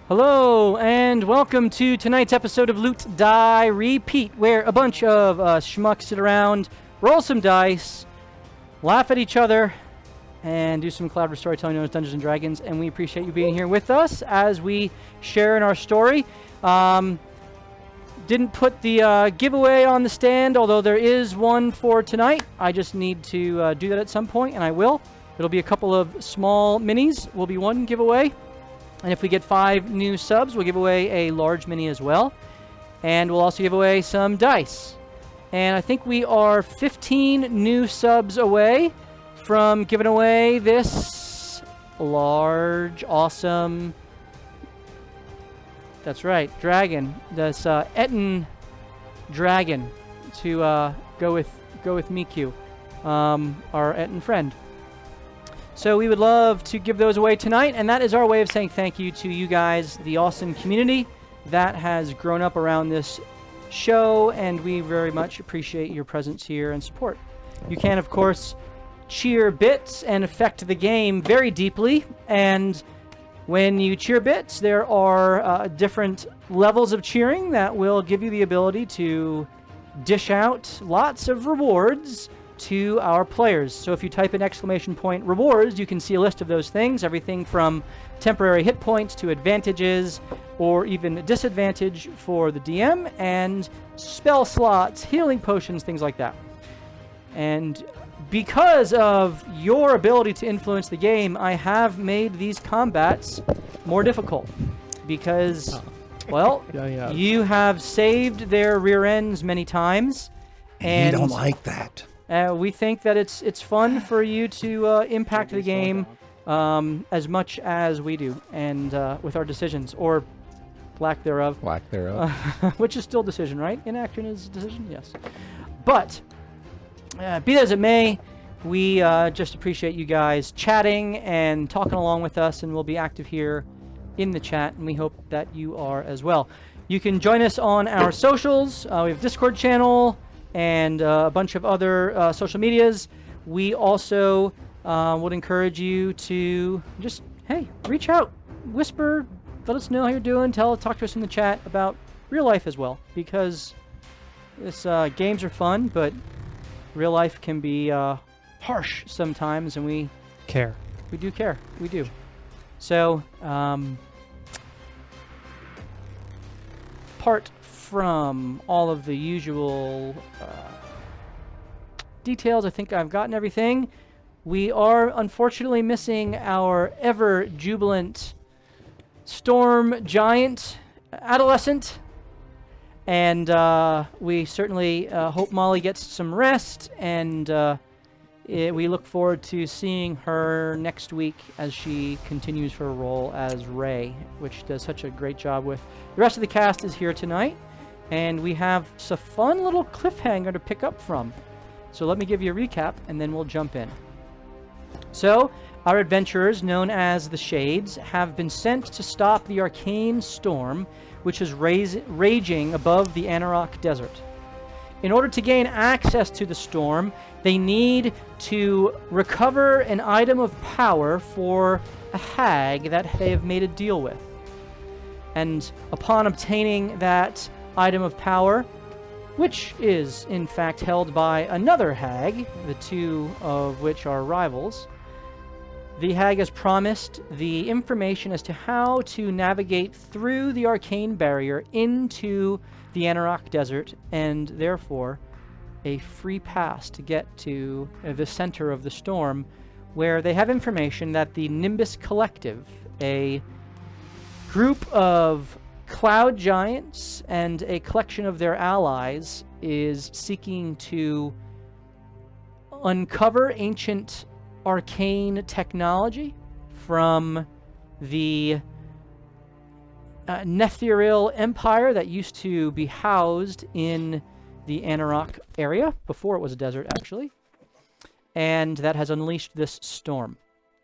Hello, and welcome to tonight's episode of Loot, Die, Repeat, where a bunch of schmucks sit around, roll some dice, laugh at each other, and do some collaborative storytelling known as Dungeons & Dragons, and we appreciate you being here with us as we share in our story. Didn't put the giveaway on the stand, although there is one for tonight. I just need to do that at some point, and I will. It'll be a couple of small minis. Will be one giveaway. And if we get 5 new subs, we'll give away a large mini as well. And we'll also give away some dice. And I think we are 15 new subs away from giving away this large, awesome... That's right, dragon. This Etten dragon to go with Miku, our Etten friend. So we would love to give those away tonight, and that is our way of saying thank you to you guys, the awesome community that has grown up around this show, and we very much appreciate your presence here and support. You can, of course, cheer bits and affect the game very deeply, and when you cheer bits, there are different levels of cheering that will give you the ability to dish out lots of rewards to our players. So if you type in ! rewards, you can see a list of those things, everything from temporary hit points to advantages or even disadvantage for the DM, and spell slots, healing potions, things like that. And because of your ability to influence the game, I have made these combats more difficult because, well, you have saved their rear ends many times. And you don't like that. We think that it's fun for you to impact the game as much as we do, and with our decisions, or lack thereof. Lack thereof. Which is still decision, right? Inaction is decision? Yes. But, be that as it may, we just appreciate you guys chatting and talking along with us, and we'll be active here in the chat, and we hope that you are as well. You can join us on our socials. We have a Discord channel, and a bunch of other social medias. We also would encourage you to just, hey, reach out, whisper, let us know how you're doing, talk to us in the chat about real life as well, because this games are fun, but real life can be harsh sometimes, and we care. We do care. We do. So, apart from all of the usual details, I think I've gotten everything. We are unfortunately missing our ever jubilant storm giant adolescent, and we certainly hope Molly gets some rest, and we look forward to seeing her next week as she continues her role as Ray, which does such a great job with. The rest of the cast is here tonight, and we have a fun little cliffhanger to pick up from. So let me give you a recap, and then we'll jump in. So, our adventurers, known as the Shades, have been sent to stop the arcane storm, which is raging above the Anarok Desert. In order to gain access to the storm, they need to recover an item of power for a hag that they have made a deal with. And upon obtaining that item of power, which is in fact held by another hag, the two of which are rivals, the hag has promised the information as to how to navigate through the arcane barrier into the Anarok Desert, and therefore a free pass to get to the center of the storm, where they have information that the Nimbus Collective, a group of cloud giants and a collection of their allies, is seeking to uncover ancient arcane technology from the Netheril Empire that used to be housed in the Anarok area, before it was a desert actually, and that has unleashed this storm,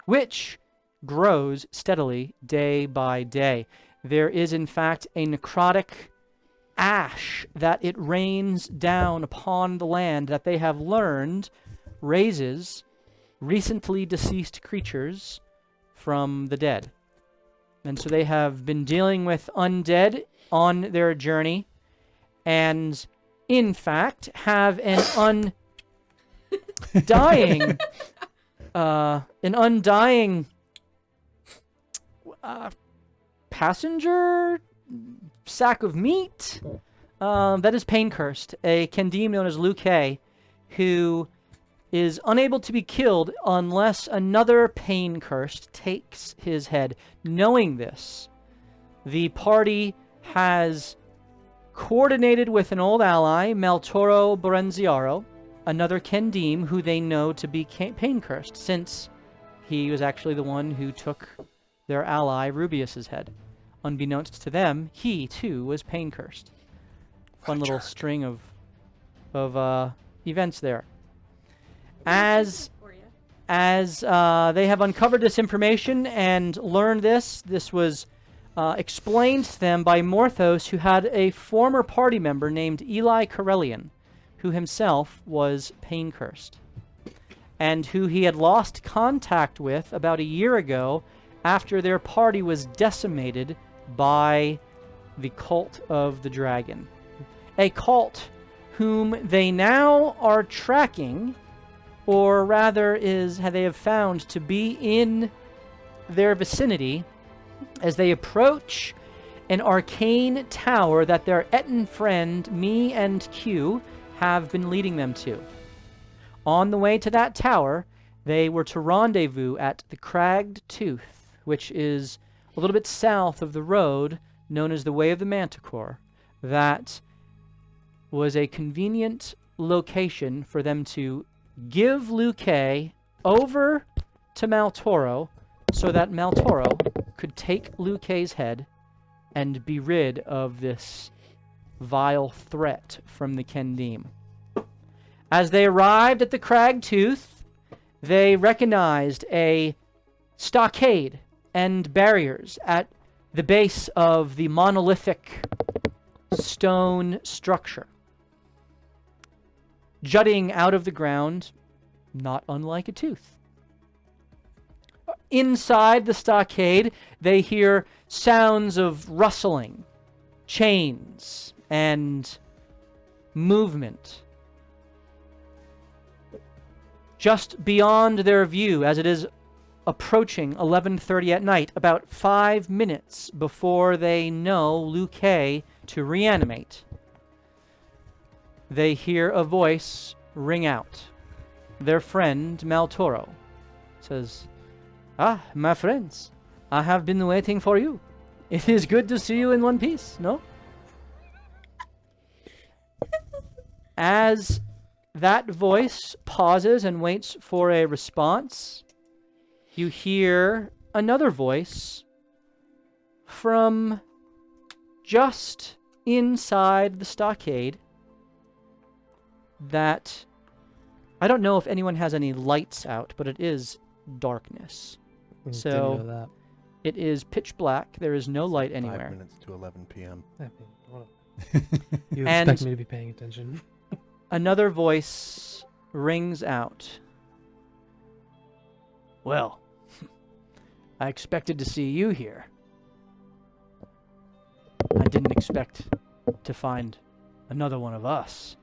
which grows steadily day by day. There is, in fact, a necrotic ash that it rains down upon the land that they have learned raises recently deceased creatures from the dead. And so they have been dealing with undead on their journey, and in fact have an undying passenger sack of meat that is pain cursed. A Kendim known as Luque, who is unable to be killed unless another pain cursed takes his head. Knowing this, the party has coordinated with an old ally, Maltoro Borenziaro, another Kendim who they know to be pain cursed, since he was actually the one who took their ally Rubius's head. Unbeknownst to them, he too was pain cursed. Fun little string of events there. As they have uncovered this information and learned this was explained to them by Morthos, who had a former party member named Eli Corellian, who himself was pain cursed, and who he had lost contact with about a year ago after their party was decimated by the cult of the dragon. A cult whom they now are tracking, or rather they have found to be in their vicinity as they approach an arcane tower that their Etten friend, me and Q, have been leading them to. On the way to that tower, they were to rendezvous at the Cragged Tooth, which is a little bit south of the road known as the Way of the Manticore. That was a convenient location for them to give Luque over to Maltoro so that Maltoro could take Luque's head and be rid of this vile threat from the Kendim. As they arrived at the Cragged Tooth, they recognized a stockade and barriers at the base of the monolithic stone structure, jutting out of the ground, not unlike a tooth. Inside the stockade, they hear sounds of rustling, chains, and movement. Just beyond their view, as it is approaching 11:30 at night, about 5 minutes before they know Luque to reanimate, they hear a voice ring out. Their friend, Maltoro, says, "Ah, my friends, I have been waiting for you. It is good to see you in one piece, no?" As that voice pauses and waits for a response, you hear another voice from just inside the stockade that I don't know if anyone has any lights out, but it is darkness. So it is pitch black. There is no light anywhere. 5 minutes to 11 p.m. You expect me to be paying attention. Another voice rings out. "Well, I expected to see you here. I didn't expect to find another one of us."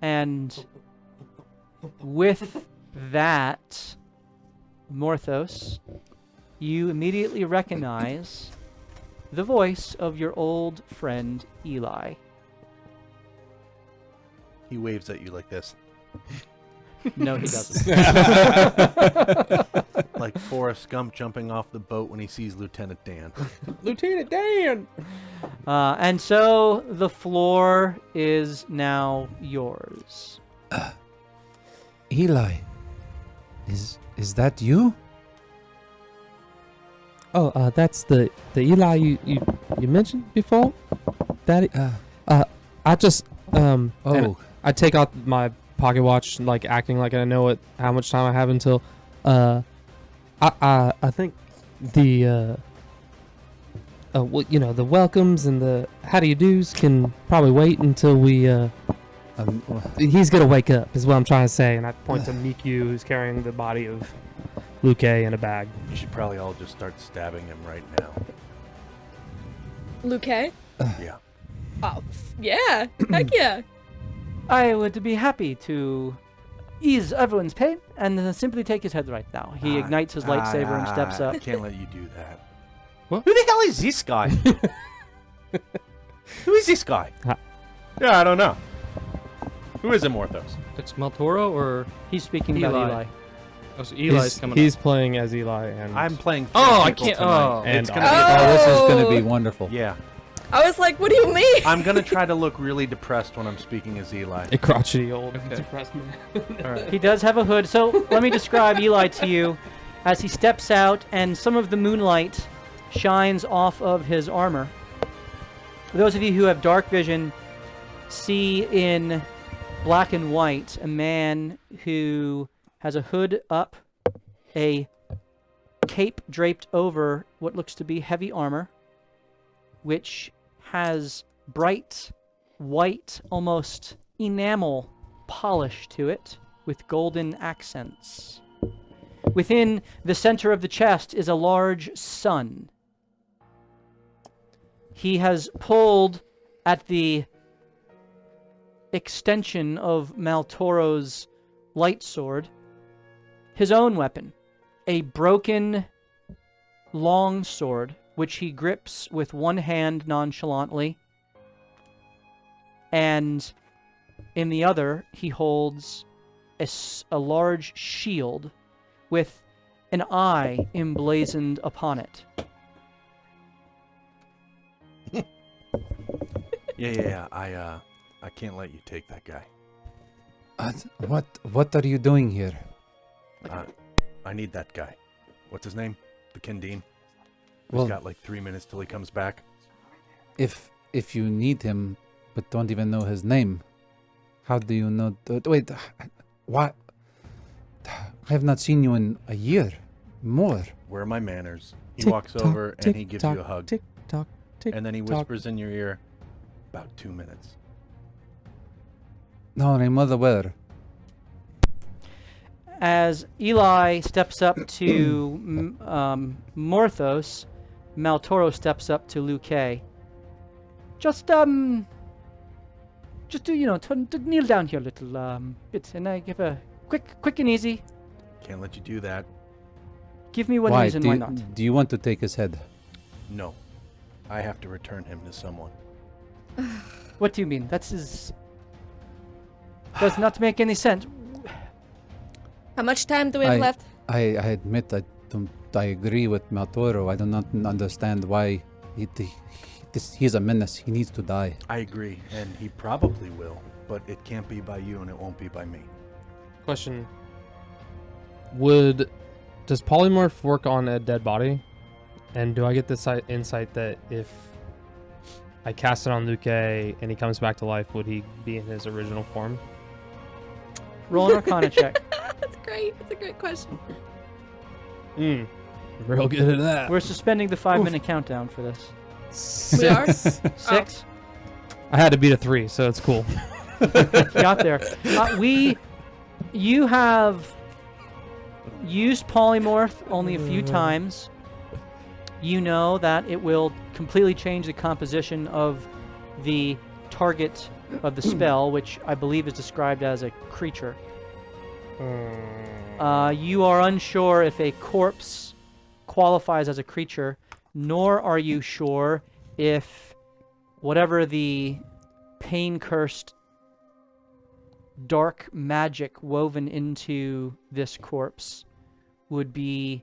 And with that, Morthos, you immediately recognize the voice of your old friend Eli. He waves at you like this. No, he doesn't. Like Forrest Gump jumping off the boat when he sees Lieutenant Dan. Lieutenant Dan! And so the floor is now yours. Eli, is that you? Oh, that's the Eli you mentioned before, Daddy. I just and I take out my pocket watch, like acting like I know how much time I have until. I think the the welcomes and the how do you do's can probably wait until we. He's gonna wake up, is what I'm trying to say, and I point to Mikyu, who's carrying the body of Luke in a bag. You should probably all just start stabbing him right now. Luke? Yeah. Oh, yeah. Heck yeah. I would be happy to ease everyone's pain and simply take his head right now. He ignites his lightsaber and steps up. I can't let you do that. What? Who the hell is this guy? Who is this guy? Yeah, I don't know. Who is Amorthos? It's Maltoro or He's speaking about Eli. Eli. oh, so Eli's coming He's up. playing as Eli, and I'm playing. Oh, I people can't- tonight. oh. It's And gonna Oh, this is going to be Oh. wonderful. be. Yeah, I was like, what do you mean? I'm gonna try to look really depressed when I'm speaking as Eli. a crotchety old Okay. depressed man. All right. He does have a hood, so let me describe Eli to you as he steps out and some of the moonlight shines off of his armor. For those of you who have dark vision, see in black and white a man who has a hood up, a cape draped over what looks to be heavy armor, which has bright white, almost enamel polish to it with golden accents. Within the center of the chest is a large sun. He has pulled at the extension of Maltoro's light sword, his own weapon, a broken long sword, which he grips with one hand nonchalantly, and in the other he holds a large shield with an eye emblazoned upon it. Yeah. I can't let you take that guy. What are you doing here? I need that guy. What's his name? The Kindine. He's Well- got like 3 minutes till he comes back. If you need him, but don't even know his name, how do you know? Wait, what? I have not seen you in a year. More. Where are my manners? He Tick walks tock, over and tick he gives tock, you a hug. Tick tock, tick And then he tock. whispers in your ear, about 2 minutes. No, I'm well aware. As Eli steps up to Morthos, Maltoro steps up to Luque. Just do, kneel down here a little bit, and I give a quick and easy. Can't let you do that. Give me one Why? reason Do why you, not. do you want to take his head? No. I have to return him to someone. What do you mean? Does not make any sense. How much time do we have left? I admit I agree with Maltoro. I do not understand why he's a menace. He needs to die. I agree, and he probably will, but it can't be by you and it won't be by me. Question: does polymorph work on a dead body? And do I get this insight that if I cast it on Luque and he comes back to life, would he be in his original form? Roll an Arcana check. That's great. That's a great question. Real good at that. We're suspending the 5-minute countdown for this. We are? 6. I had to beat a 3, so it's cool. Got there. You have used polymorph only a few times. You know that it will completely change the composition of the target of the spell, which I believe is described as a creature. You are unsure if a corpse qualifies as a creature, nor are you sure if whatever the pain-cursed dark magic woven into this corpse would be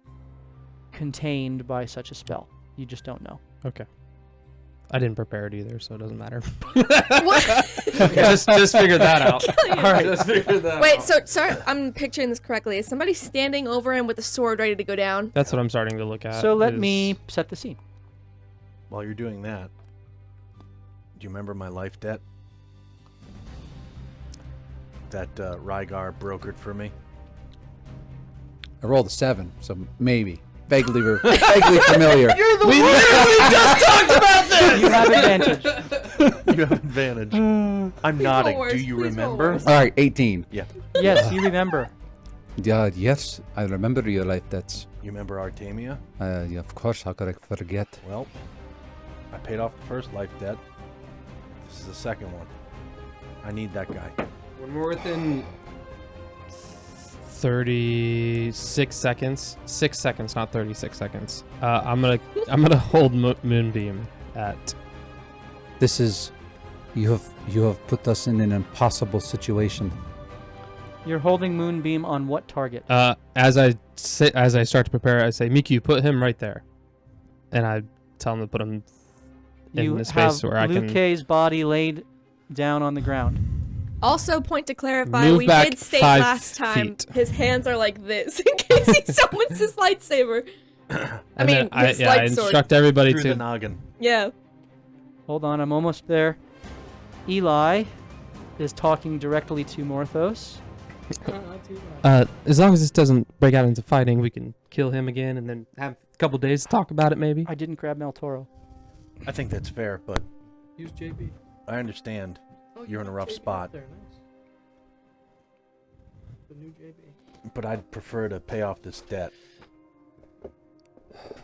contained by such a spell. You just don't know. Okay. I didn't prepare it either, so it doesn't matter. What? just figured that out. All right. Just figured that Wait, so sorry, I'm picturing this correctly. Is somebody standing over him with a sword ready to go down? That's what I'm starting to look at. So let is- me set the scene. While you're doing that, do you remember my life debt? That Rygar brokered for me? I rolled a 7, so maybe. Vaguely familiar. You're the one we just talked about this! You have advantage. You have advantage. I'm nodding. worse, Do you please roll remember? worse. All right, 18. Yeah. Yes, you remember. Yeah, yes, I remember your life debts. You remember Artemia? Yeah, of course, how could I forget? Well, I paid off the first life debt. This is the second one. I need that guy. When we're within 36 seconds, 6 seconds, not 36 seconds. I'm gonna hold Moonbeam at. This is, you have put us in an impossible situation. You're holding Moonbeam on what target? As I start to prepare, I say, Miku, put him right there, and I tell him to put him in You the space have where I can Luke's body laid down on the ground. Also, point to clarify, Move we back did state 5 last time feet. his hands are like this in case he summons his lightsaber. I mean, his I light sword. instruct everybody Through the to. noggin. Yeah. Hold on, I'm almost there. Eli is talking directly to Morthos. As long as this doesn't break out into fighting, we can kill him again and then have a couple days to talk about it, maybe. I didn't grab Maltoro. I think that's fair, but Use JB. I understand you're in a rough spot. There, nice. The new JB. But I'd prefer to pay off this debt.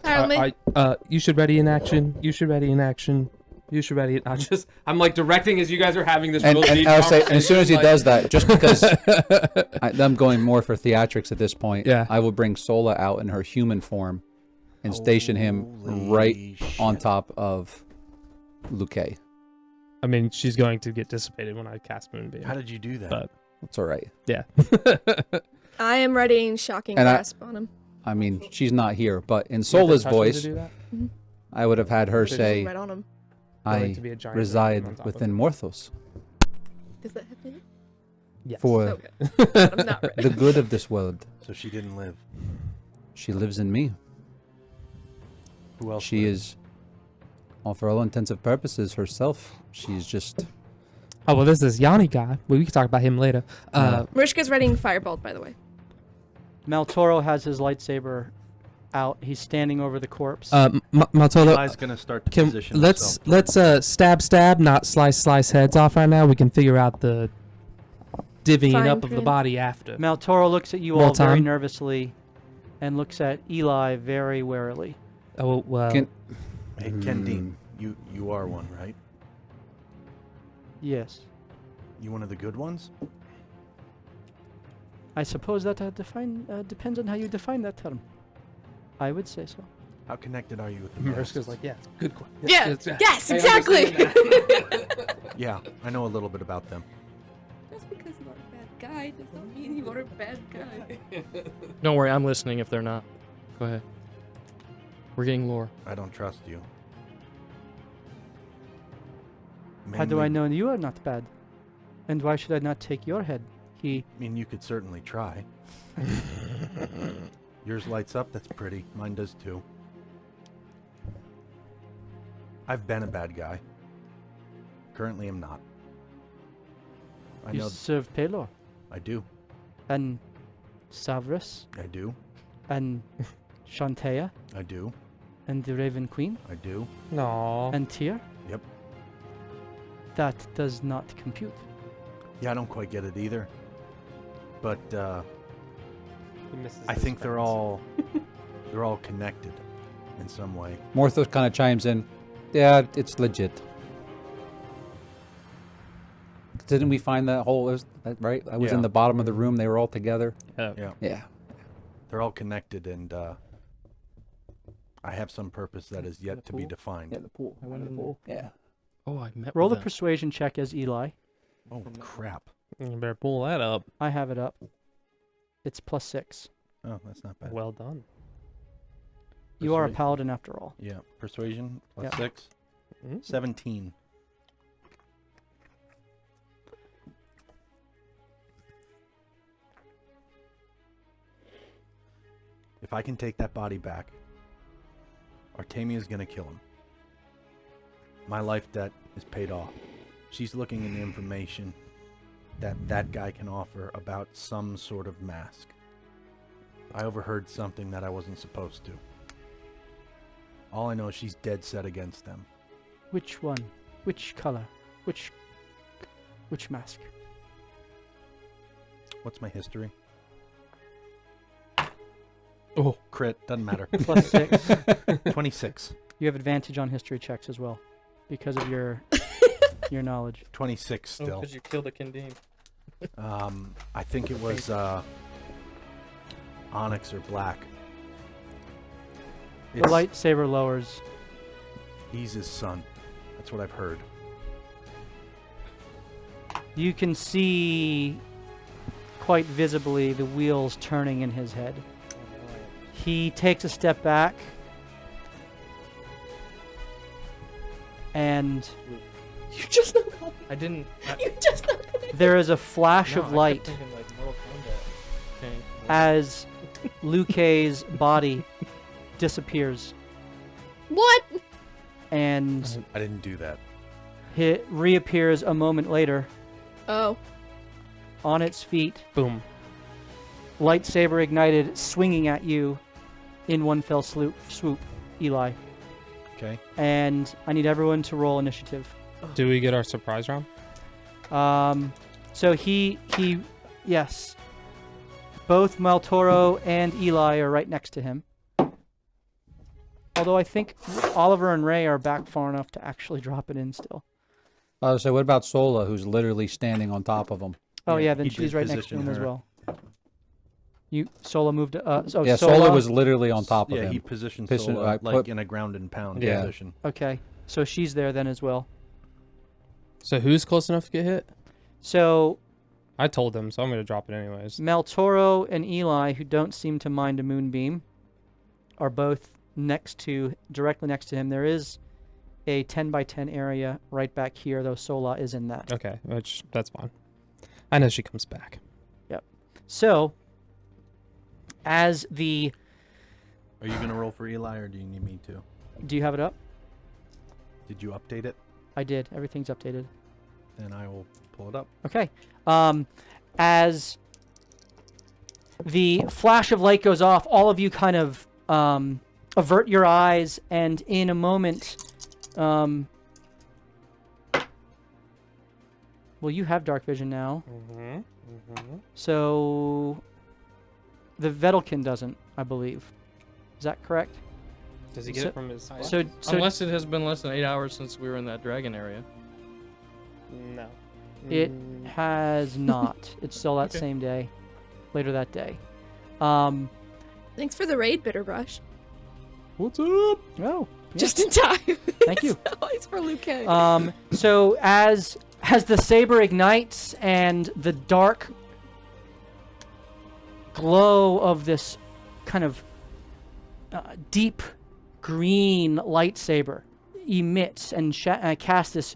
Apparently. You should ready in action. You should ready in action. You should ready. I'm like directing as you guys are having this. And I'll say, and as soon as he does that, just because I'm going more for theatrics at this point, Yeah. I will bring Sola out in her human form and station him Holy right shit. on top of Luke. I mean, she's going to get dissipated when I cast Moonbeam. How did you do that? But It's all right. yeah. I am readying Shocking And Grasp on him. I mean, she's not here, but in You Sola's have to touch me to voice, do that? I would have had her Just say, Right on him. Going I to be a giant reside on top of within it. Morthos Does that have to hit? Yes. for Okay. But I'm not ready. the good of this world. So she didn't live. She lives in me. Who else? She lived? is, well, for all intensive purposes, herself. She's just... Oh well, this is Yanni guy. We can talk about him later. Marishka's readying Firebolt, by the way. Maltoro has his lightsaber out. He's standing over the corpse. Matolo, Eli's gonna start to position let's himself. stab, not slice heads off right now. We can figure out the divvying Fine up of the print. body after. Maltoro looks at you More all very time? nervously and looks at Eli very warily. Oh well. Can- Hey, Kendine, you are one, right? Yes. You one of the good ones? I suppose that depends on how you define that term. I would say so. How connected are you with the Mariska's masks? like, yeah, good question. Yeah. Yes, exactly. Yeah, I know a little bit about them. Just because you are a bad guy does not mean you are a bad guy. Don't worry, I'm listening if they're not. Go ahead. We're getting lore. I don't trust you. How do I Mainly- know you are not bad? And why should I not take your head? I mean, you could certainly try. Yours lights up, that's pretty. Mine does too. I've been a bad guy. Currently am not. I You know serve Pelor I do. and Savrus I do. and Shantea I do. and the Raven Queen I do. No. and Tyr. Yep. That does not compute. Yeah, I don't quite get it either. But I think they're all connected in some way. Morthos kind of chimes in. Yeah, it's legit. Didn't we find that whole, right? I was in Yeah. the bottom of the room. They were all together. Yeah. Yeah. They're all connected, and I have some purpose that is yet to be defined. the pool. I went in the pool. Yeah. Oh, I met Roll the with them. persuasion check as Eli. Oh, crap. You better pull that up. I have it up. It's +6. Oh, that's not bad. Well done. You are a Persuade- paladin after all. Yeah, persuasion plus Yep. 6. 17. If I can take that body back, Artemia's gonna kill him. My life debt is paid off. She's looking in the information that guy can offer about some sort of mask. I overheard something that I wasn't supposed to. All I know is she's dead set against them. Which one? Which color? Which mask? What's my history? Oh. Crit, doesn't matter. Plus 6. 26. You have advantage on history checks as well because of your knowledge. 26 still. Because you killed a Kindine. I think it was onyx or black. The lightsaber lowers. He's his son. That's what I've heard. You can see quite visibly the wheels turning in his head. He takes a step back and You just know. I didn't. You just know. there is a flash No, of I kept light thinking, like, Mortal Kombat. Okay. as Luke's body disappears What? and I didn't do that. it reappears a moment later Oh. on its feet, Boom. lightsaber ignited, swinging at you in one fell swoop, Eli. Okay. And I need everyone to roll initiative. Do we get our surprise round? So yes. Both Maltoro and Eli are right next to him. Although I think Oliver and Ray are back far enough to actually drop it in still. So what about Sola, who's literally standing on top of him? Oh Yeah, yeah, then he she's did right next to position him as her. well. Sola moved. Yeah, Sola was literally on top of Yeah, him. he positioned Position- Sola I like put- in a ground and pound Yeah. position. okay. So she's there then as well. So who's close enough to get hit? So I told them, so I'm going to drop it anyways. Maltoro and Eli, who don't seem to mind a moonbeam, are both directly next to him. There is a 10 by 10 area right back here, though Sola is in that. Okay, that's fine. I know she comes back. So, as the... Are you going to roll for Eli or do you need me to? Do you have it up? Did you update it? I did. Everything's updated. Then I will pull it up. Okay. As the flash of light goes off, all of you kind of avert your eyes, and in a moment... well, you have dark vision now. So the Vedelkin doesn't, I believe. Is that correct? Does he get So- it from his... So Unless it has been less than 8 hours since we were in that dragon area. No. it has not. It's still that Okay. same day, later that day. Thanks for the raid, Bitterbrush. What's up? Oh, yeah. Just in time. Thank you. Always for Luke K. So as the saber ignites and the dark glow of this kind of deep green lightsaber emits and casts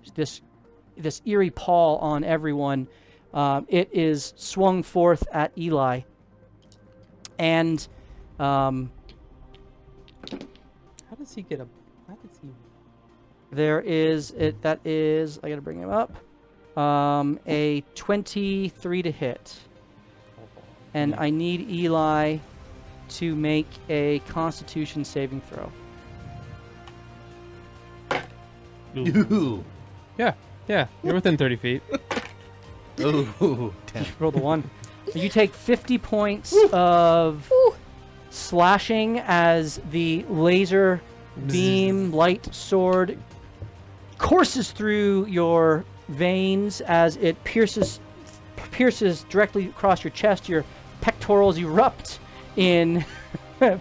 this eerie pall on everyone, it is swung forth at Eli, and How does he get a... How does he... there is I gotta bring him up. A 23 to hit. And I need Eli to make a Constitution saving throw. Ooh. Yeah, you're within 30 feet. Ooh. 10. Roll the 1. You take 50 points of slashing as the laser beam light sword courses through your veins as it pierces directly across your chest. Your pectorals erupt in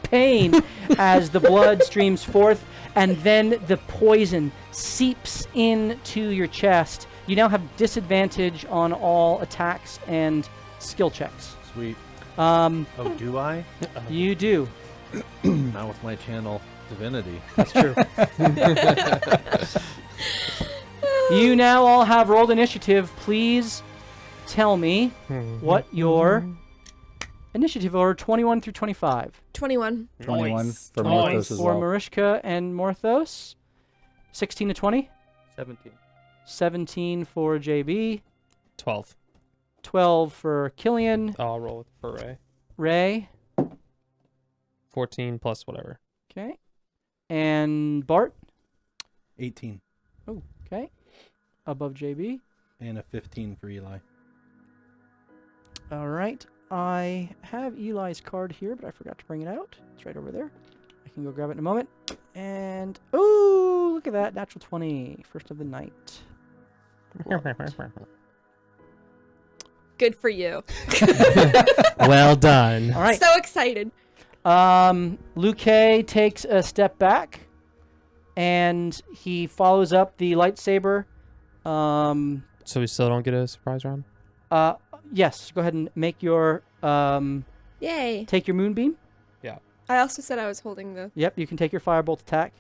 pain as the blood streams forth, and then the poison seeps into your chest. You now have disadvantage on all attacks and skill checks. Sweet. Um, Oh, do I? you do. Not with my channel divinity. That's true. You now all have rolled initiative. Please tell me what your initiative are 21 through 25. 21. 21 for Nice. Morthos as For well. Marishka and Morthos. 16 to 20. 17. 17 for JB. 12. 12 for Killian. I'll roll it for Ray. Ray. 14 plus whatever. Okay. And Bart. 18. Okay. Above JB. And a 15 for Eli. All right. I have Eli's card here, but I forgot to bring it out. It's right over there. I can go grab it in a moment. And, oh, look at that. Natural 20. First of the night. Good for you. Well done. All right. So excited. Luque takes a step back, and he follows up the lightsaber. So we still don't get a surprise round? Yes, go ahead and make your, Yay. take your moonbeam. I also said I was holding the... Yep, you can take your firebolt attack.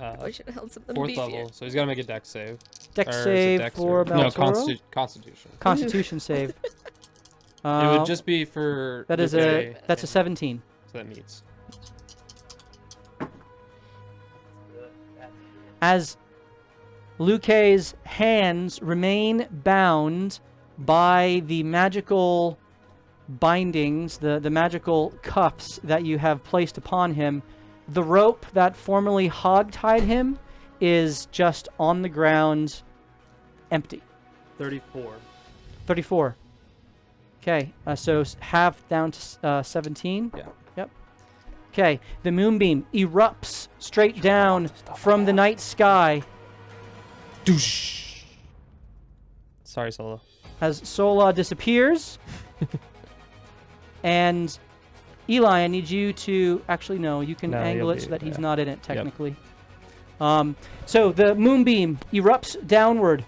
I should have held something 4th beefier. level, so he's got to make a dex save. Dex Or is it save dex for or- No, Maltoro. Constitution. Constitution save. It would just be for... That is Luque, that's a 17. So that meets. As Luque's hands remain bound by the magical bindings, the magical cuffs that you have placed upon him, the rope that formerly hog-tied him is just on the ground, empty. 34. 34. Okay, so half down to 17. Yeah. Yep. Okay, the moonbeam erupts straight down from the night sky Doosh. Sorry, Solo. as Sola disappears. And Eli, I need you to actually no, you can No, angle you'll it so be- that he's yeah. not in it technically. So the moonbeam erupts downward,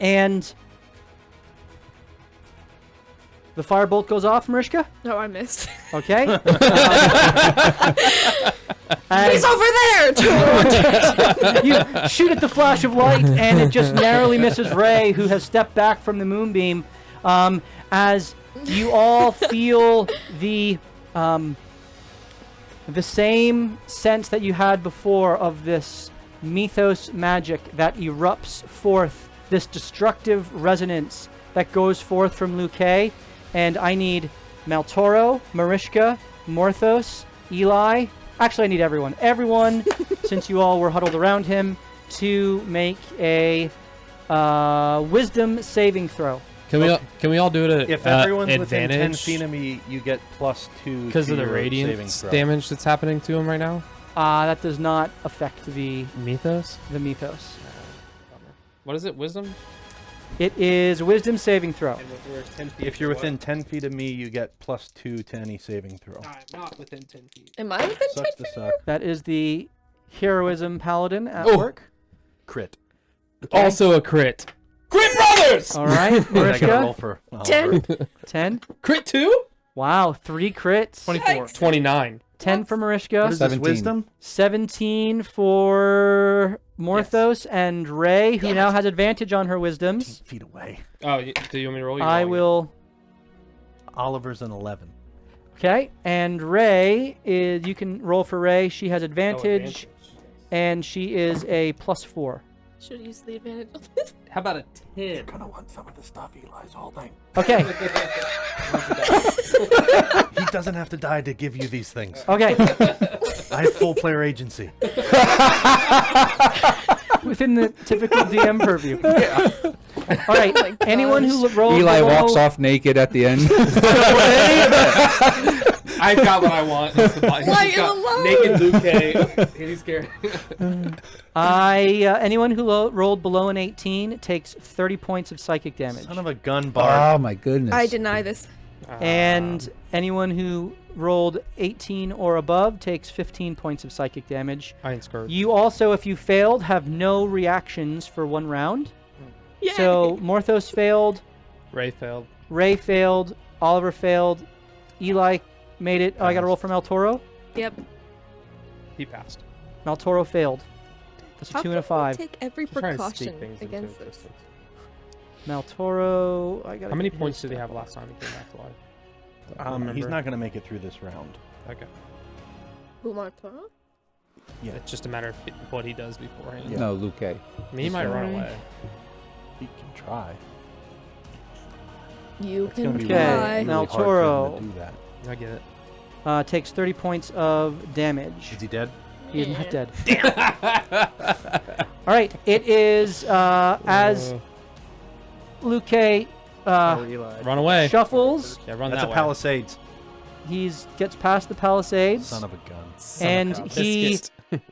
and the firebolt goes off, Mariska. Oh, I missed. Okay. He's As over there! you shoot at the flash of light, and it just narrowly misses Ray, who has stepped back from the moonbeam. As you all feel the same sense that you had before of this mythos magic that erupts forth, this destructive resonance that goes forth from Luque. And I need Maltoro, Mariska, Morthos, Eli. Actually, I need everyone. Everyone, since you all were huddled around him, to make a wisdom saving throw. Can we all do it at If everyone's advantage? within 10 feet of me, you get +2 Because to of the your radiant saving throw. damage that's happening to him right now? That does not affect the Mythos? mythos. What is it? Wisdom? It is a wisdom saving throw. If you're within 10 feet of me, you get +2 to any saving throw. I'm not within 10 feet. Am I within 10 Sucks to feet? suck. That is the heroism paladin at Oh. work. Crit. Okay. Also a crit. Crit brothers! All right, I gotta roll Mariska, for 10. 10. Crit 2? Wow, 3 crits. 24. Yikes. 29. 10 for Mariska. What is this, 17. wisdom? 17 for Morthos and Ray, who now has advantage on her wisdoms. 10 feet away. Oh, do you want me to roll? I will. Oliver's an 11. Okay, and Ray is. You can roll for Ray. She has advantage, and she is a +4. Should have used the advantage on this. How about a 10? You're gonna want some of the stuff Eli's holding. Okay, He doesn't have to die to give you these things. okay. I have full player agency. Within the typical DM purview. Yeah. All right. Oh my Anyone who gosh. rolled Eli below, walks off naked at the end. I've got what I want. It's the body. Why He's got alone? naked Luque. He's scared. anyone who rolled below an 18 takes 30 points of psychic damage. Son of a gun, Bart. Oh my goodness. I deny this. And anyone who rolled 18 or above takes 15 points of psychic damage. Iron Skirt. You also, if you failed, have no reactions for 1 round. Yay. So Morthos failed, Ray failed. Ray failed, Oliver failed, Eli made it. Oh, I got to roll for Maltoro. Yep. He passed. Maltoro failed. That's a How 2 and a can we 5. take every Just trying to speak precaution things into against this? existence. Maltoro, I got. How many points did he have last time he came back to life? He's Remember? not gonna make it through this round. Okay. Bumatoro? Yeah. It's just a matter of what he does beforehand. Yeah. No, Luque. I mean, he might run away. He can try. You It's can gonna be Okay, really, try. really now hard for him Toro. to do that. I get it. Takes 30 points of damage. Is he dead? He is not dead. All right, it is as Luque Run away. shuffles. Yeah, run That's that a way. palisades. Gets past the palisades. Son of a gun. And he Biscuit.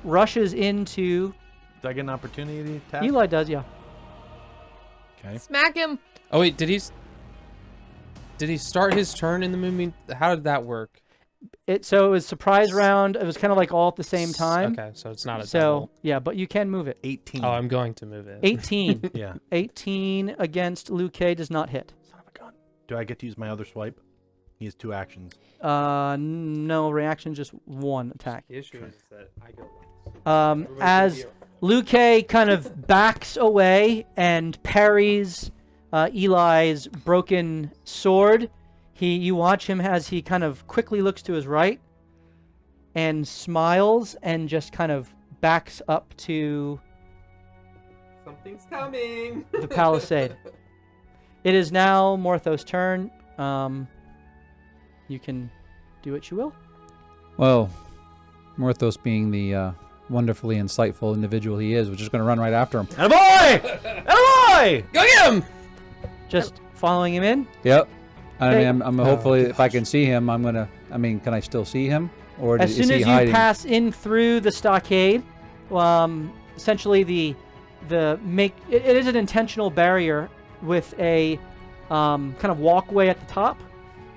rushes into. Do I get an opportunity to attack? Eli does, yeah. Okay. Smack him. Oh wait, did he start his turn in the moonbeam? How did that work? So it was surprise round. It was kind of like all at the same time. Okay, so it's not a So double. yeah, but you can move it. 18. Oh, I'm going to move it. 18. Yeah. 18 against Luke does not hit. Son of a gun. Do I get to use my other swipe? He has 2 actions. No reaction, just 1 attack. The issue is that I go last. As Luke kind of backs away and parries Eli's broken sword, you watch him as he kind of quickly looks to his right and smiles and just kind of backs up to Something's coming. the palisade. It is now Morthos' turn. You can do what you will. Well, Morthos being the wonderfully insightful individual he is, we're just going to run right after him. Attaboy! Attaboy! Go get him! Just following him in. Yep. I Okay. mean, I'm hopefully, if I can see him, I'm going to, can I still see him? Or As is soon he as you hiding? pass in through the stockade, essentially it is an intentional barrier with a kind of walkway at the top.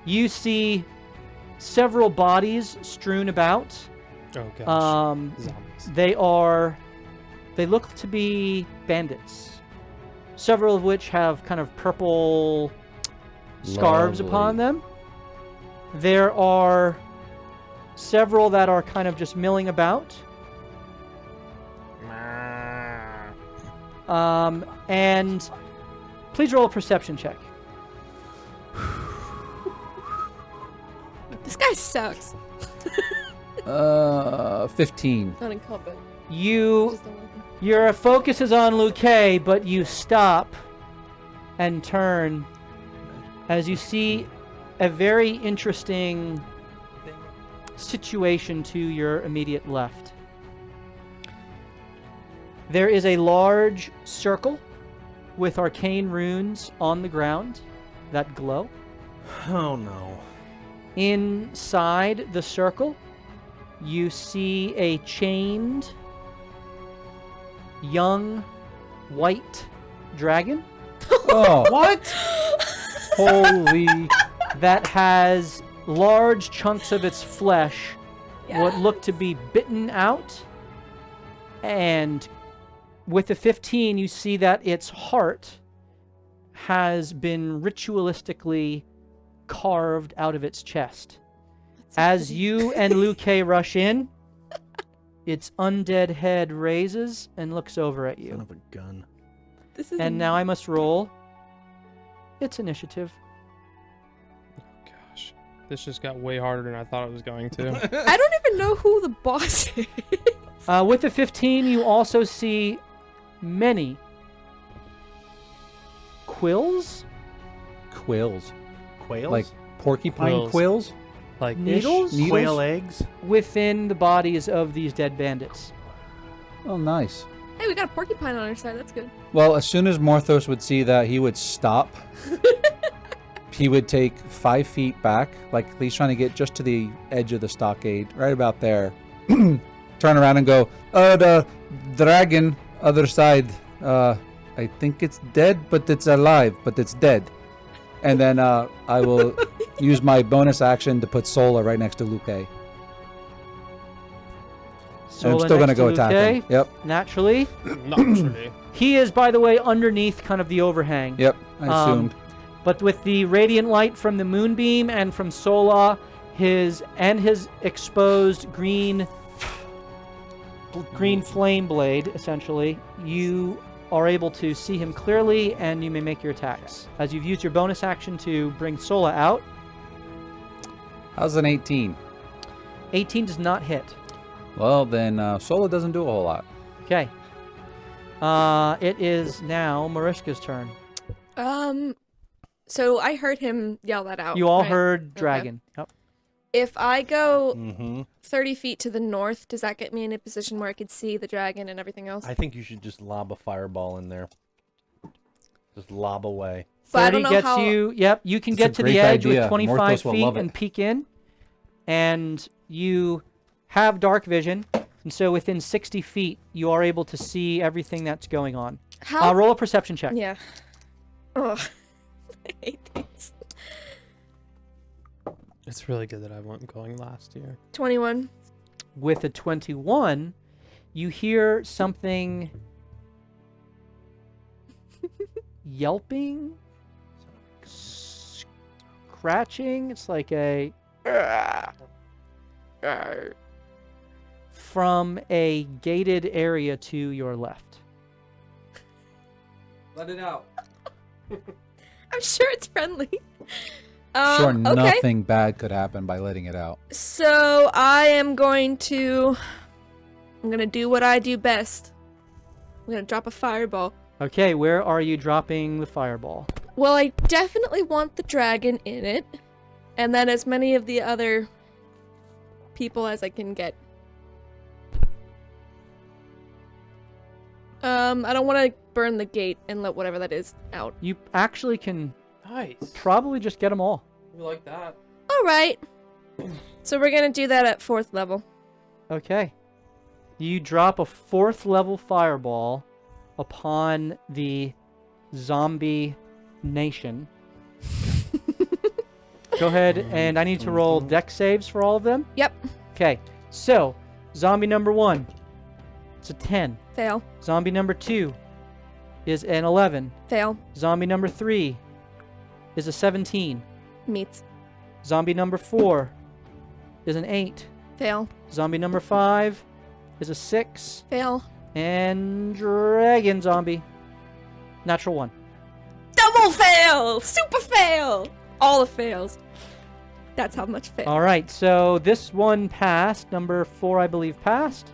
You see several bodies strewn about. Oh gosh. Zombies. They look to be bandits. Several of which have kind of purple scarves upon them. There are several that are kind of just milling about. And please roll a perception check. This guy sucks. 15. Not incumbent. Just don't like him. Your focus is on Luke, but you stop and turn as you see a very interesting situation to your immediate left. There is a large circle with arcane runes on the ground that glow. Oh no. Inside the circle, you see a chained young white dragon Oh, What? holy. that has large chunks of its flesh, what look to be bitten out. And with the 15, you see that its heart has been ritualistically carved out of its chest. As you and Luke rush in, its undead head raises and looks over at Son you. of a gun. This is And now I must roll its initiative. Gosh. This just got way harder than I thought it was going to. I don't even know who the boss is. With the 15, you also see many quills, Quills. Quails? Like porcupine Quills. quills? Like needles Needles? Quail eggs? within the bodies of these dead bandits. Oh, nice. Hey, we got a porcupine on our side. That's good. Well, as soon as Morthos would see that, he would stop. He would take 5 feet back, like he's trying to get just to the edge of the stockade, right about there. Turn around and go, the dragon, other side, I think it's dead, but it's alive, but it's dead. And then I will use my bonus action to put Sola right next to Luke. And I'm Sola still going to next go Luke, attack him. Yep, Naturally. naturally. He is, by the way, underneath kind of the overhang. yep, I assumed. But with the radiant light from the moonbeam and from Sola, his exposed green flame blade, essentially, you are able to see him clearly, and you may make your attacks. As you've used your bonus action to bring Sola out, How's an 18? 18 does not hit. Well, then Sola doesn't do a whole lot. Okay. It is now Marishka's turn. So I heard him yell that out. You all right? heard dragon. Yep. If I go Mm-hmm. 30 feet to the north, does that get me in a position where I could see the dragon and everything else? I think you should just lob a fireball in there. Just lob away. But I 30 don't know gets how. you. Yep, you can It's get a to the great edge idea. with 25 Morthos will feet love it. and peek in. And you have dark vision. And so within 60 feet, you are able to see everything that's going on. How? Roll a perception check. Yeah. Oh, I hate these. It's really good that I went going last year. 21. With a 21, you hear something yelping, scratching. It's like a from a gated area to your left. Let it out. I'm sure it's friendly. Sure, Okay. nothing bad could happen by letting it out. So I'm gonna do what I do best. I'm gonna drop a fireball. Okay, where are you dropping the fireball? Well, I definitely want the dragon in it, and then as many of the other people as I can get. I don't want to burn the gate and let whatever that is out. You actually can Nice. probably just get them all. We like that. All right. So we're gonna do that at 4th level. Okay. You drop a 4th level fireball upon the zombie nation. Go ahead, and I need to roll dex saves for all of them. Yep. Okay. So, zombie number 1, it's a 10. Fail. Zombie number 2 is an 11. Fail. Zombie number 3 is a 17. Meets. Zombie number 4 is an 8. Fail. Zombie number 5 is a 6. Fail. And dragon zombie. Natural 1. Double fail! Super fail! All the fails. That's how much fail. All right, so this one passed. Number 4, I believe, passed.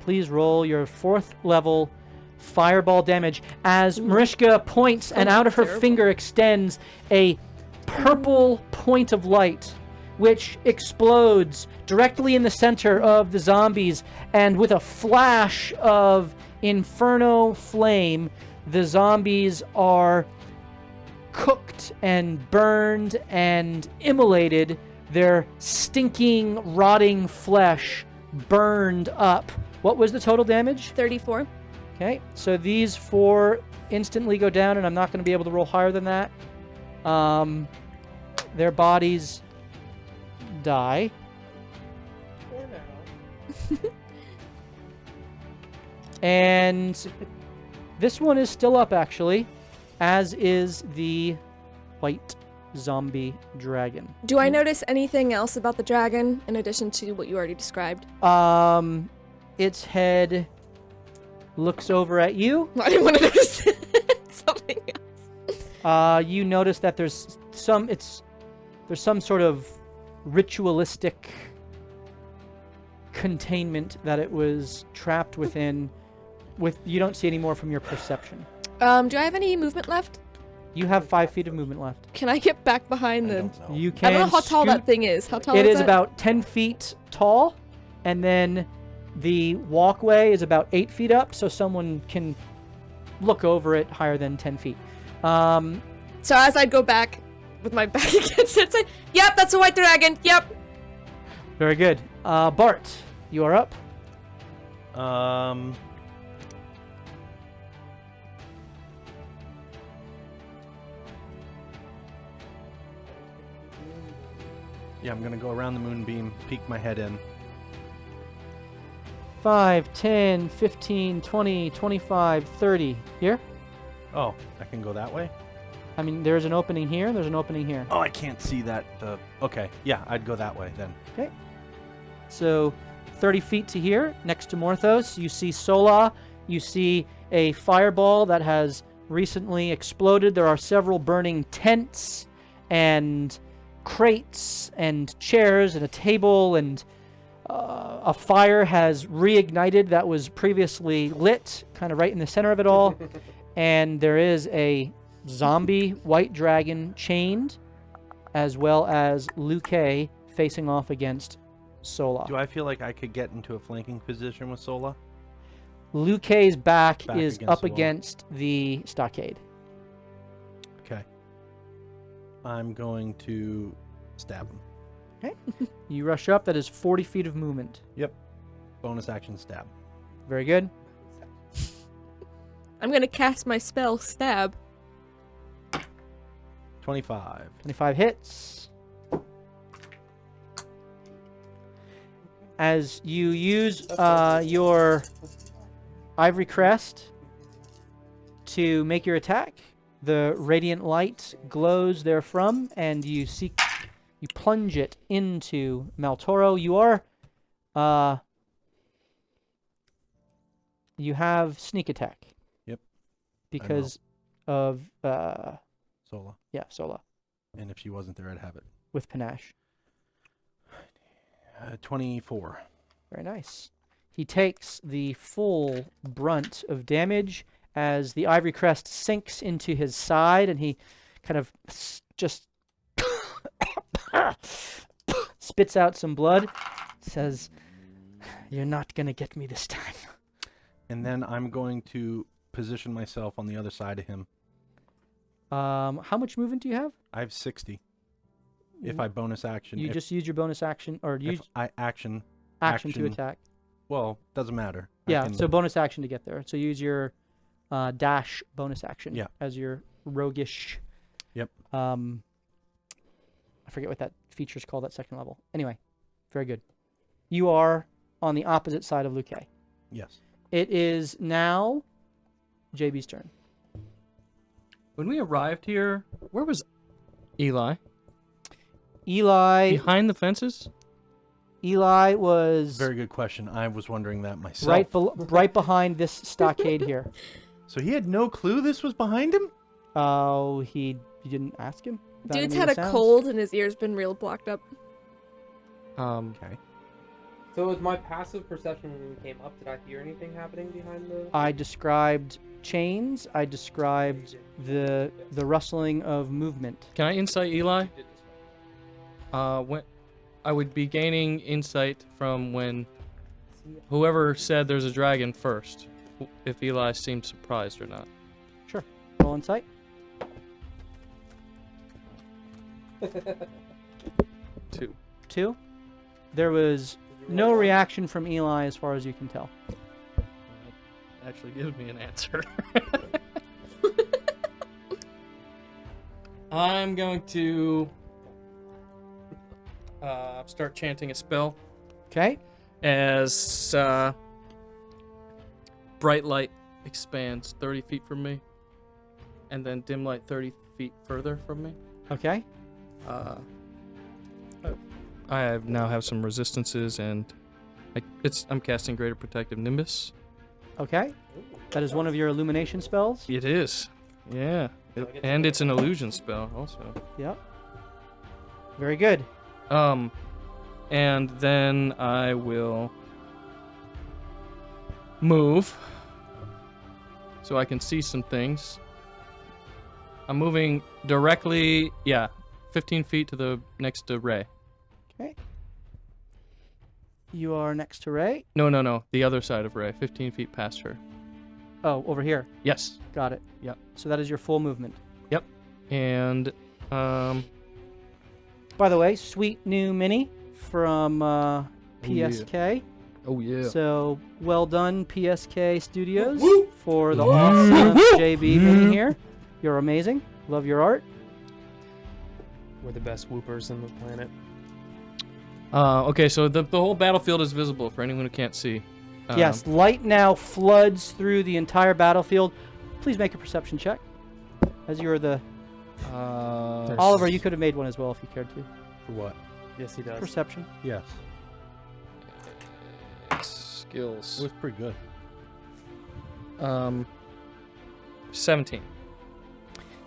Please roll your 4th level fireball damage as Marishka points and out of her terrible. finger extends a purple point of light which explodes directly in the center of the zombies, and with a flash of inferno flame, the zombies are cooked and burned and immolated, their stinking, rotting flesh burned up. What was the total damage? 34. Okay, so these 4 instantly go down, and I'm not going to be able to roll higher than that. Their bodies die. And this one is still up, actually, as is the white zombie dragon. Do I notice anything else about the dragon in addition to what you already described? Its head looks over at you. I didn't want to notice something else. You notice that there's some sort of ritualistic containment that it was trapped within. You don't see any more from your perception. Do I have any movement left? You have 5 feet of movement left. Can I get back behind I them? don't know. You can. I don't know how tall scoot- that thing is. How tall It is is that? about 10 feet tall, and then the walkway is about 8 feet up, so someone can look over it higher than 10 feet. So as I go back with my back against it, say, "Yep, that's a white dragon. Yep." Very good. Bart, you are up. Yeah, I'm gonna go around the moonbeam, peek my head in. 5, 10, 15, 20, 25, 30. Here? Oh, I can go that way? I mean, there's an opening here, there's an opening here. Oh, I can't see that. Okay, yeah, I'd go that way then. Okay. So, 30 feet to here, next to Morthos, you see Sola. You see a fireball that has recently exploded. There are several burning tents and crates and chairs and a table, and a fire has reignited that was previously lit, kind of right in the center of it all. And there is a zombie white dragon chained, as well as Luke facing off against Sola. Do I feel like I could get into a flanking position with Sola? Luke's back Back is against up the wall. against the stockade. Okay. I'm going to stab him. You rush up. That is 40 feet of movement. Bonus action stab. Very good. I'm gonna cast my spell, Stab. 25. 25 hits. As you use your Ivory Crest to make your attack, the radiant light glows therefrom, and you plunge it into Maltoro. You have sneak attack. Yep. Because of Sola. yeah, Sola And if she wasn't there, I'd have it. with panache. 24. Very nice. He takes the full brunt of damage as the Ivory Crest sinks into his side, and he kind of just spits out some blood. Says, "You're not gonna get me this time." And then I'm going to position myself on the other side of him. How much movement do you have? I have 60. If I bonus action. You if, just use your bonus action, or if use I action action to attack. Well, doesn't matter. I Yeah, can- so bonus action to get there. So use your dash bonus action Yeah. as your roguish. Yep. I forget what that feature's called, that second level. Anyway, very good. You are on the opposite side of Luke. Yes. It is now JB's turn. When we arrived here, where was Eli? Eli Behind the fences? was Very good question. I was wondering that myself. right behind this stockade here. So he had no clue this was behind him? Oh, you didn't ask him? Without Dude's any had a sounds? cold and his ears been real blocked up. Okay. So with my passive perception when we came up, did I hear anything happening behind the... I described chains. I described the rustling of movement. Can I insight Eli? When I would be gaining insight from when whoever said there's a dragon first, if Eli seemed surprised or not. Sure. Roll insight. 2. 2. There was no reaction from Eli as far as you can tell. Actually gives me an answer. I'm going to start chanting a spell Okay. as bright light expands 30 feet from me, and then dim light 30 feet further from me. Okay. I now have some resistances, and I'm casting Greater Protective Nimbus. Okay. That is one of your illumination spells. It is, yeah, and it's an illusion spell also. Yep. Very good. And then I will move so I can see some things. I'm moving directly, 15 feet to the next to Ray. Okay. You are next to Ray. No, the other side of Ray, 15 feet past her. Oh, over here. Yes. Got it. Yep. So that is your full movement. And By the way, sweet new mini from PSK. oh yeah. So well done, PSK Studios, for the awesome JB mini here. You're amazing. Love your art. We're the best whoopers in the planet. Okay, so the whole battlefield is visible for anyone who can't see. Yes, light now floods through the entire battlefield. Please make a perception check. As you're the... Oliver, you could have made one as well if you cared to. For what? Yes, he does. Perception. Yes. Skills. It was pretty good. 17.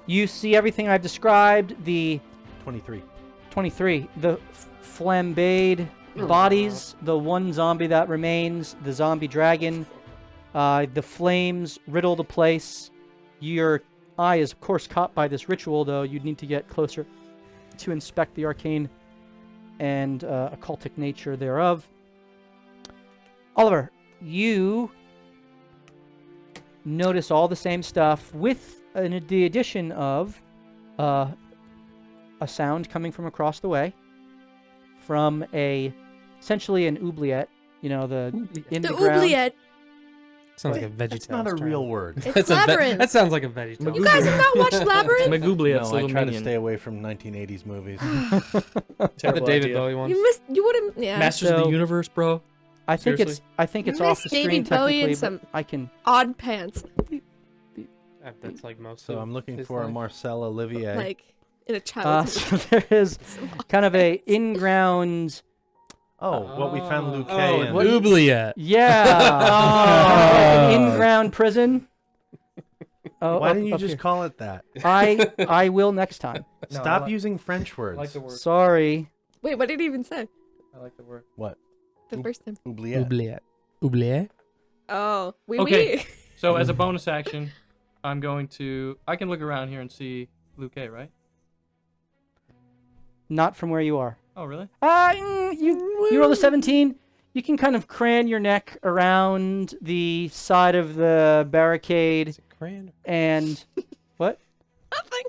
You see everything I've described. The 23. 23. The flambéed bodies. The one zombie that remains. The zombie dragon. The flames riddle the place. Your eye is, of course, caught by this ritual, though. You'd need to get closer to inspect the arcane and occultic nature thereof. Oliver, you notice all the same stuff with the addition of a sound coming from across the way, from essentially an oubliette. You know, the in The the ground. oubliette. Sounds like a veggie. That's not a real word. It's Labyrinth. That sounds like a veggie. You guys have not watched Labyrinth? Magoobliette's No, I little try to minion. stay away from 1980s movies. The Terrible David idea. Bowie one. You missed. You would have. Yeah. Masters of So- the Universe, bro. I think Seriously? it's You off the missed screen David Bowie technically, and some- but I can. Odd pants. That's like most. So of I'm looking his for a life. Marcel Olivier. Like in a childhood. So there is kind of a in-ground. What we found Luke Oh, in. an oubliette. Yeah. An in-ground prison. Oh, Why up- didn't you up just here. call it that? I will next time. No, Stop I like- using French words. I like the word. Sorry. Wait, what did he even say? I like the word. What? The first time. Oubliette. Oubliette. Oubliette. Oh, oui, Okay. oui. So as a bonus action, I'm going to. I can look around here and see Luke, right? Not from where you are. Oh, really? You roll a 17. You can kind of crane your neck around the side of the barricade Is it crayon? and what? Nothing.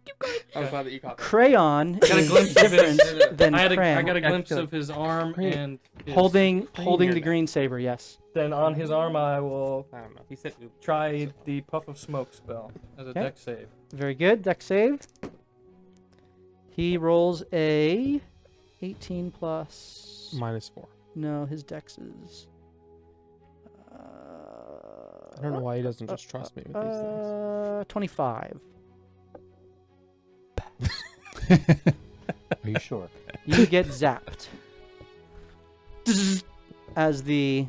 Keep going. I was glad that you caught that. Crayon got a is glimpse of different it. than I crayon. got a glimpse Actually, of his arm crayon. and his holding your the neck. green saber. Yes. Then on his arm, I will I don't know. He said try the puff of smoke spell as a Okay. dex save. Very good. Dex save. He rolls a 18 plus. -4. No, his dex is. I don't know why he doesn't just trust me with these things. 25. Are you sure? You get zapped. As the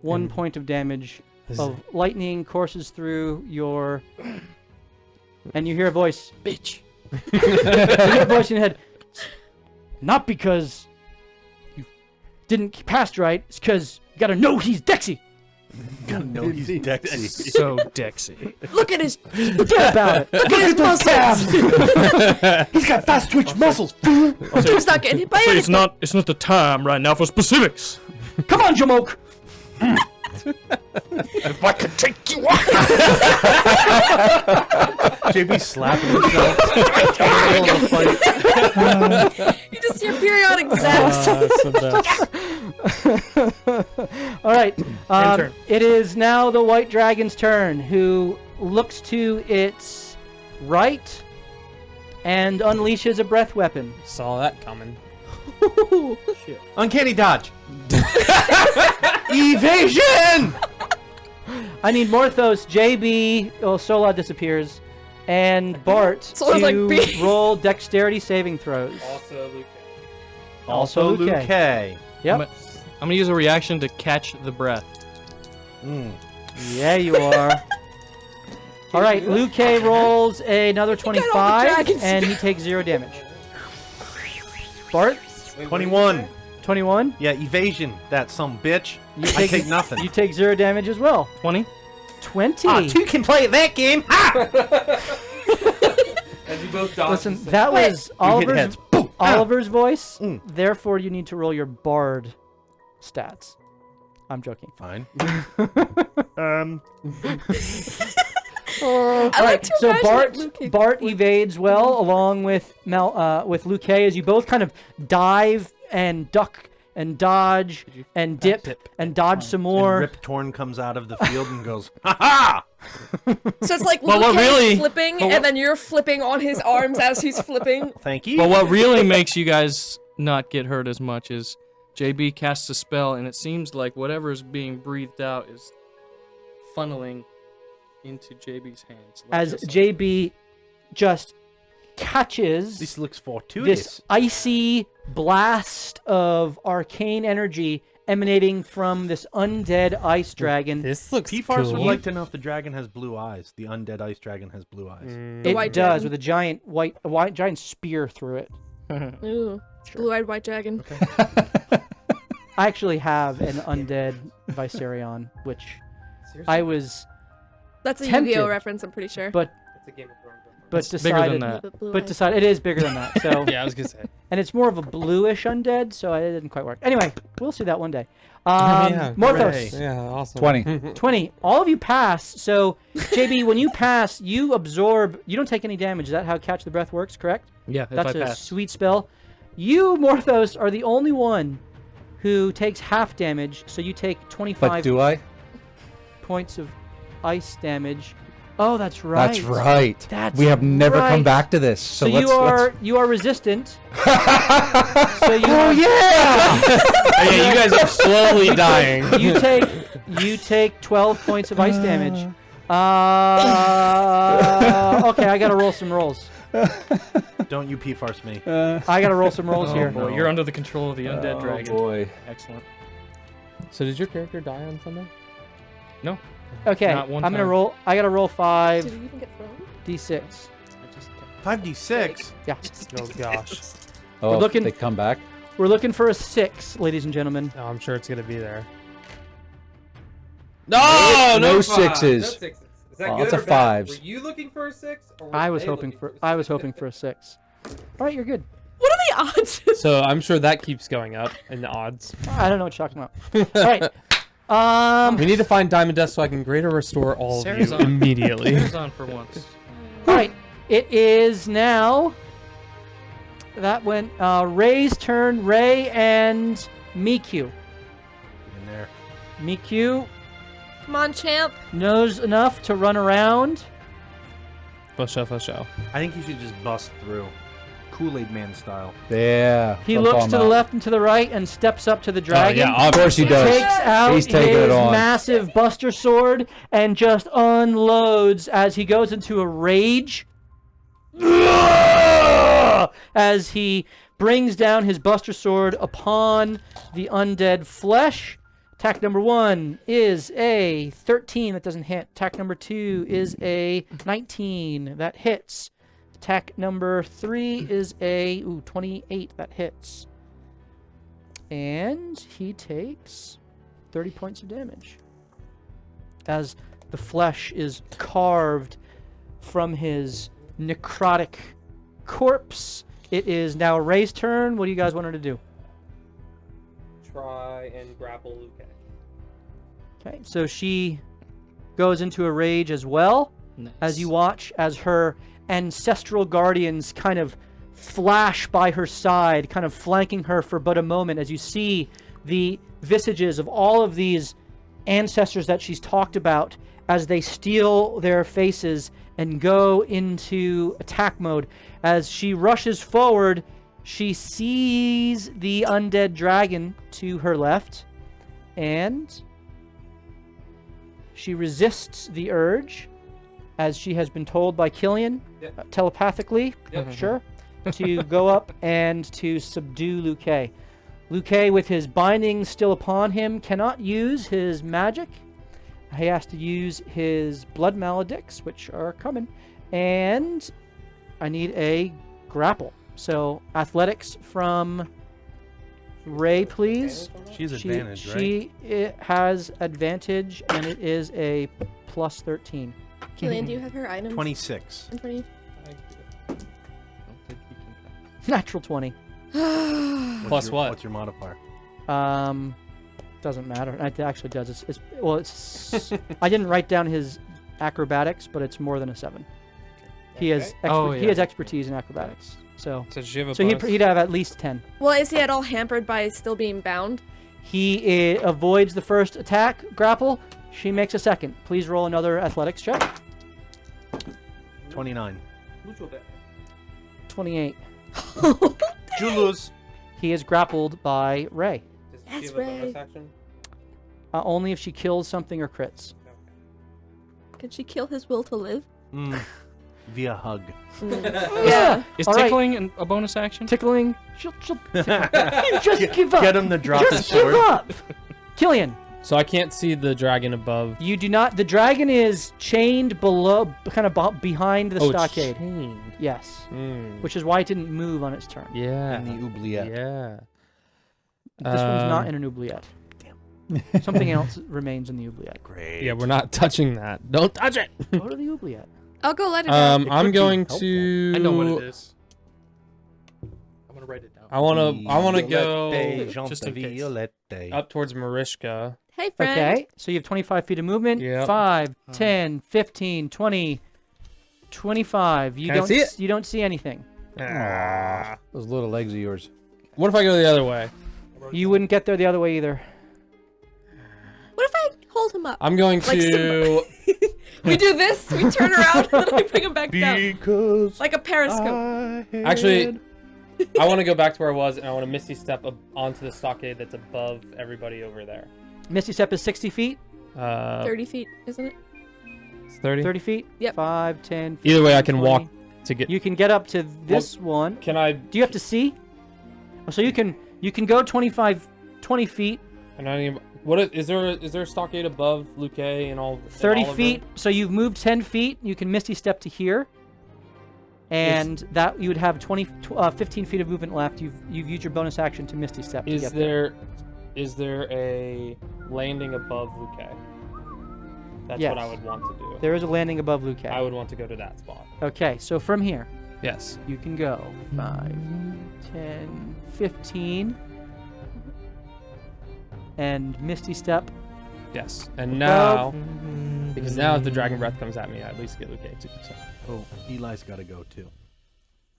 1 And- point of damage of lightning courses through your. And you hear a voice. Bitch. You hear a voice in your head. Not because you didn't pass right, it's because you gotta know he's Dexy. Gotta know he's Dexy. So dexy. Look at his. Forget about it. Look at his muscles. He's got fast twitch muscles. Fool. He's not getting hit by So anything. it's not the time right now for specifics. Come on, Jamoke. If I could take you out. JB slapping himself. in the middle of a fight. You just hear periodic zaps. That's the best. All right. turn. It is now the White Dragon's turn, who looks to its right and unleashes a breath weapon. Saw that coming. Uncanny dodge. Evasion! I need Morthos, JB, Sola disappears, and Bart Sola's like, to "B." roll dexterity saving throws. Also, Luke. Also Luke. Luke K. Yep. I'm gonna use a reaction to catch the breath. Yeah, you are. All right, Luke K rolls another got all the 25, dragons. and he takes 0 damage. Bart, 21. 21. Yeah, evasion. That some bitch. You I take nothing. You take 0 damage as well. 20. 20. Two can play that game. As you both dodge. Listen, that Wait. was You hit Oliver's, heads. Boom. Oliver's voice. Mm. Therefore, you need to roll your Bard stats. I'm joking. Fine. All right, to so imagine Luke Cage Bart evades well, along with with Luke K, as you both kind of dive and duck and dodge and dip and dodge some And more. Rip Torn comes out of the field and goes, ha ha! So it's like Well, Luke what Cage really- flipping, but what- and then you're flipping on his arms as he's flipping. Thank you. But what really makes you guys not get hurt as much is JB casts a spell, and it seems like whatever's being breathed out is funneling into JB's hands. Like As this, like- JB just catches This looks fortuitous. this icy blast of arcane energy emanating from this undead ice dragon. This looks P-Farce cool. would like to know if the dragon has blue eyes. The undead ice dragon has blue eyes. The It white does, dragon. with a giant spear through it. Ooh, blue-eyed white dragon. I actually have an undead Viserion, which I was, That's a Tempted. Yu-Gi-Oh reference, I'm pretty sure. but It's a Game of Thrones reference. but It's bigger than decided, that. Blue but eyes. decided it is bigger than that. So Yeah, I was gonna say. and it's more of a bluish undead, so it didn't quite work. Anyway, we'll see that one day. Yeah, Morthos. Yeah, awesome. 20. 20. All of you pass. So, JB, when you pass, you absorb. You don't take any damage. Is that how Catch the Breath works, correct? Yeah, if That's I a pass. sweet spell. You, Morthos, are the only one who takes half damage. So you take 25 But do I? points of ice damage. Oh, that's right. That's right. That's we have never right. come back to this. So, let's, you are resistant. So you Oh yeah! Yeah, you guys are slowly dying. you take 12 points of ice damage. Okay, I gotta roll some rolls. Don't you P-farce me. I gotta roll some rolls Oh here. boy, you're under the control of the undead dragon. boy. Excellent. So did your character die on something? No. Okay, Not one I'm gonna time. roll. I gotta roll Did 5 we even get thrown? d6. 5d6? Yeah, Oh gosh. Oh, looking- they come back. we're looking for a 6, ladies and gentlemen. Oh, I'm sure it's gonna be there. No sixes. No sixes. Is that Oh, good it's a or bad? fives. Were you looking for a 6? Or I was they hoping looking for. a I was 6? hoping for a 6. All right, you're good. What are the odds? So I'm sure that keeps going up in the odds. I don't know what you're talking about. All right. We need to find Diamond Dust so I can greater restore all Sarah's of you on. immediately. Sarah's on for once. All right. It is now. That went Ray's turn. Ray and Miku. In there. Miku Come on, champ. knows enough to run around. For sure. I think you should just bust through. Kool-Aid Man style. Yeah. He I'm looks talking to the about. left and to the right and steps up to the dragon. yeah, Of course he does. Takes out He's taking his it on. massive buster sword and just unloads as he goes into a rage. As he brings down his buster sword upon the undead flesh. Attack number 1 is a 13. That doesn't hit. Attack number 2 is a 19. That hits. Attack number 3 is a 28. That hits. And he takes 30 points of damage. As the flesh is carved from his necrotic corpse. It is now Ray's turn. What do you guys want her to do? Try and grapple Luke. Okay, so she goes into a rage as well. Nice. As you watch as her ancestral guardians kind of flash by her side, kind of flanking her for but a moment, as you see the visages of all of these ancestors that she's talked about as they steal their faces and go into attack mode. As she rushes forward, she sees the undead dragon to her left, and she resists the urge, as she has been told by Killian, Yep. telepathically, Yep. sure, to go up and to subdue Luque. Luque, with his binding still upon him, cannot use his magic. He has to use his blood maledicts, which are coming, and I need a grapple. So athletics from Ray, please. She's advantage, right? She has advantage, and it is a plus 13. Killian, do you have her items 26. in front of I don't think he can pass. Natural 20. you? Plus what? What's your modifier? Doesn't matter. It actually does. It's I didn't write down his acrobatics, but it's more than a 7. He has Oh, he yeah. has expertise in acrobatics. So So does she have a so bonus? he'd have at least 10. Well, is he at all hampered by still being bound? He avoids the first attack grapple. She makes a second. Please roll another athletics check. 29. 28. Julius. He is grappled by Ray. Does That's she have a bonus right. action? Only if she kills something or crits. Can she kill his will to live? Via hug. Yeah. Is All right. tickling a bonus action? Tickling. She'll just give up. Get him to drop his Just give sword. up. Killian, So I can't see the dragon above. you do not. The dragon is chained below, kind of behind the Oh, stockade. it's chained. Yes. Mm. Which is why it didn't move on its turn. Yeah. And the oubliette. Yeah. This one's not in an oubliette. Damn. Something else remains in the oubliette. Great. Yeah, we're not touching that. Don't touch it. Go to the oubliette. I'll go let it out. I'm could be going helpful. to. I know what it is. I'm gonna write it down. I wanna go just in case. Violette. up towards Marishka. Hey, friend. Okay, so you have 25 feet of movement. Yep. 5, 10, 15, 20, 25. You Can I don't see it? You don't see anything. Ah. Those little legs of yours. What if I go the other way? You wouldn't get there the other way either. What if I hold him up? I'm going Like to. We do this, we turn around, and then we bring him back down. Because Like a periscope. Actually, I want to go back to where I was, and I want to Misty Step up onto the stockade that's above everybody over there. Misty Step is 60 feet, 30 feet, isn't it? It's 30. 30 feet. Yep. 5, 10, 15, Either way, I can 20. walk to get. You can get up to this one. Can I? Do you have to see? Oh, so you can go 20 feet, And I need. Is there a stockade above Luque and all? 30 and Oliver? feet. So you've moved 10 feet. You can Misty Step to here. And that you would have 15 feet of movement left. You've used your bonus action to Misty Step. To Is get there. there a landing above Luque? That's Yes. what I would want to do. There is a landing above Luque. I would want to go to that spot. Okay, so from here, Yes. you can go 5, 10, 15, and Misty Step. Yes. And now, Above. because now if the dragon breath comes at me, I at least get Luque too. So. Oh, Eli's got to go too.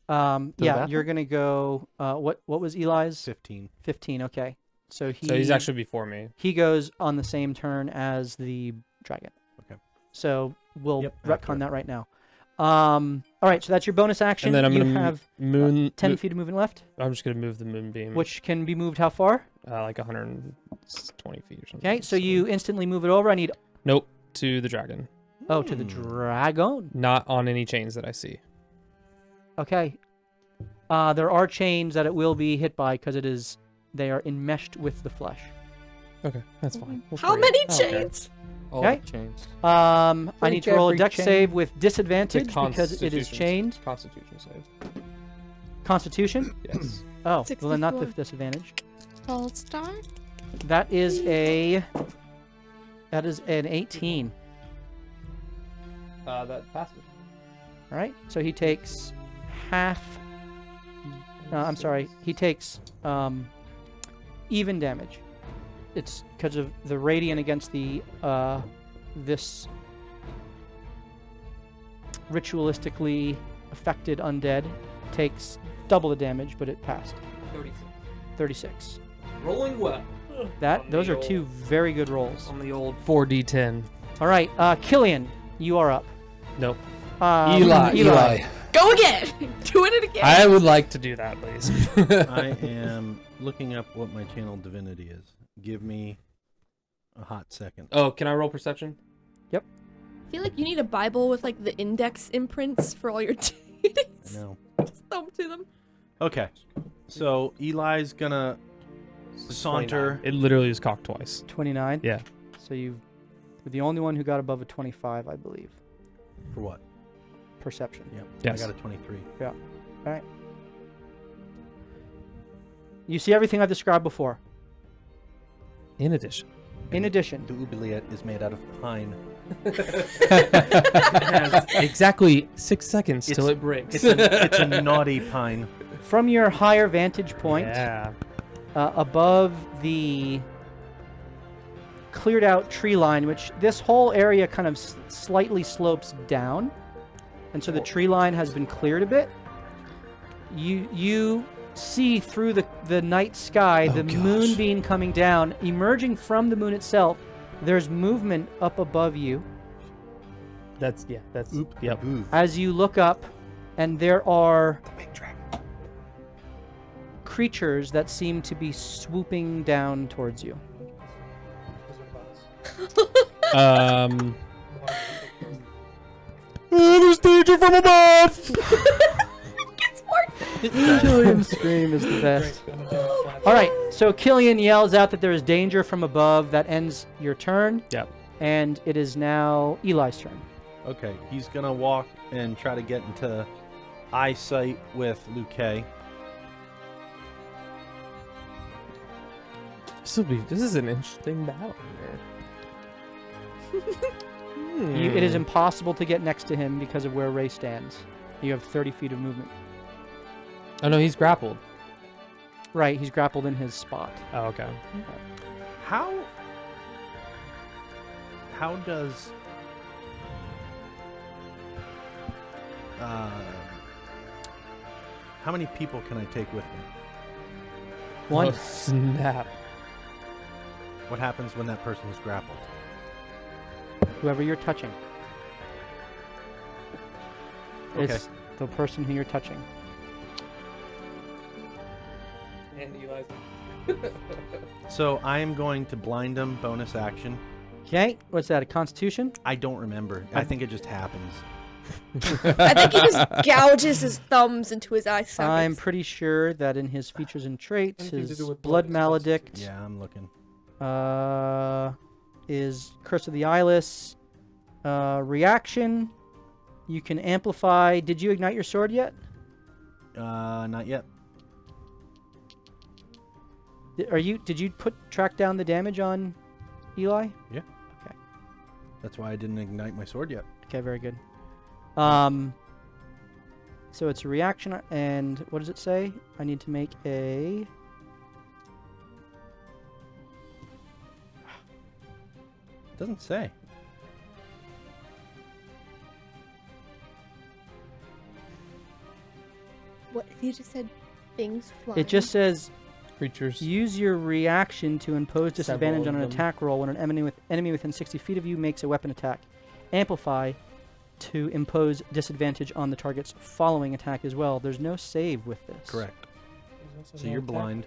Yeah, bathroom? you're gonna go. What was Eli's? 15. 15. Okay, so So he's actually before me. he goes on the same turn as the dragon. Okay. So we'll Yep, after retcon it. that right now. All right, so that's your bonus action. And then I'm you gonna have moon. 10 feet of movement left, I'm just gonna move the moonbeam. which can be moved how far? Like 120 feet or something. Okay, so you instantly move it over. I need Nope. To the dragon. to the dragon. Not on any chains that I see. Okay. There are chains that it will be hit by because they are enmeshed with the flesh. Okay, that's fine. We'll How free it. many I don't care. chains? All Okay. the chains. I need to roll a every dex chain. save with disadvantage The because it is Constitution- chained. Constitution save. Constitution? Yes. Oh, well then not with 64. disadvantage. All star? That is an 18. That passes. All right. So he takes half. I'm sorry. He takes even damage. It's because of the radiant against the this ritualistically affected undead takes double the damage, but it passed. 36. Rolling well. Those are two very good rolls. On the old 4d10. All right, Killian, you are up. Nope. Eli. Go again! Doing it again! I would like to do that, please. I am looking up what my channel divinity is. Give me a hot second. Oh, can I roll perception? I feel like you need a Bible with like the index imprints for all your I deities. know. Just thumb to them. Okay. So Eli's gonna saunter. 29. It literally is cocked twice. 29. Yeah. So you're the only one who got above a 25, I believe. For what? Perception. Yep. Yes. I got a 23. All right. You see everything I've described before. In addition. In addition, The oubliette is made out of pine. Exactly 6 seconds till it breaks. It's a naughty pine. from your higher vantage point, Yeah. above the cleared out tree line, which this whole area kind of slightly slopes down, and so the tree line has been cleared a bit. You see through the night sky the moonbeam coming down, emerging from the moon itself. There's movement up above you That's yep. Ooh. as you look up, and there are creatures that seem to be swooping down towards you. There's danger from above. Killian's scream is the best. All right, so Killian yells out that there is danger from above. That ends your turn. Yep. And it is now Eli's turn. Okay, he's gonna walk and try to get into eyesight with Luque. This is an interesting battle here. It is impossible to get next to him because of where Ray stands. You have 30 feet of movement. Oh no, he's grappled. Right, he's grappled in his spot. Oh, okay. How does how many people can I take with me? One. Oh, snap. What happens when that person is grappled? Whoever you're touching. Okay. It's the person who you're touching. And Eli's. So I am going to blind him, bonus action. Okay, what's that, a constitution? I don't remember. I think it just happens. I think he just gouges his thumbs into his eye sockets. I'm pretty sure that in his features and traits, Anything to his do with blood blood maledict, Yeah, I'm looking. is Curse of the Eyeless, reaction. You can amplify. Did you ignite your sword yet? Not yet. Did you track down the damage on Eli? That's why I didn't ignite my sword yet. Okay, very good. So it's a reaction, and what does it say? I need to make a... It doesn't say. What? He just said things flying. It just says Creatures. use your reaction to impose disadvantage on Several an of them. attack roll when an enemy within 60 feet of you makes a weapon attack. Amplify to impose disadvantage on the target's following attack as well. There's no save with this. Correct. So you're blind.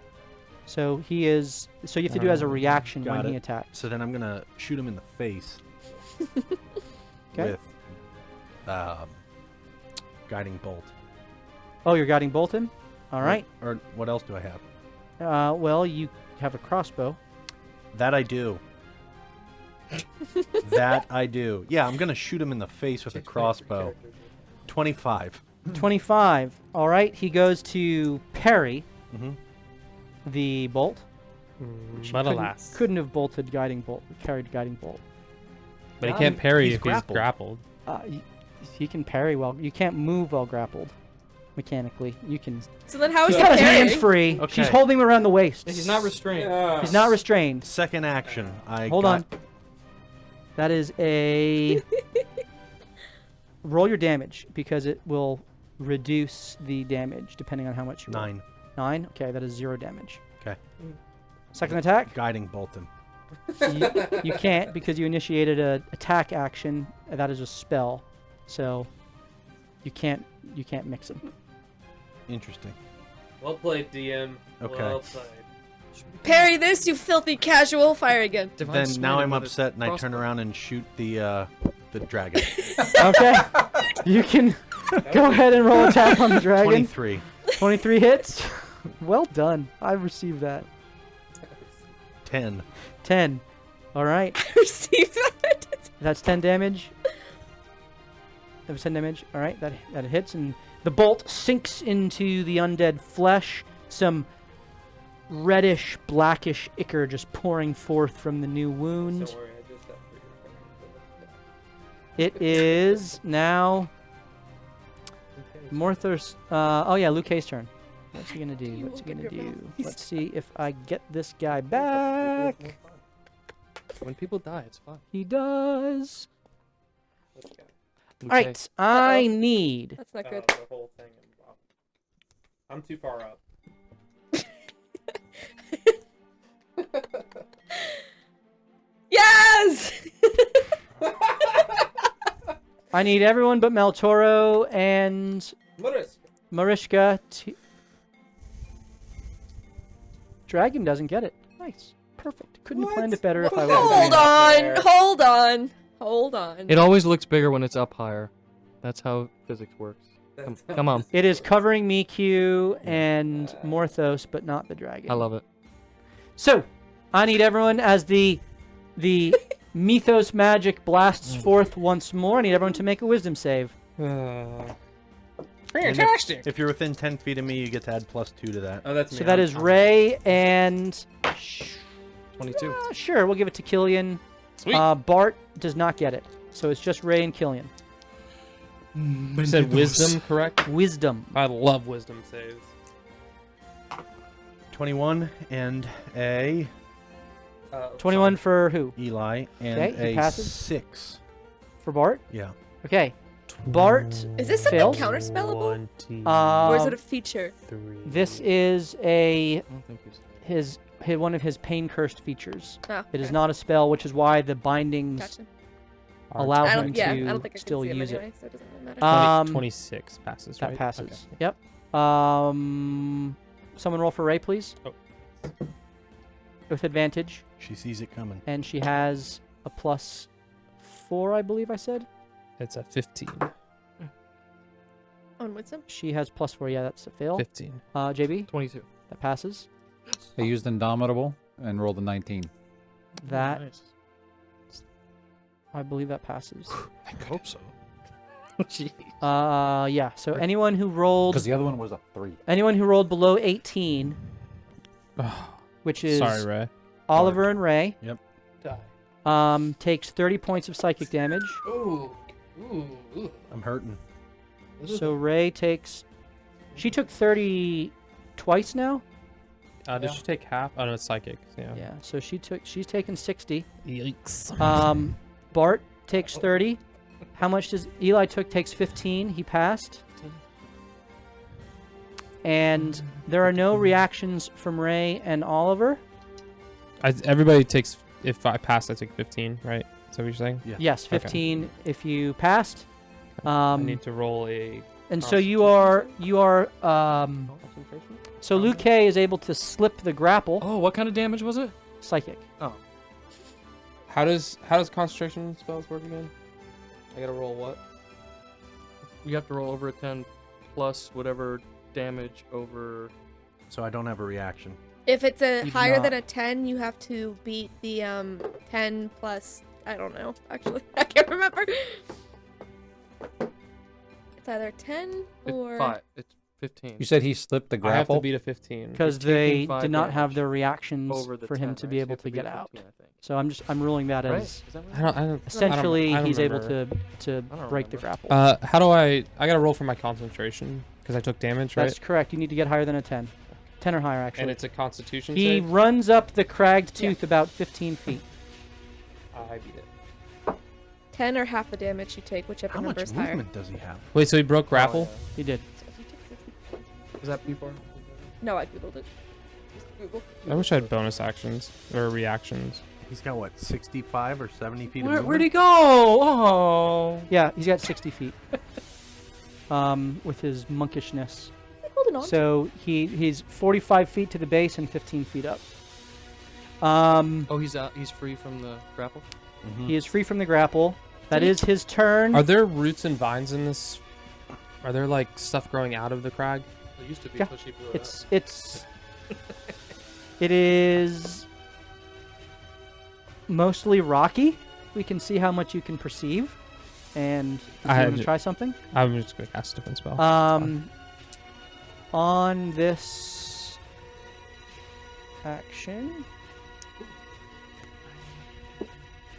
So he is. So you have to do it as a reaction Got when he it. attacks. So then I'm gonna shoot him in the face Okay. with guiding bolt. Oh, you're guiding bolt him? All right. Or what else do I have? Well, you have a crossbow. That I do. That I do. Yeah, I'm gonna shoot him in the face with a crossbow. 25. 25. All right. He goes to parry Mm-hmm. the bolt. Mm, She but couldn't- alas. couldn't have bolted guiding bolt, carried guiding bolt. But he can't parry he's if grappled. he's grappled. He can parry while you can't move while grappled. Mechanically, you can. So then how is He's he got his hands parrying? free. Okay. She's holding him around the waist. He's not restrained. He's not restrained. Second action. Hold on. That is a roll your damage because it will reduce the damage depending on how much you roll. 9. 9. Okay, that is 0 damage. Okay. Second attack. Guiding bolt him. You can't because you initiated a attack action. That is a spell, so you can't mix them. Interesting. Well played, DM. Okay. Well played. Parry this, you filthy casual. Fire again. Divine Then Smite now him I'm with a upset and I turn crossbow. around and shoot the dragon. Okay, you can go ahead and roll attack on the dragon. 23. 23 hits. Well done. I received that. 10. 10. All right. Receive that. That's 10 damage. That was 10 damage. All right, that hits, and the bolt sinks into the undead flesh. Some reddish, blackish ichor just pouring forth from the new wound. Don't worry, I just got 3 It is now Morthos. Oh yeah, Luke's turn. What's he gonna do? What's he gonna do? Let's see if I get this guy back. When people die, it's fun. He does. Let's go. All right, I need. That's not good. The whole thing. I'm too far up. Yes! I need everyone but Meltoro and Lotus. Marishka to... Dragon doesn't get it. Nice. Perfect. Couldn't have planned it better if I would have Hold done on, hold on, hold on. It always looks bigger when it's up higher. That's how physics works. Come on. it. Is covering Miku and Morthos, but not the dragon. I love it. So, I need everyone as the Mythos magic blasts forth once more. I need everyone to make a wisdom save. Fantastic. If you're within 10 feet of me, you get to add +2 to that. Oh, that's me. So that is Ray and... 22. Sure, we'll give it to Killian. Sweet. Bart does not get it. So it's just Ray and Killian. You said wisdom, correct? Wisdom. I love wisdom saves. 21 and a 21 for who? Eli and Okay, he a passes. 6. For Bart? Yeah. Okay. Bart Is this something fails. counterspellable? Or is it a feature? This is a I don't think he's. one of his pain cursed features. Oh, It is okay. not a spell, which is why the bindings Gotcha. allow I him don't, to yeah, I don't think I can still see him use anyway, it. so it doesn't really matter. 26 passes, That right? passes. Okay. Yep. Someone roll for Ray, please. Oh. With advantage, She sees it coming. and she has a +4, I believe I said. It's a 15. On wisdom? She has +4. Yeah, that's a fail. 15. JB, 22. that passes. I used Indomitable and rolled a 19. That Nice. I believe that passes. I hope so. Jeez. Yeah. So anyone who rolled Because the other one was a 3. below 18, which is Sorry, Ray. Oliver and Ray, Die. takes 30 points of psychic damage. Ooh. Ooh. Ooh. I'm hurting. So Ray takes. She took 30 twice now. Did Yeah. she take half? Oh, no, it's psychic. Yeah. Yeah. So she's taken 60. Yikes. Bart takes 30. How much does Eli takes 15? He passed. And there are no reactions from Ray and Oliver. Everybody takes. If I pass, I take 15, right? Is that what you're saying? Yeah. Yes, 15 if you passed. I need to roll a. And so you are so Luke K is able to slip the grapple. Oh, what kind of damage was it? Psychic. Oh. How does concentration spells work again? I gotta roll what? You have to roll over a 10 plus whatever damage over. So I don't have a reaction. If it's a You do higher than not. a 10, you have to beat the 10 plus. I don't know. Actually, I can't remember. It's either 10 or. It's 15. You said he slipped the I have to grapple? beat a 15. Because You're taking they 5 did not have damage their reactions over the for him 10, to right? be So you able have to beat get a out. 15, I think. So I'm ruling that Right? as Is that right? I don't essentially I don't he's able remember. to don't break the remember. grapple. How do I gotta roll for my concentration because I took damage, right? That's correct. You need to get higher than a 10. 10 or higher, actually. And it's a Constitution He save. runs up the Cragged Tooth about 15 feet. I beat it. 10 or half the damage you take, whichever How number much is higher. movement does he have? Wait, so he broke grapple? He did. Was that before? No, I googled it. Just Google. I wish I had bonus actions or reactions. He's got what, 65 or 70 feet of Where'd movement? he go? Oh. Yeah, he's got 60 feet. With his monkishness. Holding on. So he's 45 feet to the base and 15 feet up. Oh, he's out. He's free from the grapple. Mhm. He is free from the grapple. That is his turn. Are there roots and vines in this? Are there like stuff growing out of the crag? It used to be Yeah. until she blew it up. It is mostly rocky. We can see how much you can perceive. And if I you had want to ju- try something. I'm just gonna cast a different spell. On this action.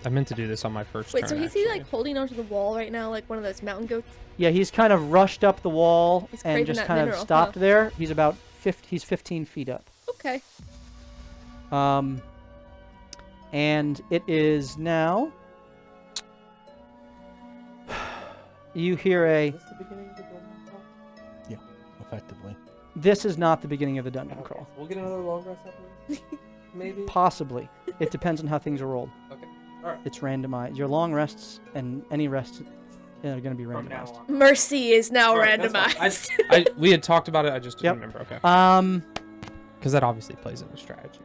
I meant to do this on my first Wait, turn. so he's he actually. like holding onto the wall right now, like one of those mountain goats? Yeah, he's kind of rushed up the wall He's and craving just that kind of mineral, stopped huh? there. He's about 15 feet up. Okay. And it is now. You hear a. Is this the beginning of the dungeon crawl? Effectively. This is not the beginning of the dungeon Okay, crawl. so we'll get another long rest after. Maybe. Possibly. It depends on how things are rolled. Okay. All right. It's randomized. Your long rests and any rests are going to be From now randomized. on. Mercy is now All right, that's fine. randomized. We had talked about it. I just didn't Yep. remember. Okay. Because That obviously plays into strategy.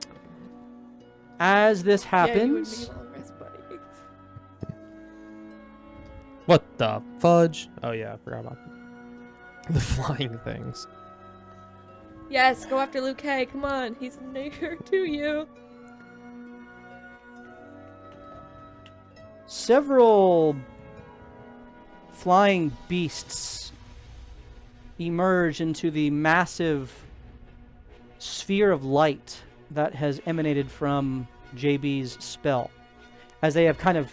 as this Yeah, you and happens, me, long rest, buddy. What the fudge? Oh yeah, I forgot about the flying things. Yes, go after Luke K. Come on, he's near to you. several flying beasts emerge into the massive sphere of light that has emanated from JB's spell. As they have kind of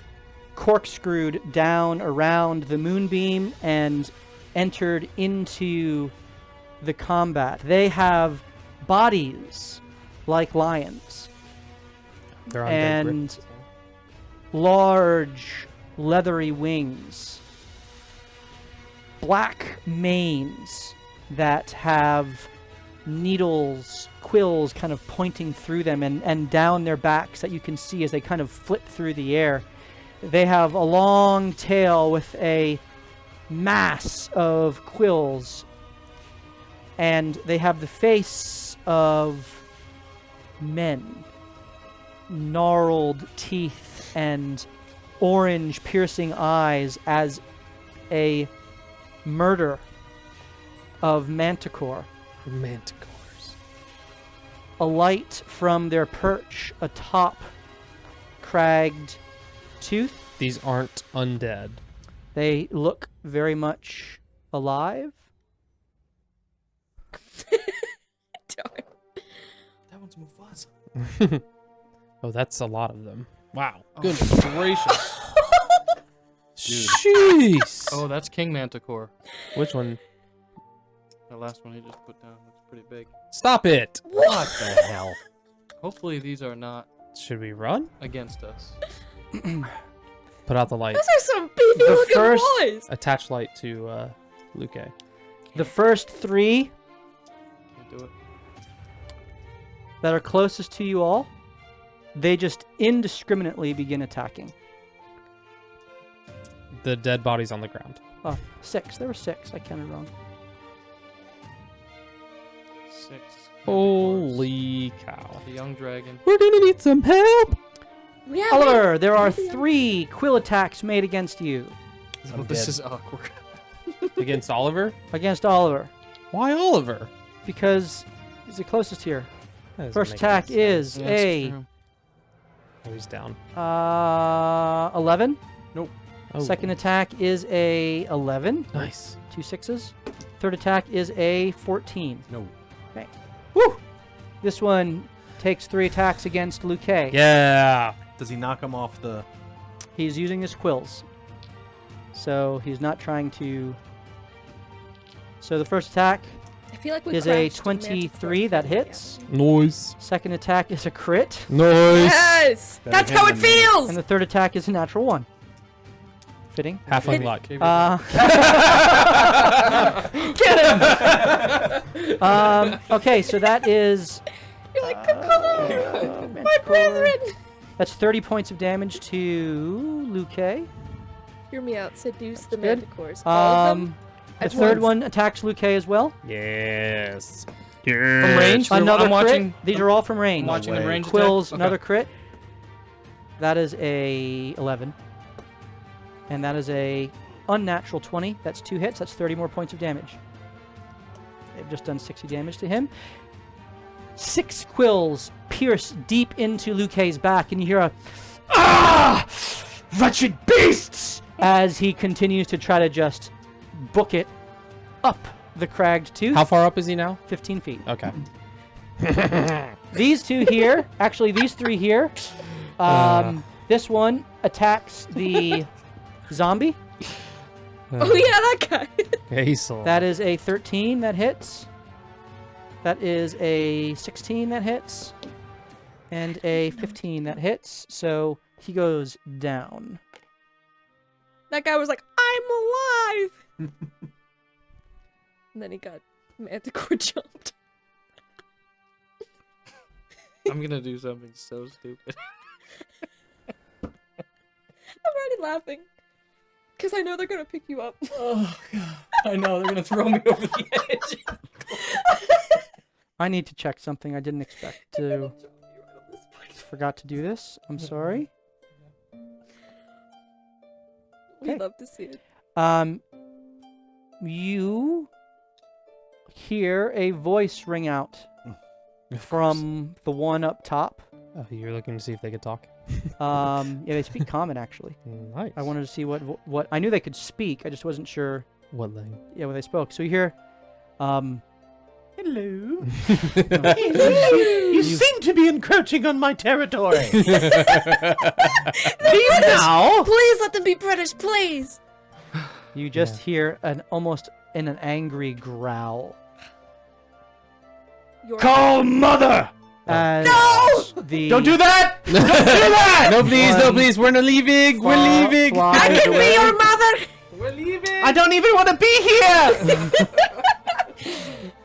corkscrewed down around the moonbeam and entered into the combat. They have bodies like lions, They're undead and griffins, large leathery wings, black manes that have needles, quills kind of pointing through them and down their backs that you can see as they kind of flip through the air. They have a long tail with a mass of quills, and they have the face of men, gnarled teeth and orange piercing eyes as a murder of manticore. Manticores. A light from their perch atop Cragged Tooth. These aren't undead. They look very much alive. Darn. That one's Mufasa. Oh, that's a lot of them. Wow. Good gracious. Jeez. Oh, that's King Manticore. Which one? The last one he just put down. That's pretty big. Stop it. What the hell? Hopefully these are not Should we run? against us. Put out the light. Those are some beefy The looking first- boys. Attach light to Luke. The first three Can't do it. that are closest to you all, they just indiscriminately begin attacking. The dead body's on the ground. Oh, 6. There were 6. I counted wrong. 6. Holy cow. The young dragon. We're gonna need some help. Yeah, Oliver, there are maybe I'm- 3 quill attacks made against you. Oh, this is awkward. Against Oliver? Against Oliver. Why Oliver? Because he's the closest here. That doesn't First make attack any sense. is Yeah, it's a true. Oh, he's down. 11. Oh. Second attack is a 11. Nice. 2 6s. Third attack is a 14. No. Okay. Woo! This one takes 3 attacks against Luke. Yeah. Does he knock him off the... He's using his quills. So he's not trying to... So the first attack I feel like we is a crashed 23 that hits. Noise. Second attack is a crit. Noise. Yes! Better That's him how it than me. feels! And the third attack is a natural 1. Fitting. Halfling luck. Gave you Get him! Okay, so that is... You're like, my Manticore. brethren! That's 30 points of damage to Luke. Hear me out. Seduce the Good. manticores. All of them? The At third once? one attacks Luke as well. Yes. From range? Another I'm crit. watching. These are all from range. I'm watching the way. range attack. Quills, Okay. another crit. That is a 11. And that is a unnatural 20. That's 2 hits. That's 30 more points of damage. They've just done 60 damage to him. 6 quills pierce deep into Luke's back, and you hear a "Ah! Wretched beasts!" as he continues to try to just book it up the Cragged Tooth. How far up is he now? 15 feet. Okay. These 2 here, actually these 3 here, this one attacks the zombie. Oh, yeah, that guy. Hazel. That is a 13 that hits. That is a 16 that hits. And a 15 that hits. So he goes down. That guy was like, I'm alive! And then he got manticore jumped. I'm gonna do something so stupid. I'm already laughing. Because I know they're going to pick you up. Oh god. I know they're gonna throw me over the edge. I need to check something I didn't expect to. Forgot to do this. I'm sorry. We'd Okay. love to see it. You hear a voice ring out from the one up top. Oh, you're looking to see if they could talk. Yeah, they speak common actually. Nice. I wanted to see what I knew they could speak. I just wasn't sure. What language? Yeah, what they spoke. So you hear, hello. You seem to be encroaching on my territory. Leave now. Please let them be British, please! You just hear an almost an angry growl. Your Call mother. As the Don't do that! Don't do that! No, please, no, One. please. We're leaving. We're Fly- leaving. flies I can away. be your mother! We're leaving. I don't even want to be here!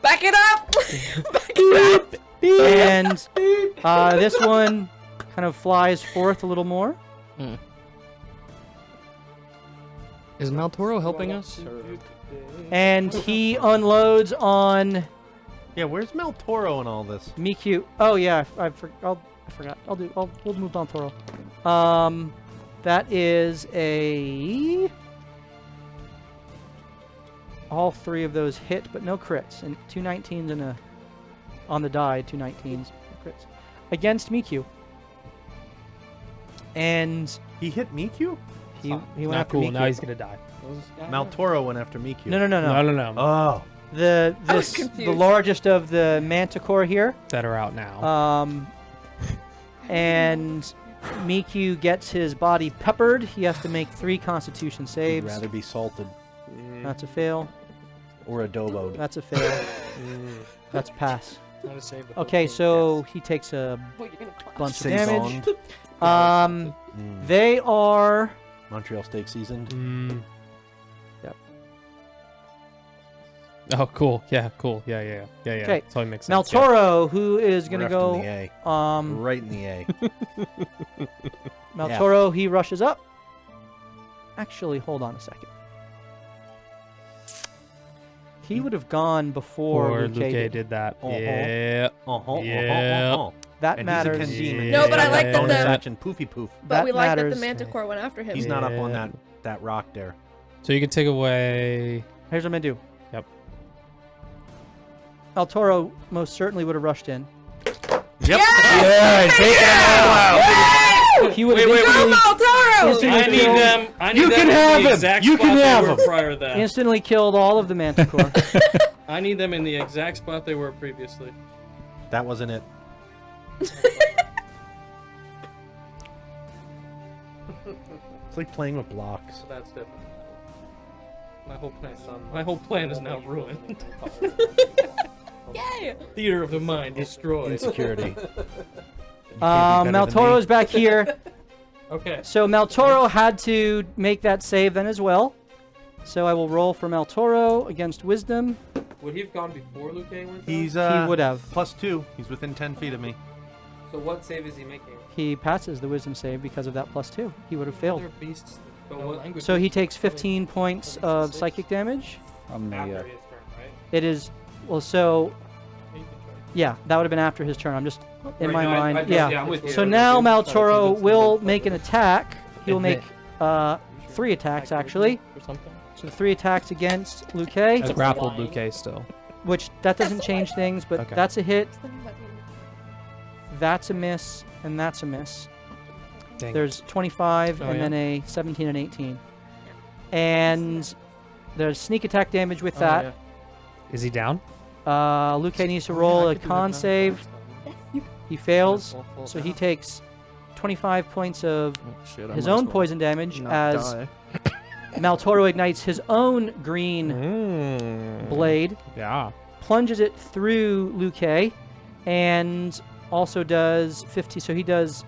Back it up! Back it up! And this one kind of flies forth a little more. Is Maltoro helping us? And he unloads on Yeah, where's Mel Toro in all this? Miku. Oh yeah, I forgot. We'll move on Toro. That is a. All three of those hit, but no crits, and 2 19s and a. On the die, 2 19s, no crits against Miku. And He hit Miku? he went Not after cool. Miku. Now he's gonna die. Mal Toro went after Miku. No. No. Oh. I was The confused. largest of the Manticore here. That are out now. And Miku gets his body peppered. He has to make 3 Constitution He'd saves. rather be salted That's a fail. or adoboed. That's a fail. That's a pass. Trying to save the whole Okay, thing. so he takes a bunch of Saison. damage. They are. Montreal steak seasoned. Yep. Oh, cool. Yeah, cool. Yeah. Okay. Totally makes sense. yeah. Maltoro, who is gonna Reft in go. the A. Right in the A. Maltoro, he rushes up. Actually, hold on a second. He would have gone before Or Luke Luke did. did that. Uh-huh. Yeah. Uh-huh. That And matters. he's a Condemon. No, but I like that Bonus the- action poofy poof. But That we like that matters. the Manticore went after him. He's not up on Yeah. that rock there. So you can take away. Here's what I'm gonna do. Yep. Maltoro most certainly would have rushed in. Yep. Yeah, take it out. He would have Wait, wait, instantly, Maltoro! instantly I need killed, them. I need You them can in have the him. exact You spot can they have were him. prior to that. instantly killed all of the Manticore. I need them in the exact spot they were previously. That wasn't it. It's like playing with blocks. So that's different. My whole plan is now ruined. Yay! Theater of the mind destroyed. Insecurity. Maltoro's back here. Okay. So Maltoro had to make that save then as well. So I will roll for Maltoro against Wisdom. Would he have gone before Luke went? He's He would have. +2. He's within 10 feet of me. So what save is he making? He passes the Wisdom save because of that +2. He would have failed. Other beasts. But no what- language. So he takes 15 points of psychic damage. On the, After his turn, right? It is, well, so, yeah, that would have been after his turn. I'm just, in Right, my no, mind, I'm yeah. with you. So now Maltoro will make. make an attack. He will make 3 attacks, actually. Or something. So 3 attacks against Luke, A grappled Luke still. which that doesn't change things, but Okay. that's a hit, that's a miss, and that's a miss. Dang. There's 25 Oh, and yeah. then a 17 and 18. And there's sneak attack damage with Oh, that. yeah. Is he down? Luke needs to Oh, roll yeah, I a could do that con now. save. He fails, Full so he down. takes 25 points of Oh, shit, I his might as own well poison damage not as die. Maltoro ignites his own green blade, Yeah. plunges it through Luke, and also does 50. So he does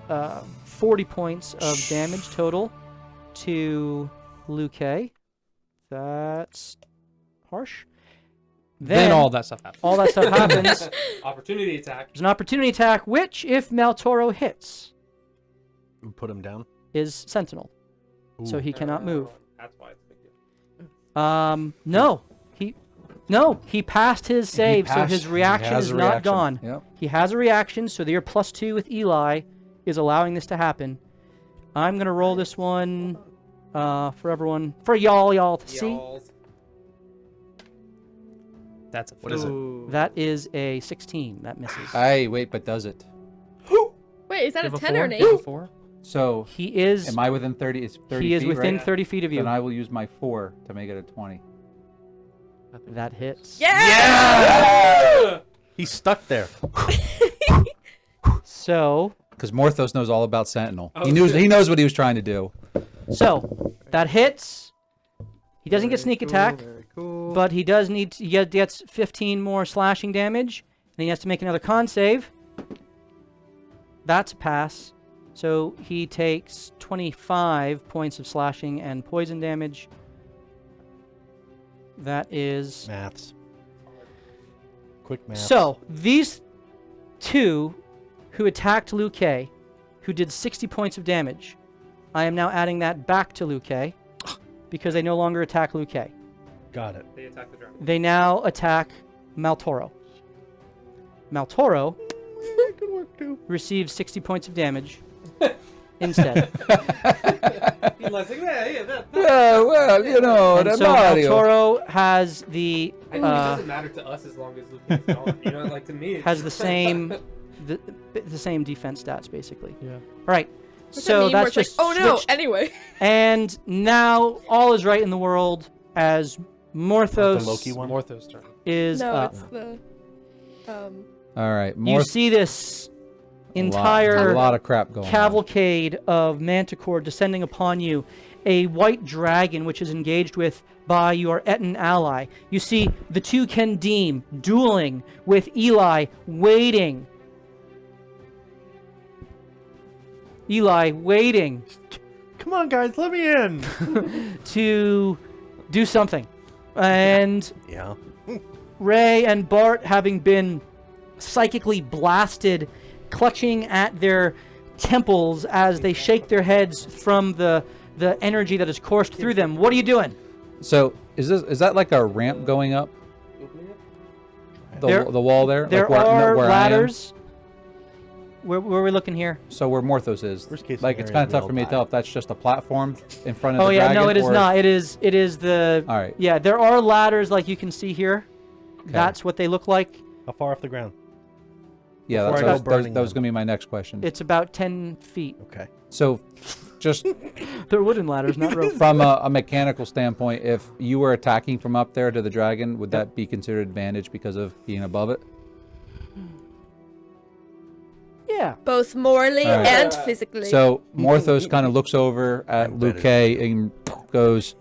40 points of damage total to Luke. That's harsh. Then all that stuff happens. all that stuff happens. Opportunity attack. There's an opportunity attack, which, if Maltoro hits, Put him down. is Sentinel, so he cannot move. That's why it's a big deal. No, he passed his save, so passed- his he reaction has is a not reaction. gone. Yep. He has a reaction, so your +2 with Eli is allowing this to happen. I'm gonna roll this one for everyone, for y'all to see. Y'alls. That's a What is it? Ooh. That is a 16. That misses. Hey, wait, but does it? Wait, is that You a have 10 or an 8? You have a 4? So, He is. am I within 30? It's 30 He is feet, within right? 30 feet of you. Then I will use my 4 to make it a 20. That hits. Yeah! He's stuck there. So Because Morthos knows all about Sentinel. Oh, He knows. shit. He knows what he was trying to do. that hits. He doesn't get sneak attack. Very cool. But he does need to, he gets 15 more slashing damage, and he has to make another con save. That's a pass. So he takes 25 points of slashing and poison damage. That is... Maths. Quick maths. So, these two who attacked Liu Kei, who did 60 points of damage, I am now adding that back to Liu Kei because they no longer attack Liu Kei. Got it. They attack the dragon. They now attack Maltoro. Maltoro Good work, too. receives 60 points of damage instead. Eli's like, that. well, you know, And the so Mario. Maltoro has the I think it doesn't matter to us as long as Luke is gone. You know, like to me. has the same the same defense stats basically. Yeah. All right. Look at So me, where that's it's just like, oh no, switched. anyway. And now all is right in the world as The Morthos Loki one? Morthos' turn. is No, up. it's the All right, You more. see this a entire lot of crap going on. cavalcade of manticore descending upon you. A white dragon which is engaged with by your Eton ally. You see the two Kendim dueling with Eli waiting. Eli waiting Come on, guys, let me in. to do something. And Yeah. Ray and Bart, having been psychically blasted, clutching at their temples as they shake their heads from the energy that has coursed through them. What are you doing? So is that like a ramp going up There- the wall there? There like where I am? ladders. Where are we looking here? So where Morthos is. Worst case Like it's scenario, kind of tough we for all me to tell die. if that's just a platform in front of Oh the yeah, dragon. no, it is or- not. It is the. All right. Yeah, there are ladders like you can see here. Okay. That's what they look like. How far off the ground? Yeah, before that's I go that was burning going to them. be my next question. It's about 10 feet. Okay. So just They're wooden ladders, not rope. from a mechanical standpoint, if you were attacking from up there to the dragon, would that be considered advantage because of being above it? Yeah. both morally All right. and physically. So Morthos kind of looks over at I'm Luke and goes,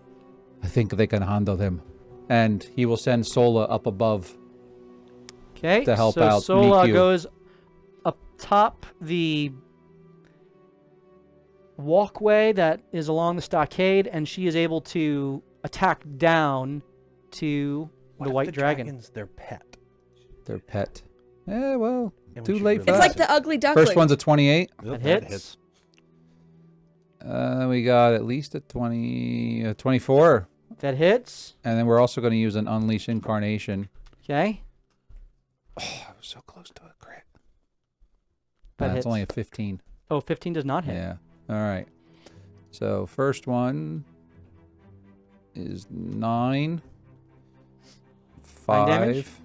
I think they can handle him. And he will send Sola up above. Okay. To help so out Sola Mikyu. goes up top the walkway that is along the stockade, and she is able to attack down to What the if white the dragon. dragon's their pet? Their pet. Eh, well, And we too should late for it's that. like the ugly duckling. First one's a 28. Yep, hits. We got at least a 24. That hits. And then we're also going to use an Unleash Incarnation. Okay. Oh, I was so close to a crit. That That's hits. only a 15. Oh, 15 does not hit. Yeah. All right. So first one is 9. 9 damage? 5.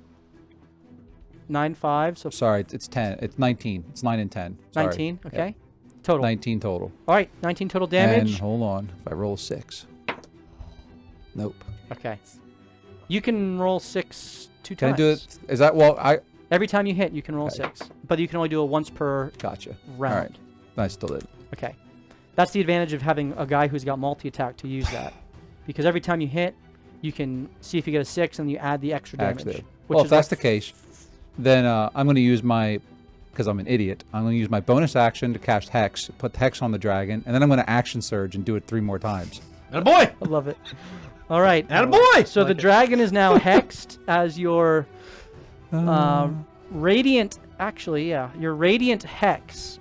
9, 5, so Sorry, it's 10. It's 19. It's 9 and 10. Sorry. 19. Yeah. Okay. Total. 19 total. All right. 19 total And damage. hold on. If I roll a 6. Nope. Okay. You can roll 6 2 Can times. I do it? Is that, well, I, Every time you hit, you can roll Okay. 6. But you can only do it once per gotcha. round. All right. I still did. Okay. That's the advantage of having a guy who's got multi-attack to use that. Because every time you hit, you can see if you get a 6 and you add the extra damage. Actually. Which Well, is if that's like the case, then I'm going to use my, because I'm an idiot, I'm going to use my bonus action to cast Hex, put the Hex on the dragon, and then I'm going to action surge and do it 3 more times. Attaboy! I love it. All right. Attaboy! So the dragon is now hexed as your radiant, actually, yeah, your radiant hex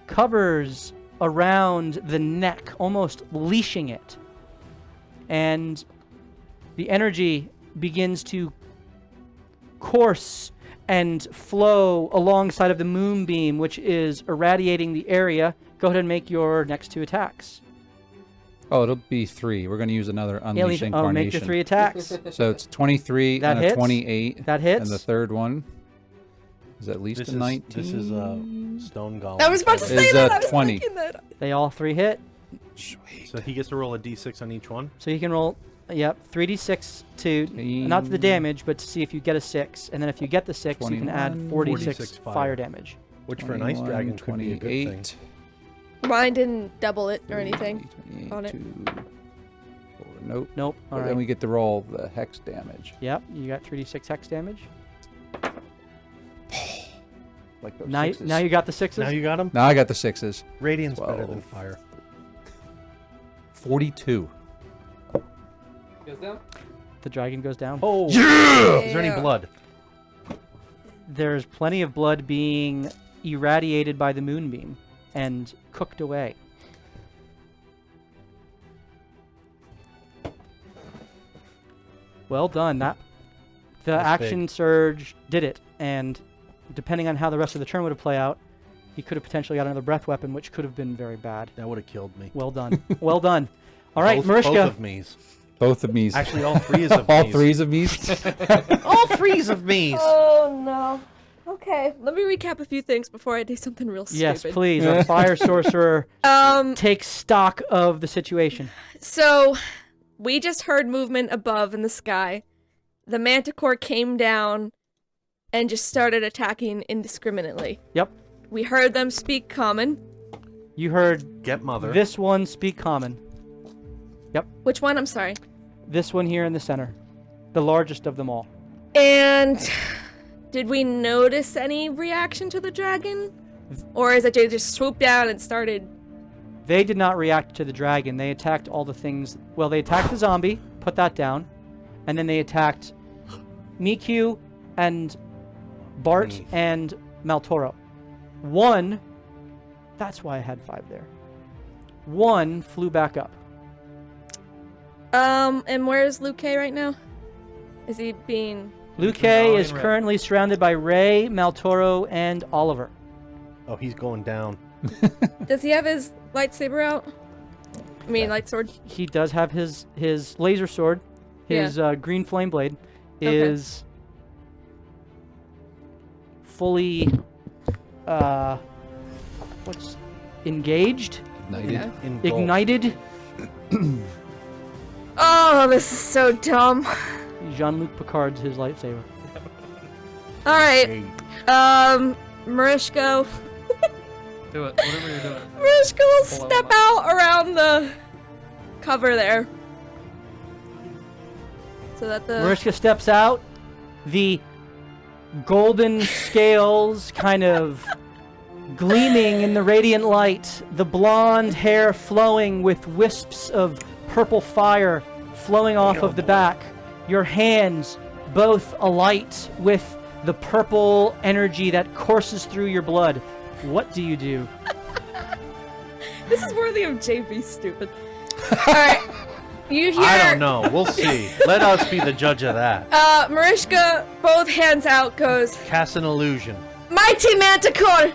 covers around the neck, almost leashing it. And the energy begins to course and flow alongside of the moonbeam, which is irradiating the area. Go ahead and make your next 2 attacks. Oh, it'll be 3. We're going to use another Unleash Oh, Incarnation. make your 3 attacks. So it's 23 That and hits. a 28. That hits. And the third one is at least This a is 19. this is Stone Golem. I was about to Is, say that. I was 20. thinking that. They all 3 hit. Sweet. So he gets to roll a d6 on each one. So you can roll, 3d6 to, not the damage, but to see if you get a 6. And then if you get the 6, you can add 21, 46 46 fire fire. damage. Which for an ice 21, dragon could be a good thing. 28, Mine didn't double it or anything 28, on it. 2, 4. Nope. Nope. All But right. then we get to roll the Hex damage. Yep, you got 3d6 hex damage. like those Now, sixes. now you got the sixes. Now you got him? Now I got the 6s. Radiant's better 12. than fire. 42. Goes down. The dragon goes down. Oh! Yeah! Is there any blood? There's plenty of blood being irradiated by the moonbeam and cooked away. Well done. The That's action big. surge did it, and depending on how the rest of the turn would have played out, he could have potentially got another breath weapon, which could have been very bad. That would have killed me. Well done. Well done. All right, Both Mariska. of me's. Both of me's. Actually, all threes of All me's. threes of me's? All threes of me's. Oh no. Okay, let me recap a few things before I do something real stupid. Yes, please. Our fire sorcerer takes stock of the situation. So, we just heard movement above in the sky. The manticore came down and just started attacking indiscriminately. Yep. We heard them speak common. You heard Get mother. this one speak common. Which one? I'm sorry. This one here in the center. The largest of them all. And did we notice any reaction to the dragon? Or is it they just swooped down and started? They did not react to the dragon. They attacked all the things. Well, they attacked the zombie, put that down, and then they attacked Miku and Bart Me. and Maltoro. One, that's why I had 5 there. One flew back up. And where's Luke K right now? Is he being... Luke Ray is and Ray. currently surrounded by Ray, Maltoro, and Oliver. Oh, he's going down. Does he have his lightsaber out? I mean, light sword? He does have his laser sword. His green flame blade is fully what's engaged, Ignited. Yeah. ignited. Oh, this is so dumb. Jean-Luc Picard's his lightsaber. Alright, Hey, Marishko. Do it. Whatever you're doing. Marishko will Hold on, step hold out around the cover there. So that the... Mariska steps out. The golden scales kind of gleaming in the radiant light. The blonde hair flowing with wisps of purple fire flowing off of the back. Your hands both alight with the purple energy that courses through your blood. What do you do? This is worthy of JB stupid. Alright. You hear... I don't know. We'll see. Let us be the judge of that. Marishka, both hands out, goes, Cast an illusion. Mighty Manticore!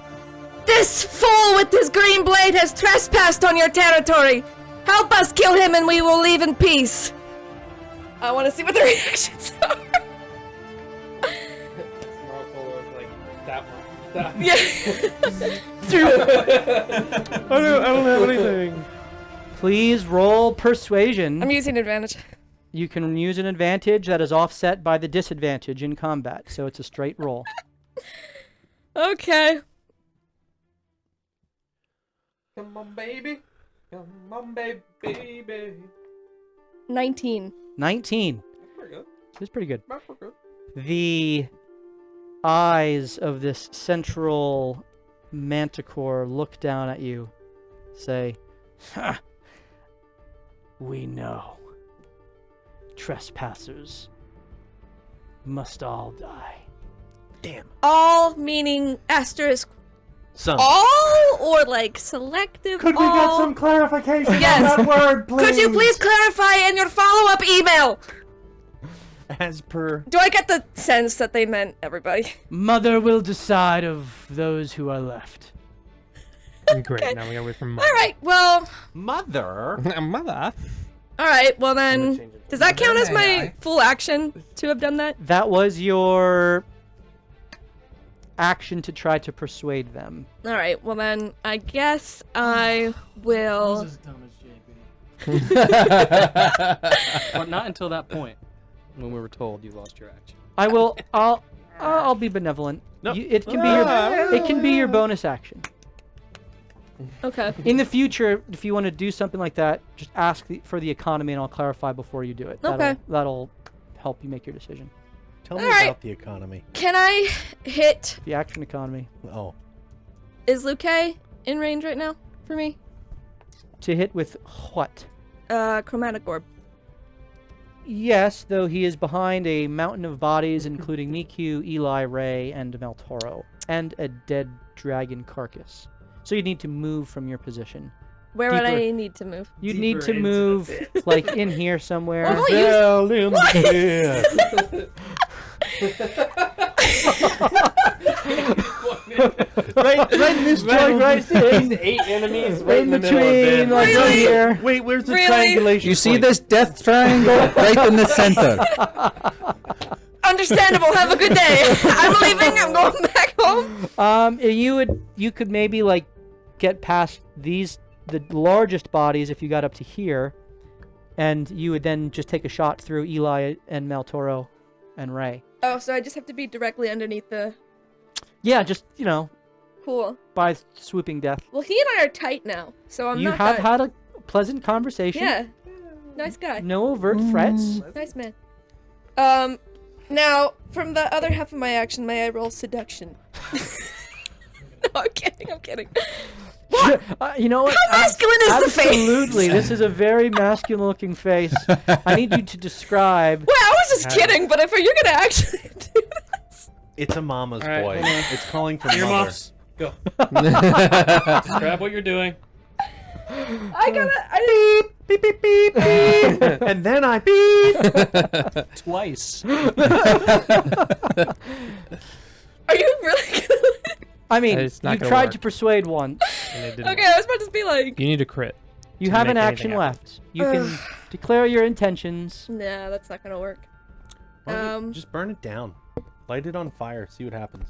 This fool with his green blade has trespassed on your territory! Help us kill him and we will leave in peace! I want to see what the reactions are. Snorkel is like that one. That one. Yeah. I don't have anything. Please roll persuasion. I'm using advantage. You can use an advantage that is offset by the disadvantage in combat, so it's a straight roll. Okay. Come on, baby. Come on, baby. 19. 19. Pretty good. It's pretty good. Pretty good. The eyes of this central manticore look down at you, say, "Ha! We know. Trespassers must all die." Damn. All meaning asterisk Son. all or like selective Could we all? get some clarification Yes. on that word, please? Could you please clarify in your follow-up email? As per... Do I get the sense that they meant everybody? Mother will decide of those who are left. Great. Now we gotta wait for All right. Well. Mother? Mother. All right. Well I'm gonna then, change it to does that count as May my I? full action to have done that? That was your action to try to persuade them. All right. Well then, I guess I will. This is dumb as JB. But not until that point, when we were told you lost your action. I will. I'll be benevolent. No. It can be your bonus action. Okay. In the future, if you want to do something like that, just ask for the economy, and I'll clarify before you do it. Okay. That'll help you make your decision. Tell me Alright. about the economy. Can I hit? The action economy. Oh, Is Luke in range right now for me? To hit with what? Chromatic orb. Yes, though he is behind a mountain of bodies, including Miku, Eli, Ray, and Meltoro, and a dead dragon carcass. So you need to move from your position. Where would Deeper. I need to move? You'd need Deeper to into move, the like, in here somewhere. Well, I've only used- Bell in the right in this joint, right There's 8 enemies right in in the middle of between, them. like right Really? here. Wait, where's the Really? triangulation? You see point? this death triangle right in the center. Understandable. Have a good day. I'm leaving. I'm going back home. You could maybe like get past the largest bodies if you got up to here, and you would then just take a shot through Eli and Maltoro and Ray. Oh, so I just have to be directly underneath the. Yeah, just Cool. by swooping death. Well, he and I are tight now, so I'm You not. have that- had a pleasant conversation. Yeah. Nice guy. No overt threats. Nice man. Now from the other half of my action, may I roll seduction? No, I'm kidding. I'm kidding. You know what? How masculine is the face? Absolutely. This is a very masculine-looking face. I need you to describe. Well, I was just kidding, but if you're gonna actually do this, It's a mama's Alright, boy. hold on. It's calling for mother. Earmuffs. Go. Just grab what you're doing. I gotta. Beep, beep, beep, beep. And then I beep. Twice. Are you really gonna? I mean, It's not you gonna tried work. to persuade once. And it didn't Okay, I was about to be like. You need a crit. You to have an make action anything happen. left. You can declare your intentions. Nah, that's not gonna work. Why don't you just burn it down. Light it on fire. See what happens.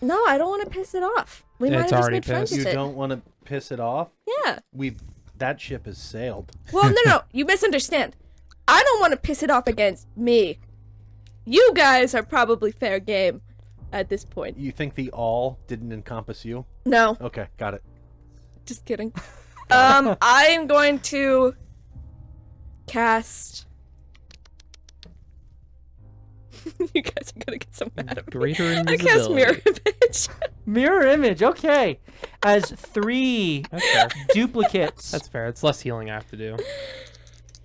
No, I don't want to piss it off. We Yeah, might it's have just already made friends pissed. with You it. don't want to piss it off. Yeah. That ship has sailed. Well, no, you misunderstand. I don't want to piss it off against me. You guys are probably fair game at this point. You think the all didn't encompass you? No, Okay, got it. just kidding. I am going to cast. You guys are gonna get so mad at me. Greater I cast mirror invisibility. image. Mirror image, okay. As 3 That's fair. duplicates That's fair. It's less healing I have to do.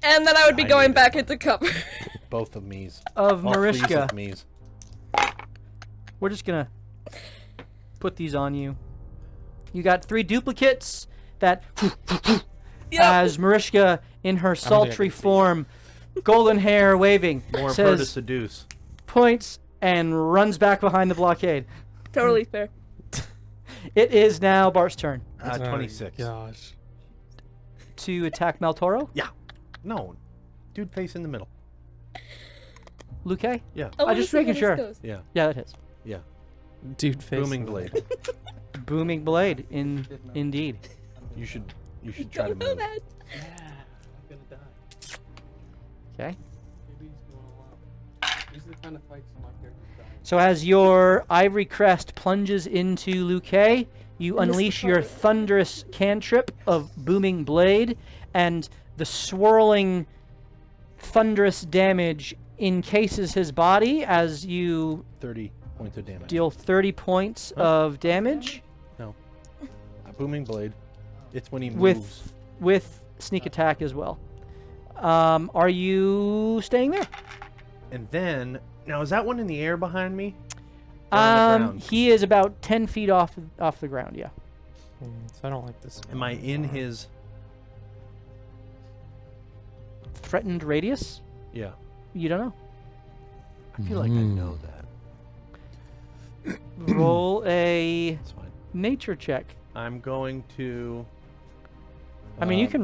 And then I would be I going need it. back into cover. Both of me's. of All threes Marishka. of me's. We're just gonna put these on you. You got 3 duplicates that, Yep. as Marishka in her think I sultry can see. form, golden hair waving, More pro to says, seduce. points, and runs back behind the blockade. Totally fair. It is now Bart's turn 26. Gosh. to attack Maltoro. No. Dude face in the middle. Luke? Yeah. I wanna just see how making this sure. goes. Yeah. Yeah, that hits. Yeah. Dude face. Booming blade. Booming blade, indeed. You should try to Don't know move. that. I'm gonna die. Okay. Maybe he's going all out. These are the kind of fights my characters die. So as your ivory crest plunges into Luke, you Missed the unleash your target. thunderous cantrip of booming blade, and the swirling thunderous damage encases his body as you 30 points of damage. deal 30 points Huh? of damage A booming blade. It's when he moves. with sneak attack as well. Are you staying there? And then, now is that one in the air behind me? Or on the ground? He is about 10 feet off the ground, yeah. So I don't like this. Am I in his? Threatened radius? Yeah. You don't know. I feel like I know that. Roll a It's fine. nature check. I'm going to. I mean, you can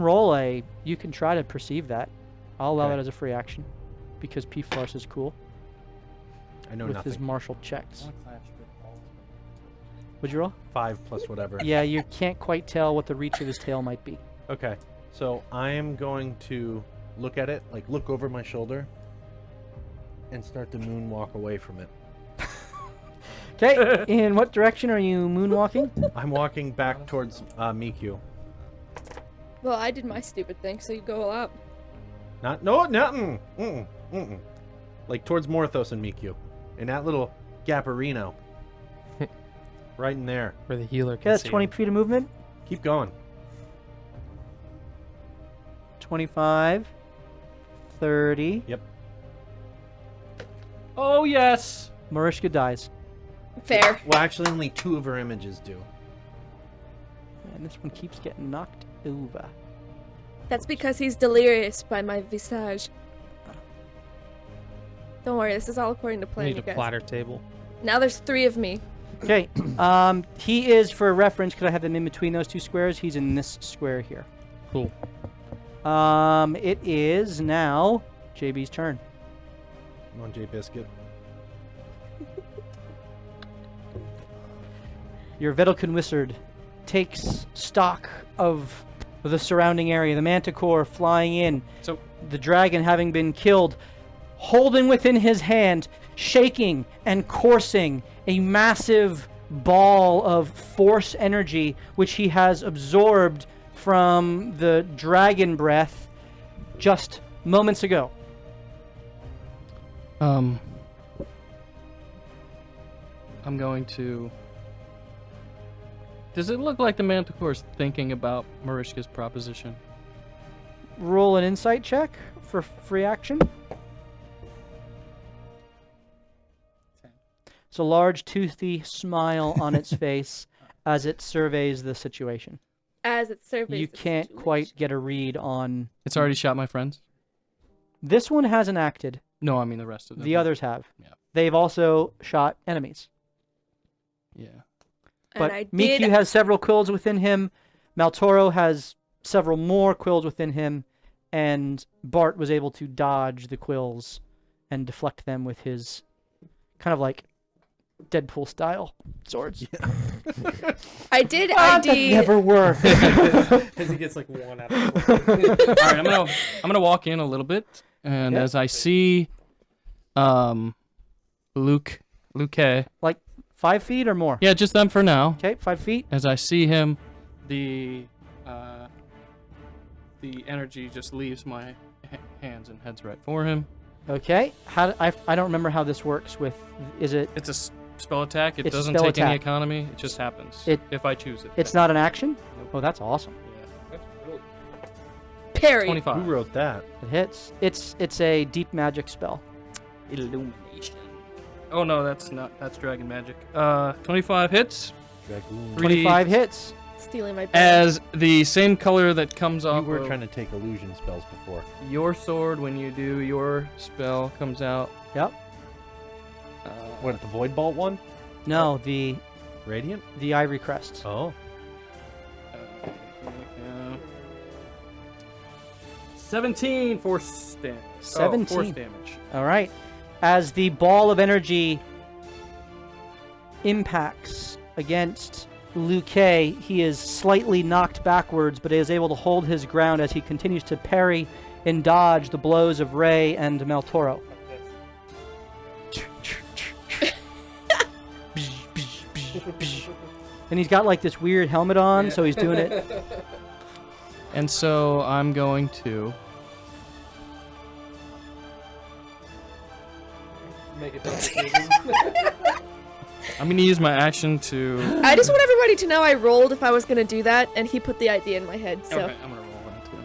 you can try to perceive that. I'll allow Okay. that as a free action because P Farce is cool I know with nothing. his martial checks. One clash with all of Would you roll? 5 plus whatever. Yeah, you can't quite tell what the reach of his tail might be. Okay. So I am going to look at it, like look over my shoulder, and start to moonwalk away from it. Okay, in what direction are you moonwalking? I'm walking back towards Miku. Well, I did my stupid thing, so you go all out. Nothing. Like towards Morthos and Miku. In that little Gapperino. Right in there. Where the healer Okay, can that's see 20 him. feet of movement. Keep going. 25. 30. Yep. Oh yes. Marishka dies. Fair. Well, actually, only 2 of her images do. And this one keeps getting knocked over. That's because he's delirious by my visage. Don't worry, this is all according to We plan, need you a guys. platter table. Now there's 3 of me. Okay, he is, for reference, because I have them in between those 2 squares, he's in this square here. Cool. It is now JB's turn. Come on, J Biscuit. Your Vedalken Wizard takes stock of the surrounding area. The Manticore flying in. So- the dragon having been killed, holding within his hand, shaking and coursing a massive ball of force energy, which he has absorbed from the dragon breath just moments ago. I'm going to... Does it look like the Manticore's thinking about Marishka's proposition? Roll an insight check for free action. It's a large, toothy smile on its face as it surveys the situation. As it surveys You the can't situation. quite get a read on... It's already shot my friends? This one hasn't acted. No, I mean the rest of them. The others have. Yeah. They've also shot enemies. Yeah. But And I Miku did... has several quills within him. Maltoro has several more quills within him. And Bart was able to dodge the quills and deflect them with his kind of like Deadpool style swords. I did That ID... never worked. Because he gets like 1 out of 4. All right, I'm gonna walk in a little bit, and Yeah. as I see, Luke, Like 5 feet or more. yeah, just them for now. Okay, 5 feet. As I see him, the energy just leaves my hands and heads right for him. Okay. I don't remember how this works with. Is it? It's a spell attack. It It's a doesn't spell take any attack. economy. It just happens if I choose it. It's not an action. Nope. Oh, that's awesome. Yeah. Parry. 25. Who wrote that? It hits. It's a deep magic spell. Illumination. Oh no, that's not. That's dragon magic. 25 hits. Dragoon. 25 hits. Stealing my... As the same color that comes You off were of trying to take illusion spells before. your sword when you do your spell comes out. Yep. What, the Void Bolt one? No, the Radiant? Ivory Crest. Oh. 17 force damage. 17. Oh, force damage. All right. As the ball of energy impacts against Liu Kei, he is slightly knocked backwards, but is able to hold his ground as he continues to parry and dodge the blows of Rei and Maltoro. And he's got like this weird helmet on, so he's doing it. And so I'm going to. Make it I'm going to use my action to. I just want everybody to know I rolled if I was gonna do that, and he put the idea in my head, so... Okay, I'm going to roll that too.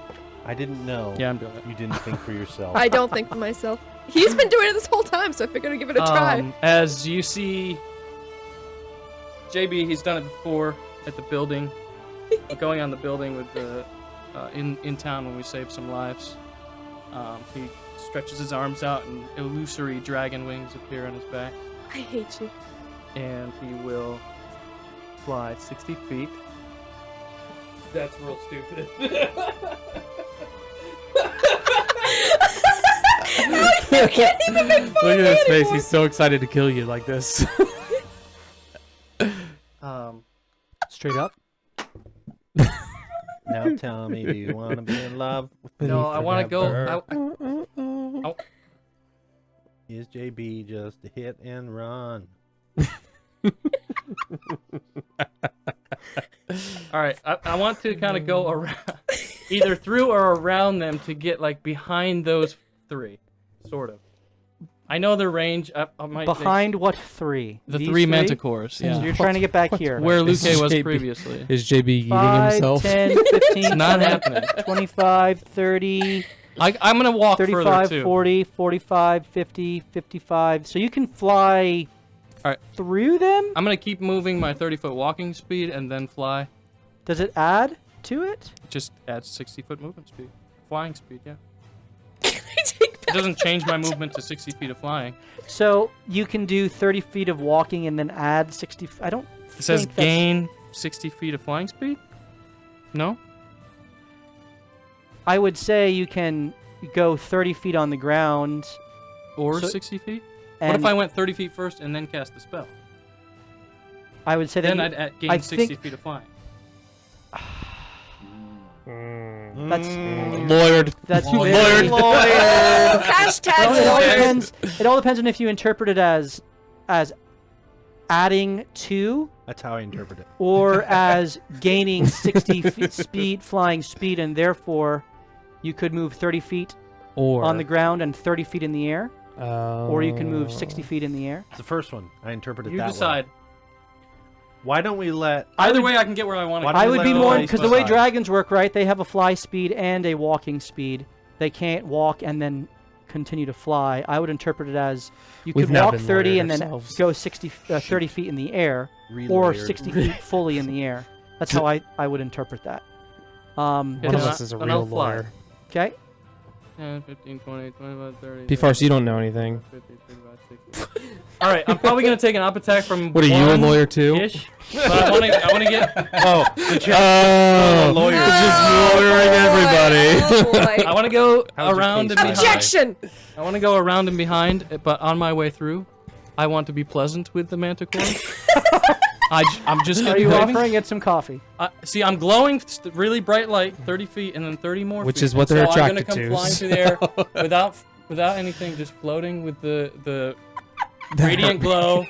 I didn't know. Yeah, I'm doing it. You didn't think for yourself. I don't think for myself. He's been doing it this whole time, so I figured I'd give it a try. As you see, JB, he's done it before at the building, going on the building with the in town when we saved some lives. He stretches his arms out and illusory dragon wings appear on his back, I hate you. and he will fly 60 feet. That's real stupid. You can't even make fun Look of at me his face. anymore. He's so excited to kill you like this. Straight up. Now tell me, do you want to be in love with me No, I want to go. forever? Is JB just a hit and run? All right, I want to kind of go around, either through or around them to get like behind those three, sort of. I know the range. Behind what 3? the These 3 manticores. So Yeah. you're trying to get back here. Where Luke Is was JB previously. Is JB eating 5, himself? 10, 15, It's not 20, happening. 25, 30, I'm gonna walk further 35, too. 40, 45, 50, 55. So you can fly Alright. through them? I'm gonna keep moving my 30-foot walking speed and then fly. Does it add to it? It just adds 60-foot movement speed, flying speed. Yeah. Can I take It doesn't change my movement to 60 feet of flying. So you can do 30 feet of walking and then add 60. I don't. It says think that's- gain 60 feet of flying speed. No. I would say you can go 30 feet on the ground. Or So- 60 feet. And What if I went 30 feet first and then cast the spell? I would say that Then you- I'd gain I 60 think- feet of flying. that's Lawyered. that's Lawyered. very lawyered. Hashtag It all lawyer. depends. It all depends on if you interpret it as adding to That's how I interpret it. or as gaining 60 feet speed, flying speed, and therefore you could move 30 feet Or on the ground and 30 feet in the air, or you can move Oh. 60 feet in the air. It's the first one. I interpret it You that decide. way. Why don't we let... Either way, I can get where I want to Why go. don't I we would let be the more ladies because the way decide? dragons work, right? They have a fly speed and a walking speed. They can't walk and then continue to fly. I would interpret it as you We've could now walk been 30 lawyered and then ourselves. go 30 feet in the air, or 60 feet fully in the air. That's how I would interpret that. One Yeah, of then us is a then I'll real fly. lawyer. Okay. 10, 15, 20, 25, 30. P-Farce, you don't know anything. 50, 55, 60. All right, I'm probably gonna take an up attack from. What are you, a lawyer too? Ish, but I want to get. Oh, lawyer. Just lawyering everybody. Oh boy. I want to go How's your around and case behind. Objection! I want to go around and behind, but on my way through, I want to be pleasant with the manticore. I'm just Are gonna you be offering it some coffee? See, I'm glowing really bright light, 30 feet, and then 30 more. Which feet. is what And they're so I'm attracted gonna to, come flying through the air without anything, just floating with the radiant glow,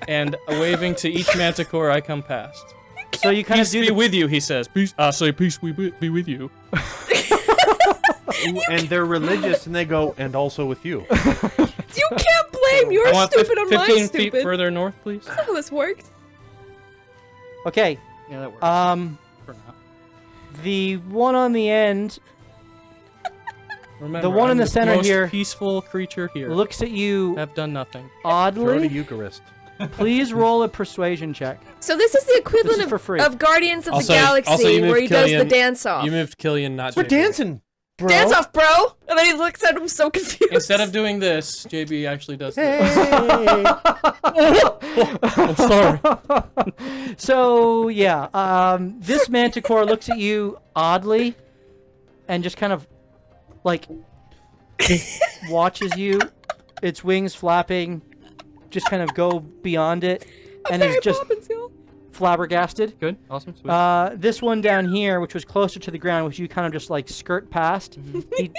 and waving to each manticore I come past. So you kind Peace of do be the, with you, he says. Peace. I say peace be with you. Ooh, and they're religious, and they go, and also with you. You can't blame your I want stupid on my 15 stupid. feet further north, please. That's how this worked. Okay. Yeah, that works for now. The one on the end Remember, one in I'm the center most here peaceful creature here. looks at you I've done nothing. Throw the oddly. Eucharist. Please roll a persuasion check. So this is the equivalent This is for free. of Guardians of Also- the Galaxy, also you where moved he does the Killian- dance off. You moved Killian, not We're JB. dancing, bro. Dance off, bro! And then he looks at him so confused. Instead of doing this, JB actually does this. I'm sorry. So yeah, this manticore looks at you oddly, and just kind of like watches you, its wings flapping, just kind of go beyond it, and Mary is just Poppins, y'all. flabbergasted. Good, awesome, sweet. This one down here, which was closer to the ground, which you kind of just like skirt past,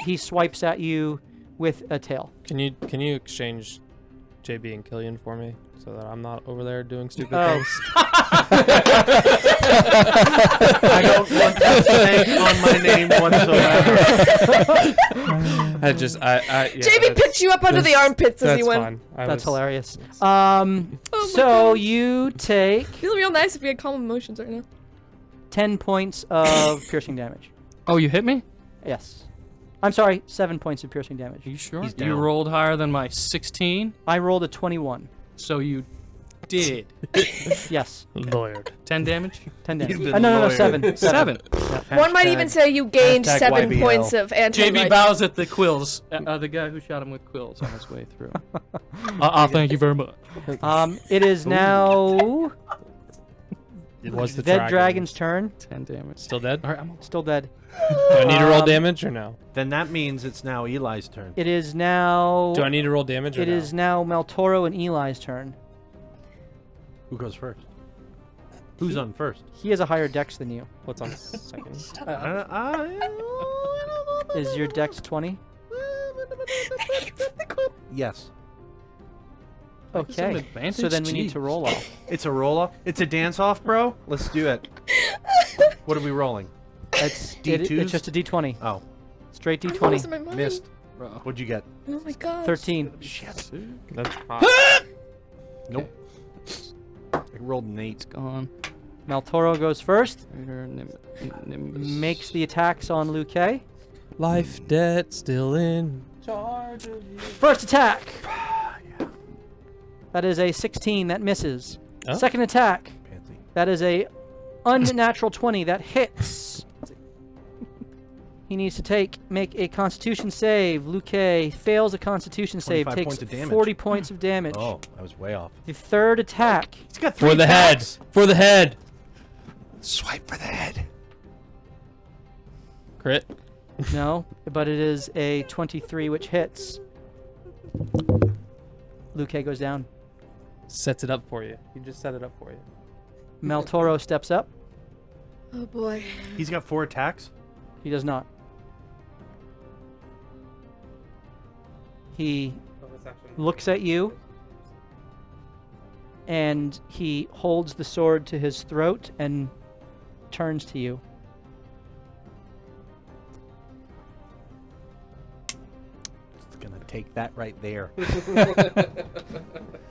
he swipes at you with a tail. Can you exchange JB and Killian for me so that I'm not over there doing stupid Oh. things? I don't want that snake on my name whatsoever. Yeah, JB picked you up under the armpits as That's he went. fine. That's hilarious. Oh my So gosh. you take Feels real nice if we had calm emotions right now. 10 points of piercing damage. Oh, you hit me? Yes. I'm sorry, 7 points of piercing damage. Are you sure? He's You down. rolled higher than my 16, I rolled a 21. so you did. Yes, Lawyered. 10 damage? 10 He's damage. been No, lawyered. 7. 7. One might even say you gained hashtag 7 YBL. points of anti JB bows at the quills. The guy who shot him with quills on his way through. Thank you very much. It is now It was the dead dragon's turn. 10 damage. Still dead? All right, I'm Still dead. Do I need to roll Um, damage or no? Then that means it's now Eli's turn. It is now. Do I need to roll damage or It no? is now Meltoro and Eli's turn. Who goes first? Who's on first? He has a higher dex than you. What's on second? Is your dex 20? Yes. Okay. advantage? So then we need to Jeez. roll off. It's a roll off. It's a dance off, bro. Let's do it. What are we rolling? It's D2s? it's just a d20. Oh, Straight I'm losing d20. my mind. missed. Bro. What'd you get? Oh my god. 13. Shit. That's hot. Nope. I rolled an 8. Gone. Maltoro goes first. Raider, Nimbus. Makes the attacks on Luque. Life debt still in charge of you. First attack. That is a 16. That misses. Oh. Second attack. Pansy. That is a unnatural 20. That hits. He needs to make a Constitution save. Luque fails a Constitution save. 25 Takes points of damage. 40 points of damage. Oh, I was way off. The third attack. He's got 3 For the head. attacks. For the head. Swipe for the head. Crit. No, but it is a 23, which hits. Luque goes down. Sets it up for you. He just set it up for you. Maltoro steps up. Oh boy. He's got 4 attacks. He does not. He looks at you, and he holds the sword to his throat and turns to you. It's gonna take that right there.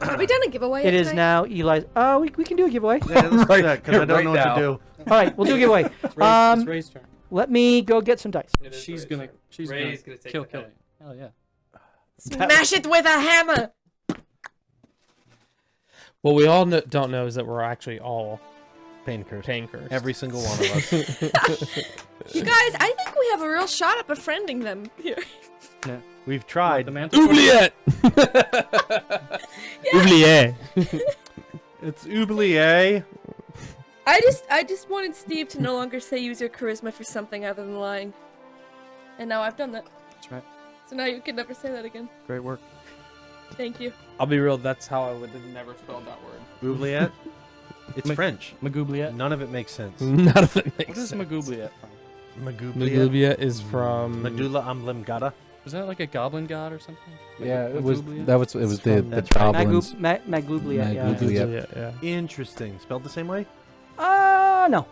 Have we done a giveaway? It yet is tonight? now Eli's. Oh, we can do a giveaway. Yeah, let's do that because I don't Right know what now. to do. All right, we'll do a giveaway. It's Ray's turn. Let me go get some dice. She's gonna Ray's gonna take kill the Kelly. head. Hell yeah. Smash it with a hammer. What we all don't know is that we're actually all Pain curse. pain cursed. Every single one of us. You guys, I think we have a real shot at befriending them here. We've tried. The mantle. Oubliette! Oubliette! It's oublié. I just wanted Steve to no longer say use your charisma for something other than lying. And now I've done that. That's right. So now you can never say that again. Great work. Thank you. I'll be real, that's how I would have never spelled that word. Oubliette. It's French. Magoubliette. None of it makes sense. None of it What makes is sense. Magoubliette from? Magoubliette. Magoubliette is from... Medulla oblongata. Was that like a goblin god or something? Yeah, it was. Magoubliette? That was. It was the That's goblins. Magoubliette, yeah. Magoubliette. Yeah. Interesting. Spelled the same way? No.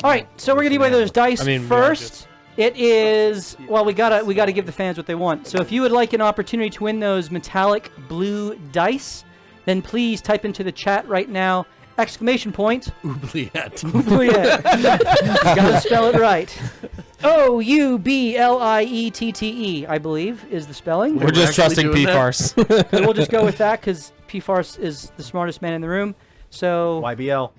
All right, so we're gonna give away those dice I mean, we are first. It is well, we gotta give the fans what they want. So if you would like an opportunity to win those metallic blue dice, then please type into the chat right now ! Oubliette. Oubliette. Gotta spell it right. Oubliette, I believe, is the spelling. We're just actually trusting doing that? P-Farce. And we'll just go with that because P-Farce is the smartest man in the room. So YBL.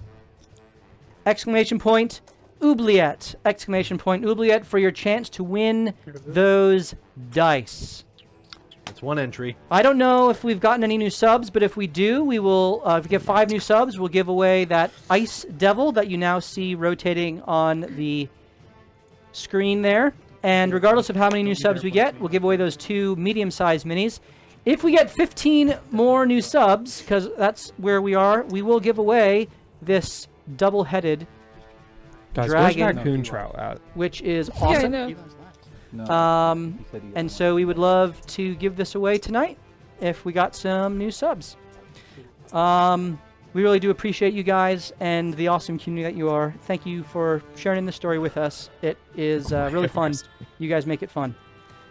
exclamation point oubliette, exclamation point oubliette for your chance to win those dice. It's one entry. I don't know if we've gotten any new subs, but if we do, we will, if we get 5 new subs, we'll give away that Ice Devil that you now see rotating on the screen there. And regardless of how many new subs we get, we'll give away those 2 medium-sized minis. If we get 15 more new subs, because that's where we are, we will give away this double-headed, Guys, where's Dragon. raccoon trout at? which is Yeah, I awesome. know. No, Um, he said he- and so we would love to give this away tonight if we got some new subs. We really do appreciate you guys and the awesome community that you are. Thank you for sharing this story with us. It is really fun. You guys make it fun.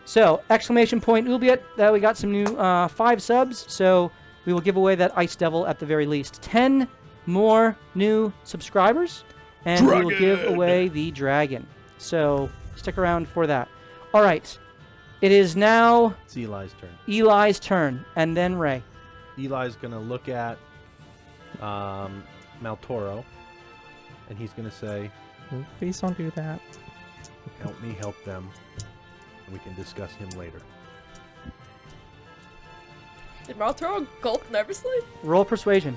So, exclamation point oubliette, that we got some new 5 subs, so we will give away that Ice Devil at the very least. 10 more new subscribers, and we will give away the dragon. So, stick around for that. All right. It is now It's Eli's turn. Eli's turn, and then Ray. Eli's going to look at Maltoro, and he's going to say, Please don't do that. help me help them, and we can discuss him later. Did Maltoro gulp nervously? Roll persuasion.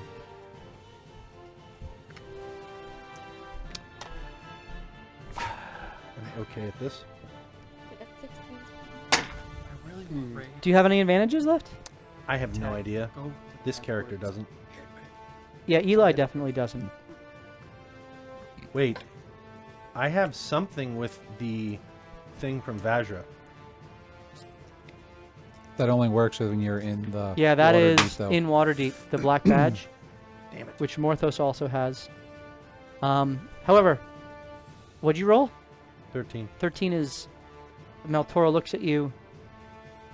Am I okay at this? Do you have any advantages left? I have no idea. This character doesn't. Yeah, Eli definitely doesn't. Wait. I have something with the thing from Vajra. That only works when you're in the. Yeah, that Waterdeep, is though. in Waterdeep, the black badge, Damn it. which Morthos also has. However, what'd you roll? 13. 13 is... Maltoro looks at you,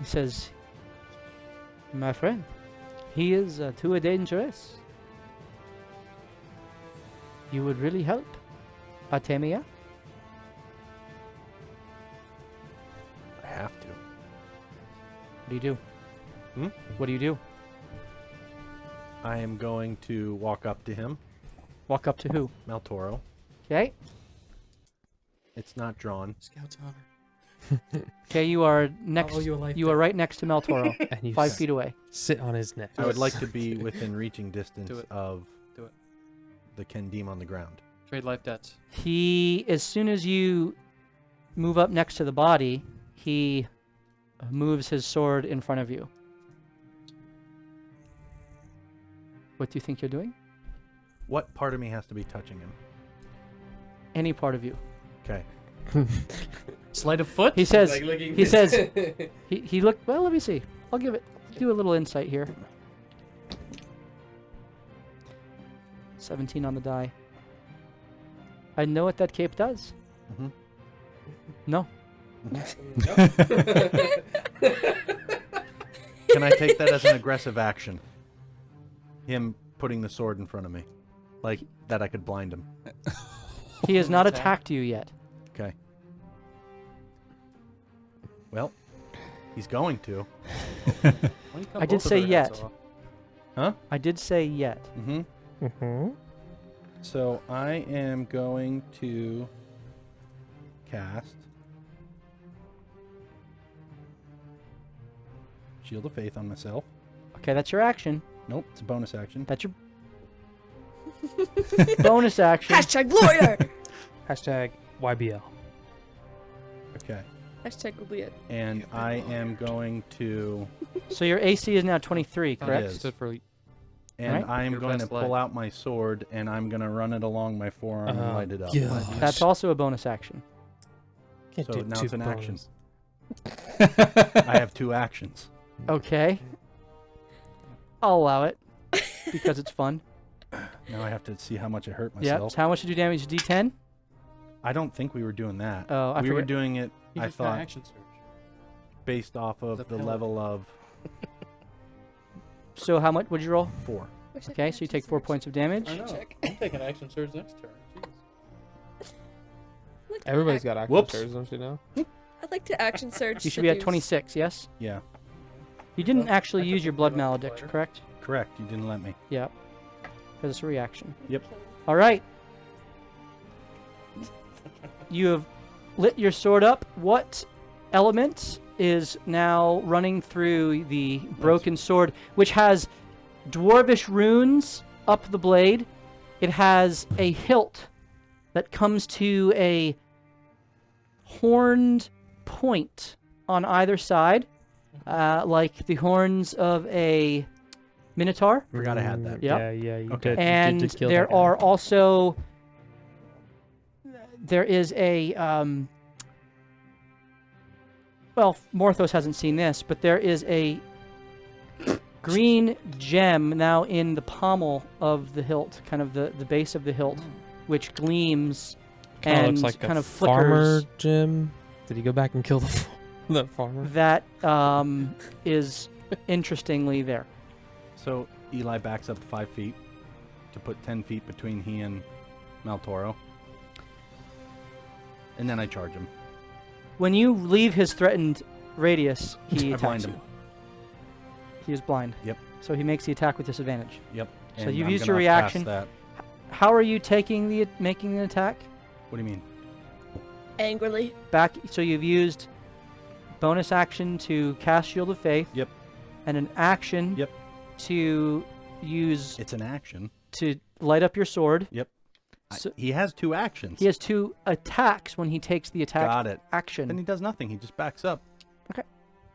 He says, my friend, he is too dangerous. You would really help Artemia? I have to. What do you do? Hmm? What do you do? I am going to walk up to him, Walk up to who? Maltoro. Okay. It's not drawn. Scout's honor. Okay, you are next. owe you a life You are right next to Maltoro, And you 5 feet away. sit on his neck. I would like to be within reaching distance Do it. of Do it. the Kendim on the ground. Trade life debts. He, as soon as you move up next to the body, he moves his sword in front of you. What do you think you're doing? What part of me has to be touching him? Any part of you. Okay. Sleight of foot? He says. Like looking He this- says. He looked. Well, let me see. I'll give it. Do a little insight here. 17 on the die. I know what that cape does. Mm-hmm. No. Can I take that as an aggressive action? Him putting the sword in front of me. Like, that I could blind him. He has not attacked you yet. Okay. Well, he's going to. Why don't you cut I did both of say their heads yet. off? Huh? I did say yet. Mm-hmm. Mm-hmm. So I am going to cast Shield of Faith on myself. Okay, that's your action. Nope, it's a bonus action. That's your bonus action. Hashtag lawyer. Hashtag YBL. Okay. Hashtag will be it. And I am going to, So your AC is now 23, Oh, correct? is. Stood for and Right. I'm Your going to best pull life. out my sword, and I'm going to run it along my forearm and light it up. That's also a bonus action. Can't So do now two it's an action. bonus. I have 2 actions. Okay. I'll allow it because it's fun. Now I have to see how much it hurt Yeah. myself. So how much did you damage? D10? I don't think we were doing that. Oh, I we were forget. doing it, You I just got thought, action surge. based off of that the pellet? level of So how much would you roll? 4. Okay, so you take 4 points of damage. I know. I'm taking action surge next turn. Jeez. Everybody's got action Whoops. surge, don't you know? I'd like to action surge. You should be at seduce. 26, yes? Yeah, You didn't Well, actually I use took your a blood bit off the malediction, player. correct? correct. You didn't let me. Yeah. Because it's a reaction. Yep. All right. You have lit your sword up. What element is now running through the broken sword, which has dwarvish runes up the blade? It has a hilt that comes to a horned point on either side, like the horns of a minotaur. Forgot I had that. Yep. Yeah, yeah, you Okay. did. And you did kill there that guy. are also there is a well, Morthos hasn't seen this, but there is a green gem now in the pommel of the hilt, kind of the base of the hilt, which gleams Kinda and looks like kind a of farmer flickers. Jim. Did he go back and kill the that farmer? That is interestingly there. So Eli backs up 5 feet to put 10 feet between he and Maltoro. And then I charge him. When you leave his threatened radius, he I blind attacks him. you. He is blind. Yep. So he makes the attack with disadvantage. Yep. So And you've I'm used gonna your pass reaction. That. How are you making the attack? What do you mean? Angrily. Back. So you've used bonus action to cast Shield of Faith. Yep. And an action. Yep. To use It's an action. to light up your sword. Yep. So He has 2 actions. he has 2 attacks when he takes the attack Got it. action. Then he does nothing. He just backs up. Okay.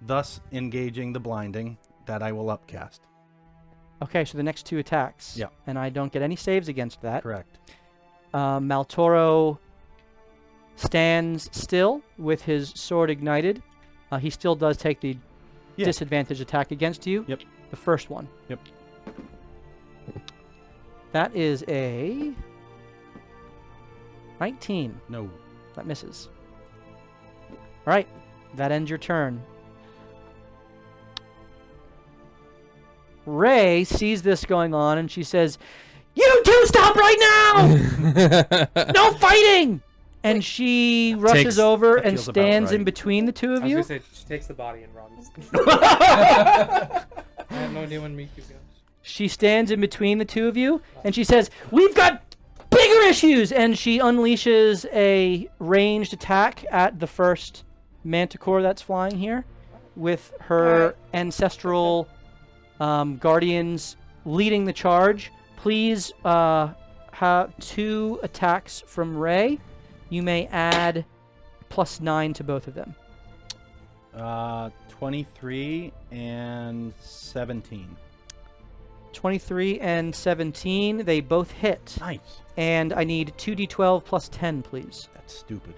Thus engaging the blinding that I will upcast. Okay, so the next 2 attacks. Yeah. And I don't get any saves against that. Correct. Maltoro stands still with his sword ignited. He still does take the Yeah. disadvantage attack against you. Yep. The first one. Yep. That is a 19. No. That misses. All right. That ends your turn. Ray sees this going on, and she says, "You two stop right now! No fighting!" And she rushes over That and feels about stands in right. between the two I of was you. gonna say she takes the body and runs. I have no idea when Miku goes. She stands in between the two of you, and she says, "We've got bigger issues!" And she unleashes a ranged attack at the first manticore that's flying here, with her ancestral guardians leading the charge. Please have 2 attacks from Ray. You may add +9 to both of them. 23 and 17. 23 and 17, they both hit. Nice. And I need 2d12 plus 10, please. That's stupid.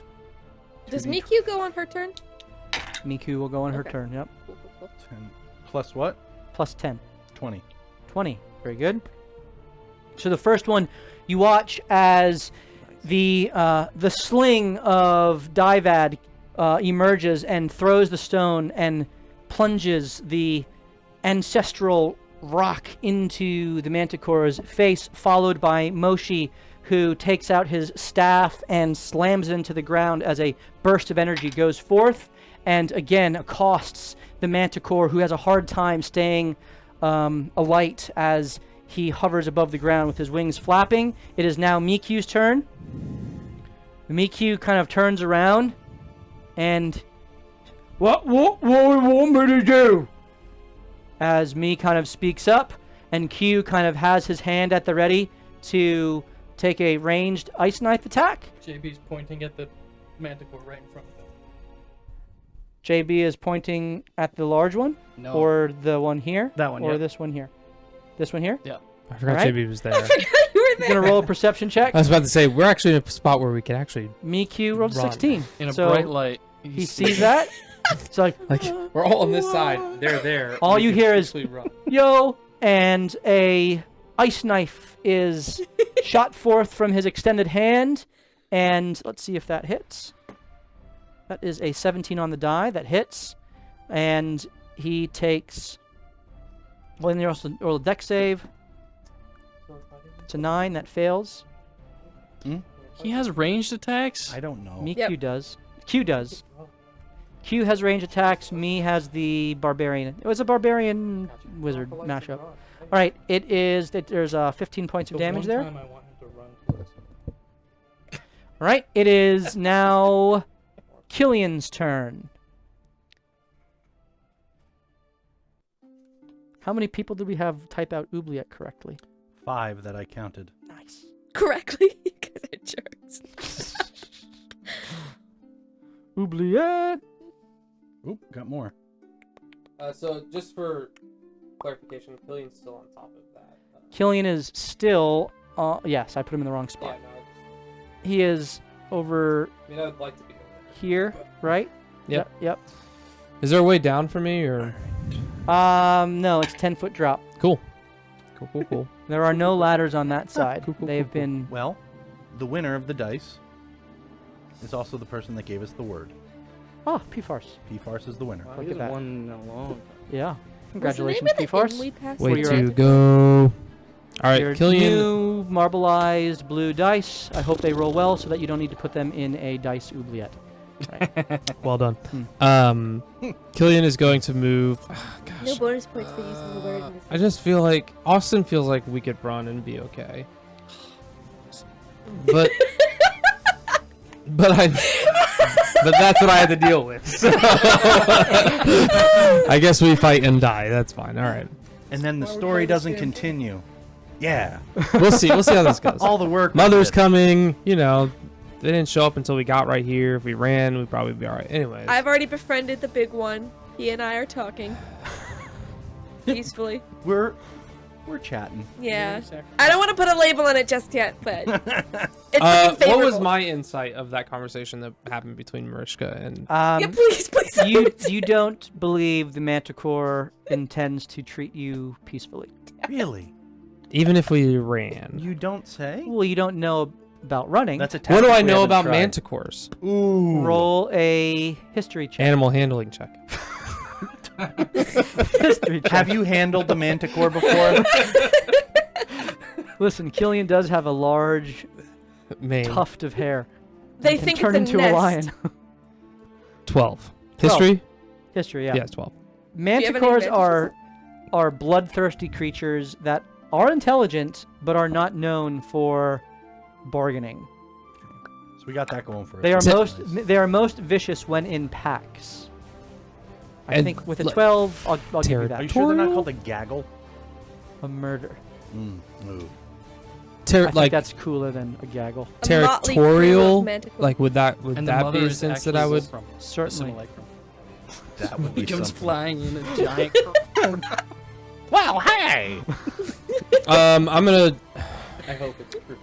Does 2d12. Miku go on her turn? Miku will go on her Okay. turn, yep. 10 plus what? Plus 10. 20. 20. Very good. So the first one, you watch as the sling of Divad emerges and throws the stone and plunges the ancestral rock into the Manticore's face, followed by Moshi, who takes out his staff and slams it into the ground as a burst of energy goes forth and again accosts the Manticore, who has a hard time staying alight as he hovers above the ground with his wings flapping. It is now Miku's turn. Miku kind of turns around and what do you want me to do? As Mi kind of speaks up, and Q kind of has his hand at the ready to take a ranged ice knife attack. JB's pointing at the manticore right in front of him. JB is pointing at the large one, No. or the one here, That one, or yeah. this one here. This one here. I forgot Alright. JB was there. I forgot you were He's gonna roll a perception check. I was about to say we're actually in a spot where we can actually Miku rolled a Run. 16. In a so bright light. he sees that. It's like, we're all on this side. They're there. All We you can hear is- quickly run. yo, and a ice knife is shot forth from his extended hand, and let's see if that hits. That is a 17 on the die. That hits, and he takes. Well, then you also roll a dex save. It's a 9. That fails. He has ranged attacks? I don't know. Miku Yep. does. Q does. Q has range attacks. Mi has the barbarian. It was a barbarian wizard mashup. All right, it is. There's 15 points of The damage one there. time I want him to run towards him. All right, it is now Killian's turn. How many people did we have type out oubliette correctly? 5 that I counted. Nice. correctly. You guys are jerks. Oubliette. Oop, got more. So just for clarification, Killian's still on top of that. Killian is still. Yes, I put him in the wrong Yeah, spot. no, He is over I mean, I would like to be over here, right? Yep. Yep. Is there a way down for me or? No, it's 10-foot drop. Cool. Cool. There are no ladders on that side. Cool, They've cool. been. Well, the winner of the dice is also the person that gave us the word. Oh, P-Farce. P-Farce is the winner. Wow, Look he at hasn't that. won in a long. Yeah. What's Congratulations, the name of the P-Farce. inn we passed Way For your- to go. All right, Your Killian. new marbleized blue dice. I hope they roll well so that you don't need to put them in a dice oubliette. Well done. Killian is going to move. Gosh, No bonus points for using the word. In this I just feel like Austin feels like we could run and be okay. But but that's what I had to deal with. So I guess we fight and die. That's fine. All right. And then the story doesn't continue. Yeah. We'll see. We'll see how this goes. All the work. Mother's was coming, you know. They didn't show up until we got right here. If we ran, we'd probably be all right. Anyways. I've already befriended the big one. He and I are talking peacefully. We're chatting. Yeah. I don't want to put a label on it just yet, but it's looking what favorable. was my insight of that conversation that happened between Mariska and... Yeah, please. You don't believe the Manticore intends to treat you peacefully. Really? Even if we ran. You don't say? Well, you don't know about running. That's a What tactic do I we know haven't about tried. manticores? Ooh. Roll a history check. Animal handling check. History check. Have you handled the manticore before? Listen, Killian does have a large Mane. tuft of hair. They Can think turn it's a into nest. a lion. 12. History? History, yeah. Yeah, it's 12. you have any Manticores advantages? are bloodthirsty creatures that are intelligent but are not known for bargaining. So we got that going for us. They are Nice. they are most vicious when in packs. I And think with a like 12, I'll give you Are you that. sure they're not called a gaggle? A murder. Ooh. I think that's cooler than a gaggle. A motley crew of territorial. manticore. Like, would that And the be mother a is sense that actually I would? from Certainly. That would be He comes something. flying in a giant. Well, hey! I'm gonna. I hope it's true.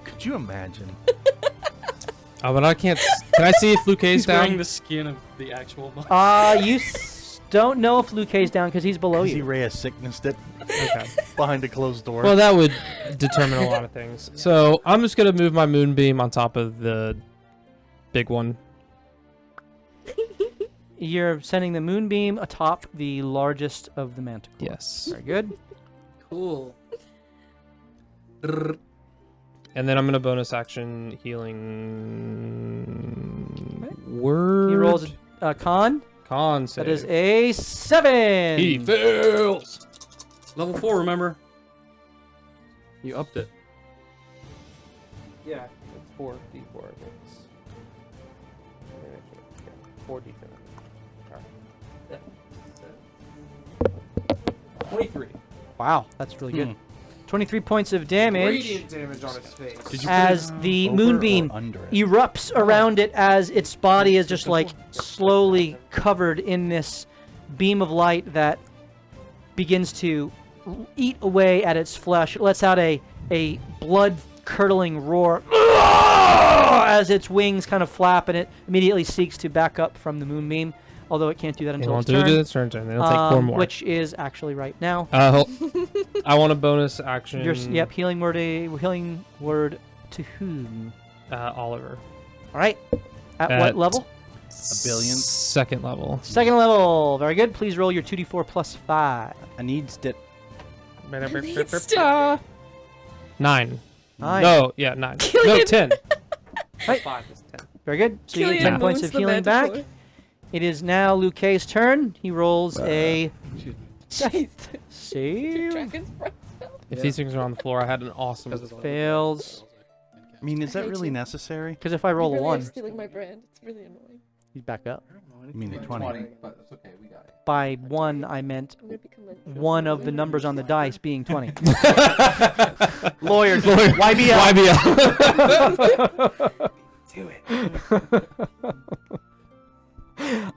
Could you imagine? Oh, but I can't. Can I see if Luke is He's wearing down? the skin of the actual monster. You don't know if Luke Hay's down because he's below Is he you. ray of sickness that Okay. behind a closed door? Well, that would determine a lot of things. So I'm just gonna move my moonbeam on top of the big one. You're sending the moonbeam atop the largest of the manticores. Yes. Very good. Cool. And then I'm gonna bonus action healing word. He rolls a con. Con save. That is a 7. He fails. Level 4, remember? You upped it. Yeah, it's 4d4. It's 4d4. 23. Wow, that's really good. 23 points of damage Radiant damage on his face. Did you as the over moonbeam or under it? erupts around it as its body is just like slowly covered in this beam of light that begins to eat away at its flesh. It lets out a blood-curdling roar as its wings kind of flap, and it immediately seeks to back up from the moonbeam, although it can't do that They until won't its do turn. its turn. They'll take 4 more. Which is actually right now. I want a bonus action. Yep, healing word to whom? Oliver. All right. At At what level? billionth? Second level. Second level. Very good. Please roll your 2d4 plus 5. I need to. 9. Nine. No, yeah, 9. No, Killian. 10. Right. 5 is 10. Very good. So you get Killian 10 points moves of the healing back. manticore. It is now Luke K's turn. He rolls a Jeez. save. Dragon's breath. If these things are on the floor, I had an awesome. Fails. I mean, is I that hate really you. necessary? Because if I roll You a really are 1, stealing my brand. It's really annoying. he's back up. You mean the 20? but it's okay, we got it. By 1, I meant I'm gonna become a one of the numbers on the dice being 20. Lawyer. YBL. YBL. Do it.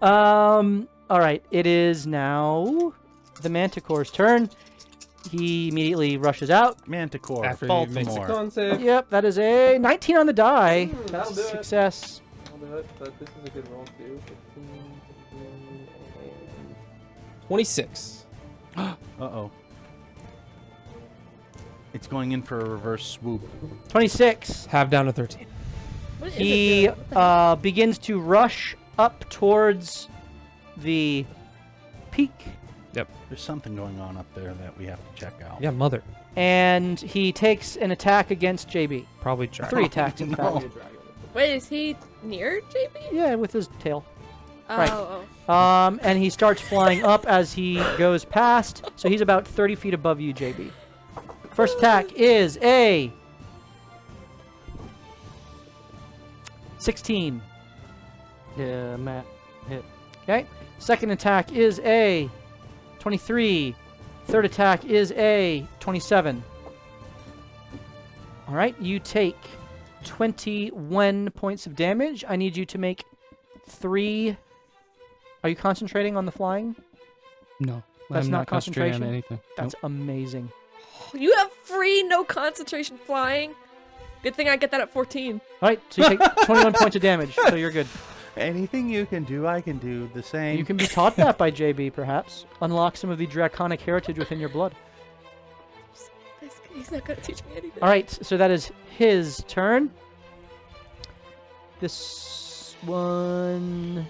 All right. It is now the Manticore's turn. He immediately rushes out. Manticore. After he makes a Baltimore. con save. Yep, that is a 19 on the die. That's that'll a do it. success. I'll do it, but this is a good roll too. 26. Uh-oh. It's going in for a reverse swoop. 26. Half down to 13. What is He it doing? What the heck? begins to rush up towards the peak, There's something going on up there that we have to check out. Yeah, mother. and he takes an attack against JB. Probably dragon. 3 attacks, in fact. Wait, is he near JB? Yeah, with his tail. Oh, Right. oh. And he starts flying up as he goes past, so he's about 30 feet above you, JB. First attack is a 16. Yeah, Matt hit. Okay. Second attack is a 23. Third attack is a 27. All right, you take 21 points of damage. I need you to make 3. Are you concentrating on the flying? No. That's I'm not not concentrating on concentration? anything. That's amazing. You have free, no concentration flying. Good thing I get that at 14. All right, so you take 21 points of damage, so you're good. Anything you can do, I can do the same. You can be taught that by JB, perhaps. Unlock some of the draconic heritage within your blood. He's not gonna teach me anything. All right, so that is his turn. This one...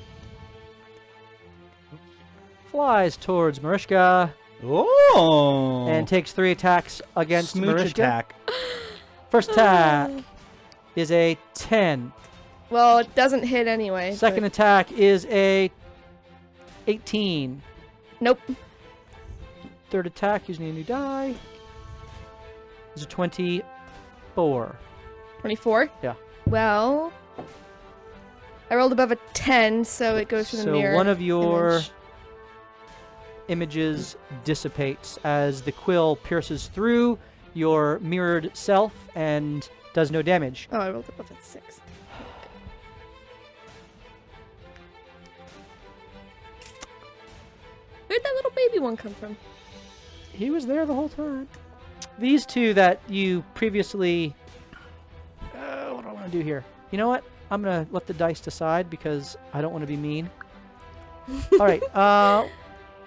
flies towards Marishka Oh. and takes 3 attacks against Smooch Marishka. attack. First attack is a 10. Well, it doesn't hit anyway. Second attack is a 18. Nope. Third attack using a new die is a 24. 24? Yeah. Well, I rolled above a 10, so it goes to the mirror. So one of your image. images dissipates as the quill pierces through your mirrored self and does no damage. Oh, I rolled above a 6. Where'd that little baby one come from? He was there the whole time. These two that you previously... what do I want to do here? You know what? I'm going to let the dice decide because I don't want to be mean. All right.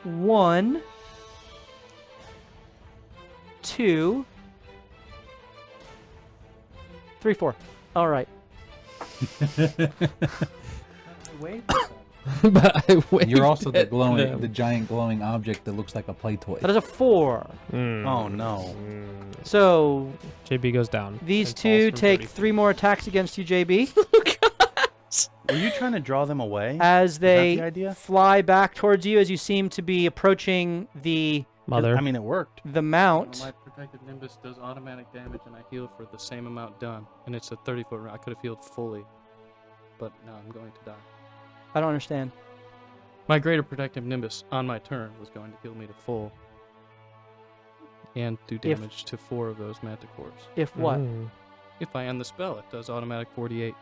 1, 2, 3, 4. All right. Wait. But I waved You're also the at glowing, them. the giant glowing object that looks like a play toy. That is a 4. Oh, no. So JB goes down. these and falls two from take 30 3 more attacks against you, JB, Are you trying to draw them away? as the they idea? fly back towards you as you seem to be approaching the Mother. I mean, it worked. mount. My protective nimbus does automatic damage, and I heal for the same amount done. And it's a 30-foot round. I could have healed fully, but no, I'm going to die. I don't understand. My greater protective nimbus on my turn was going to heal me to full and do If- damage to 4 of those manticores. If what? If I end the spell, it does automatic 48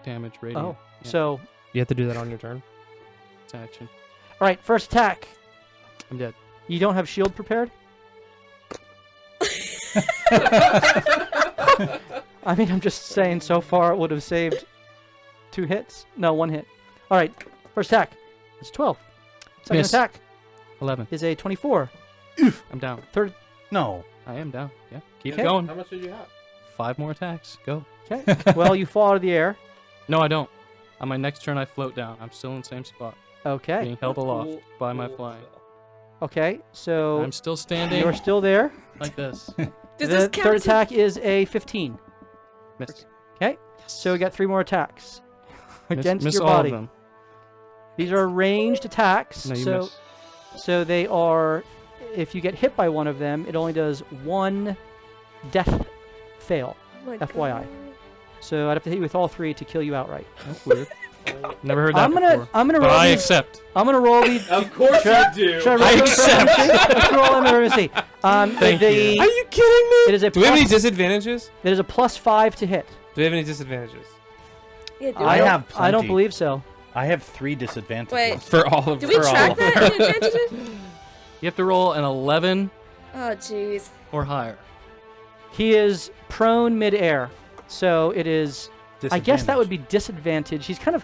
damage radiant. Oh, Yeah, so You have to do that on your turn. it's action. all right, first attack. I'm dead. You don't have shield prepared? I mean, I'm just saying so far it would have saved 2 hits. No, 1 hit. All right, first attack. It's 12. Second Miss. attack 11. is a 24. I'm down. No. I am down. Yeah. Keep Okay. it going. How much did you have? 5 more attacks. Go. Okay. Well, you fall out of the air. No, I don't. On my next turn, I float down. I'm still in the same spot, Okay. being held aloft by my flying. Okay, so I'm still standing you're still there. like this. Does The this count third as a- attack is a 15. Miss. Okay, so we got 3 more attacks against miss your all body. of them. These are ranged attacks, No, you so miss. so they are. If you get hit by one of them, it only does 1 death fail. Oh my FYI. God. So I'd have to hit you with all 3 to kill you outright. That's weird. Never heard that I'm gonna before. roll But I these. accept. I'm gonna roll these. Of course Should I- you do. Should I roll I those? accept. Let's roll them and see. Thank you. Are you kidding me? It is a Do we have any plus- disadvantages? It is a +5 to hit. Do we have any disadvantages? Yeah, do I we- have I don't plenty. believe so. I have 3 disadvantages. Wait. For all of Do we for all track of that? them. Any advantages? You have to roll an 11 Oh, jeez. or higher. He is prone midair, so it is. I guess that would be disadvantage. He's kind of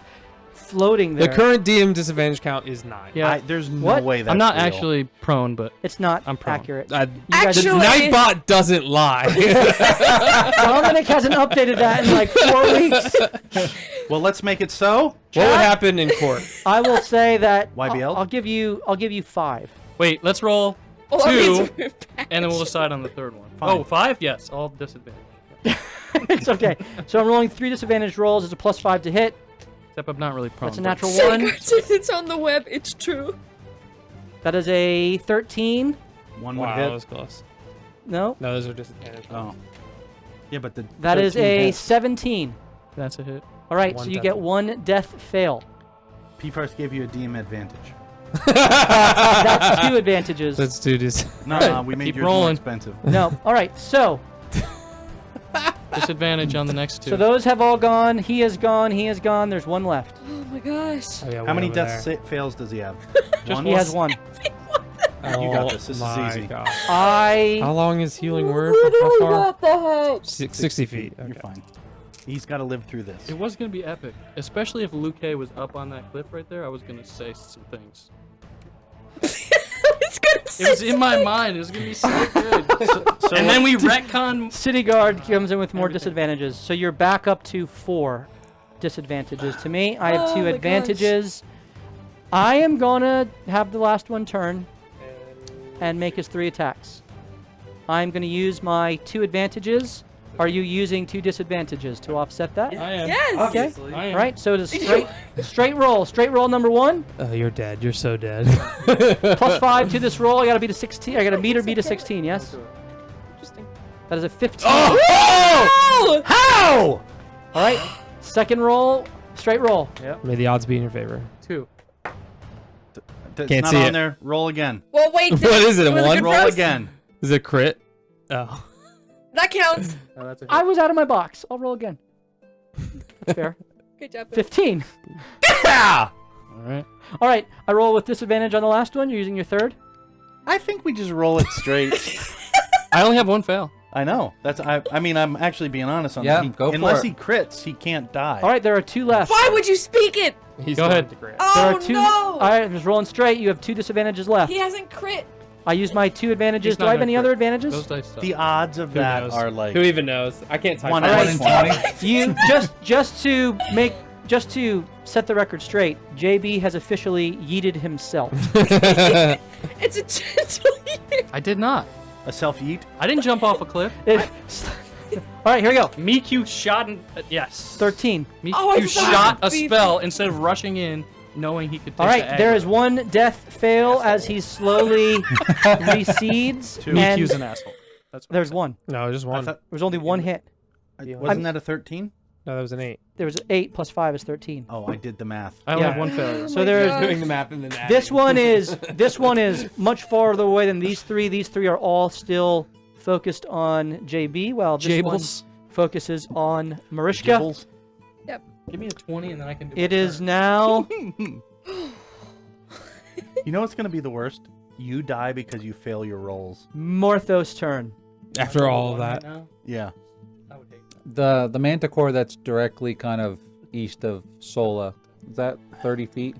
floating there. The current DM disadvantage count is 9. Yeah. There's no What? way that's I'm not real. actually prone, but It's not I'm prone. accurate. You guys- the Actually- Nightbot doesn't lie. Dominic hasn't updated that in like 4 weeks. Well, let's make it so. What would happen in court? I will say that YBL? I'll give you 5. wait, let's roll Oh, 2, these are and then we'll decide on the third one. Fine. Oh, 5? Yes, all disadvantage. It's okay. So I'm rolling 3 disadvantage rolls. It's a +5 to hit. Except I'm not really prone. That's a but- natural bad. 1. It's on the web. It's true. That is a 13. One Wow, would that hit. was close. No. No, those are disadvantage. Oh. Yeah, but the That is 13 a hits. 17. That's a hit. All right, One so you death get fail. 1 death fail. P-Farce gave you a DM advantage. That's 2 advantages. Let's do this. No, we made Keep yours more rolling. expensive. No. All right, so Disadvantage on the next 2. so those have all gone. He is gone. He is gone. There's 1 left. Oh my gosh. Oh, yeah, How way many over death there. fails does he have? Just He has 1. You got this. This is my easy. God. I How long is healing word? Literally How far? what the heck? 60 feet. You're Okay. fine. He's got to live through this. It was going to be epic. Especially if Luke was up on that cliff right there, I was going to say some things. It's gonna It say was in my mind. It was going to be so good. So And then we retcon. City Guard comes in with more Everything. disadvantages. So you're back up to 4 disadvantages. To me, I have Oh 2 my gosh. advantages. I am gonna have the last one turn and make his 3 attacks. I'm gonna use my 2 advantages. Are you using 2 disadvantages to offset that? I am. Yes! Okay. Obviously. I am. All right, so it is straight roll. Straight roll number 1. Oh, you're dead. You're so dead. Plus 5 to this roll. I gotta beat a 16. I gotta meet or beat a 16, yes? Interesting. That is a 15. Oh! How? All right, second roll, straight roll. May the odds be in your favor. 2. It's Can't not see on it. there. Roll again. Well, wait. What is it, a was 1? good Roll first? again. Is it crit? Oh. That counts. Oh, that's a hit. I was out of my box. I'll roll again. That's fair. Good job. 15. Yeah. All right. All right, I roll with disadvantage on the last one. You're using your 3rd. I think we just roll it straight. I only have 1 fail. I know. That's. I mean, I'm actually being honest on Yeah, that. go for Unless it. he crits, he can't die. All right, there are 2 left. Why would you speak it? He's Go going ahead. to crit. There Oh are 2. no! All right, I'm just rolling straight. You have 2 disadvantages left. He hasn't crit. I used my 2 advantages. He's Do not I have gonna any crit. other advantages? Those dice suck. The odds of Who that knows? are like Who even knows? I can't type. 1 All in right. 20. You just to set the record straight, JB has officially yeeted himself. It's a gentle year. I did not. A self yeet. I didn't jump off a cliff. All right, here we go. Miku shot and yes. 13. Miku Oh, I shot forgot. a spell instead of rushing in, knowing he could. Take All right, the there aggro. is 1 death fail as he slowly recedes. And Miku's an asshole. That's what there's 1. No, just I 1. thought, There's only 1 hit. wasn't that a 13? No, that was an 8. There was 8 plus 5 is 13. Oh, I did the math. I only Yeah. have 1 failure. So there is Doing the math and then adding. this one is much farther away than these 3. These 3 are all still focused on JB, while this one Jables. focuses on Marishka. Gibbles. Give me a 20 and then I can do. It my is turn. now You know what's gonna be the worst? You die because you fail your rolls. Morthos' turn. After all of Right that. now? Yeah. I would hate that. The manticore that's directly kind of east of Sola. Is that 30 feet?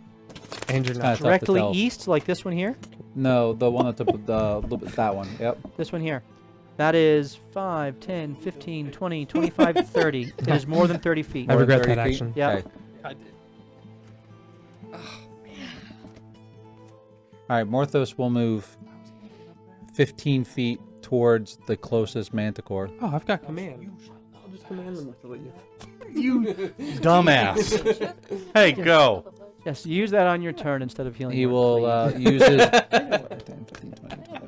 And you're Kinda not. tough to Directly tell. east, like this one here. No, the one at the that one. Yep. This one here. That is 5, 10, 15, 20, 25, 30. It is more than 30 feet. I More than regret 30 that feet? action. Yeah. Okay. I did. All right, Morthos will move 15 feet towards the closest manticore. Oh, I've got command. I'll just command them to leave. You dumbass. Hey, go. Yes, use that on your turn instead of healing. He word, will please. use his 10, 15, 20, 20.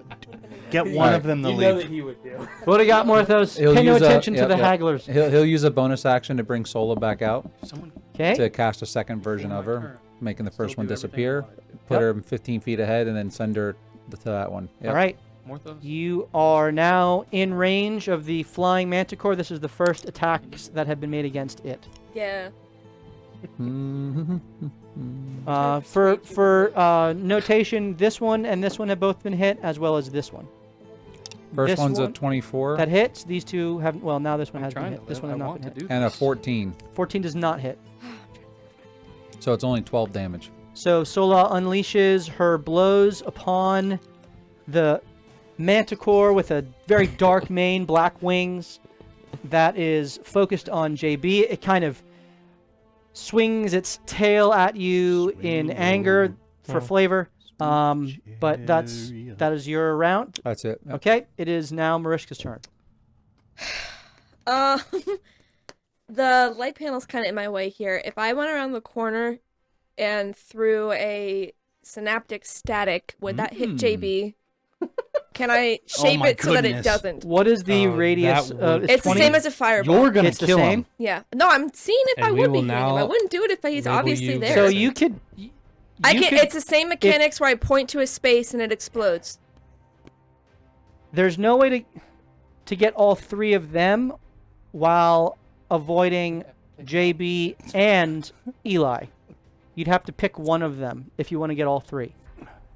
Get one Alright. of them to You know that leave. he would do. What do you got, Morthos? He'll Pay no use a- attention to yep, the yep. hagglers. He'll use a bonus action to bring Sola back out Someone Okay. to cast a second version of her, turn. making the Still first one do everything disappear. I wanted. Put Yep. her 15 feet ahead, and then send her to that one. Yep. All right. Morthos? You are now in range of the flying manticore. This is the first attacks that have been made against it. Yeah. For notation, this one and this one have both been hit, as well as this one. First This one's one a 24 That hits. These two have. Well, now this one I'm has been trying hit. to This live. one has I not want been to hit. do and a this. 14. 14 does not hit. So it's only 12 damage. So Sola unleashes her blows upon the manticore with a very dark mane, black wings, that is focused on JB. It kind of swings its tail at you in anger for flavor. But that is your round. That's it. Yep. Okay, it is now Marishka's turn. The light panel's kind of in my way here. If I went around the corner and threw a synaptic static, would that hit JB? Can I shape my it so that it goodness. doesn't? What is the Oh, radius? that would- It's 20? the same as a fireball. You're gonna It's the kill same? him. Yeah. No, I'm seeing if And I we would be will hitting him. I now wouldn't do it if he's label obviously you there. So Yes. you could. I you can. could- It's the same mechanics where I point to a space and it explodes. There's no way to get all 3 of them while avoiding JB and Eli. You'd have to pick one of them if you want to get all 3.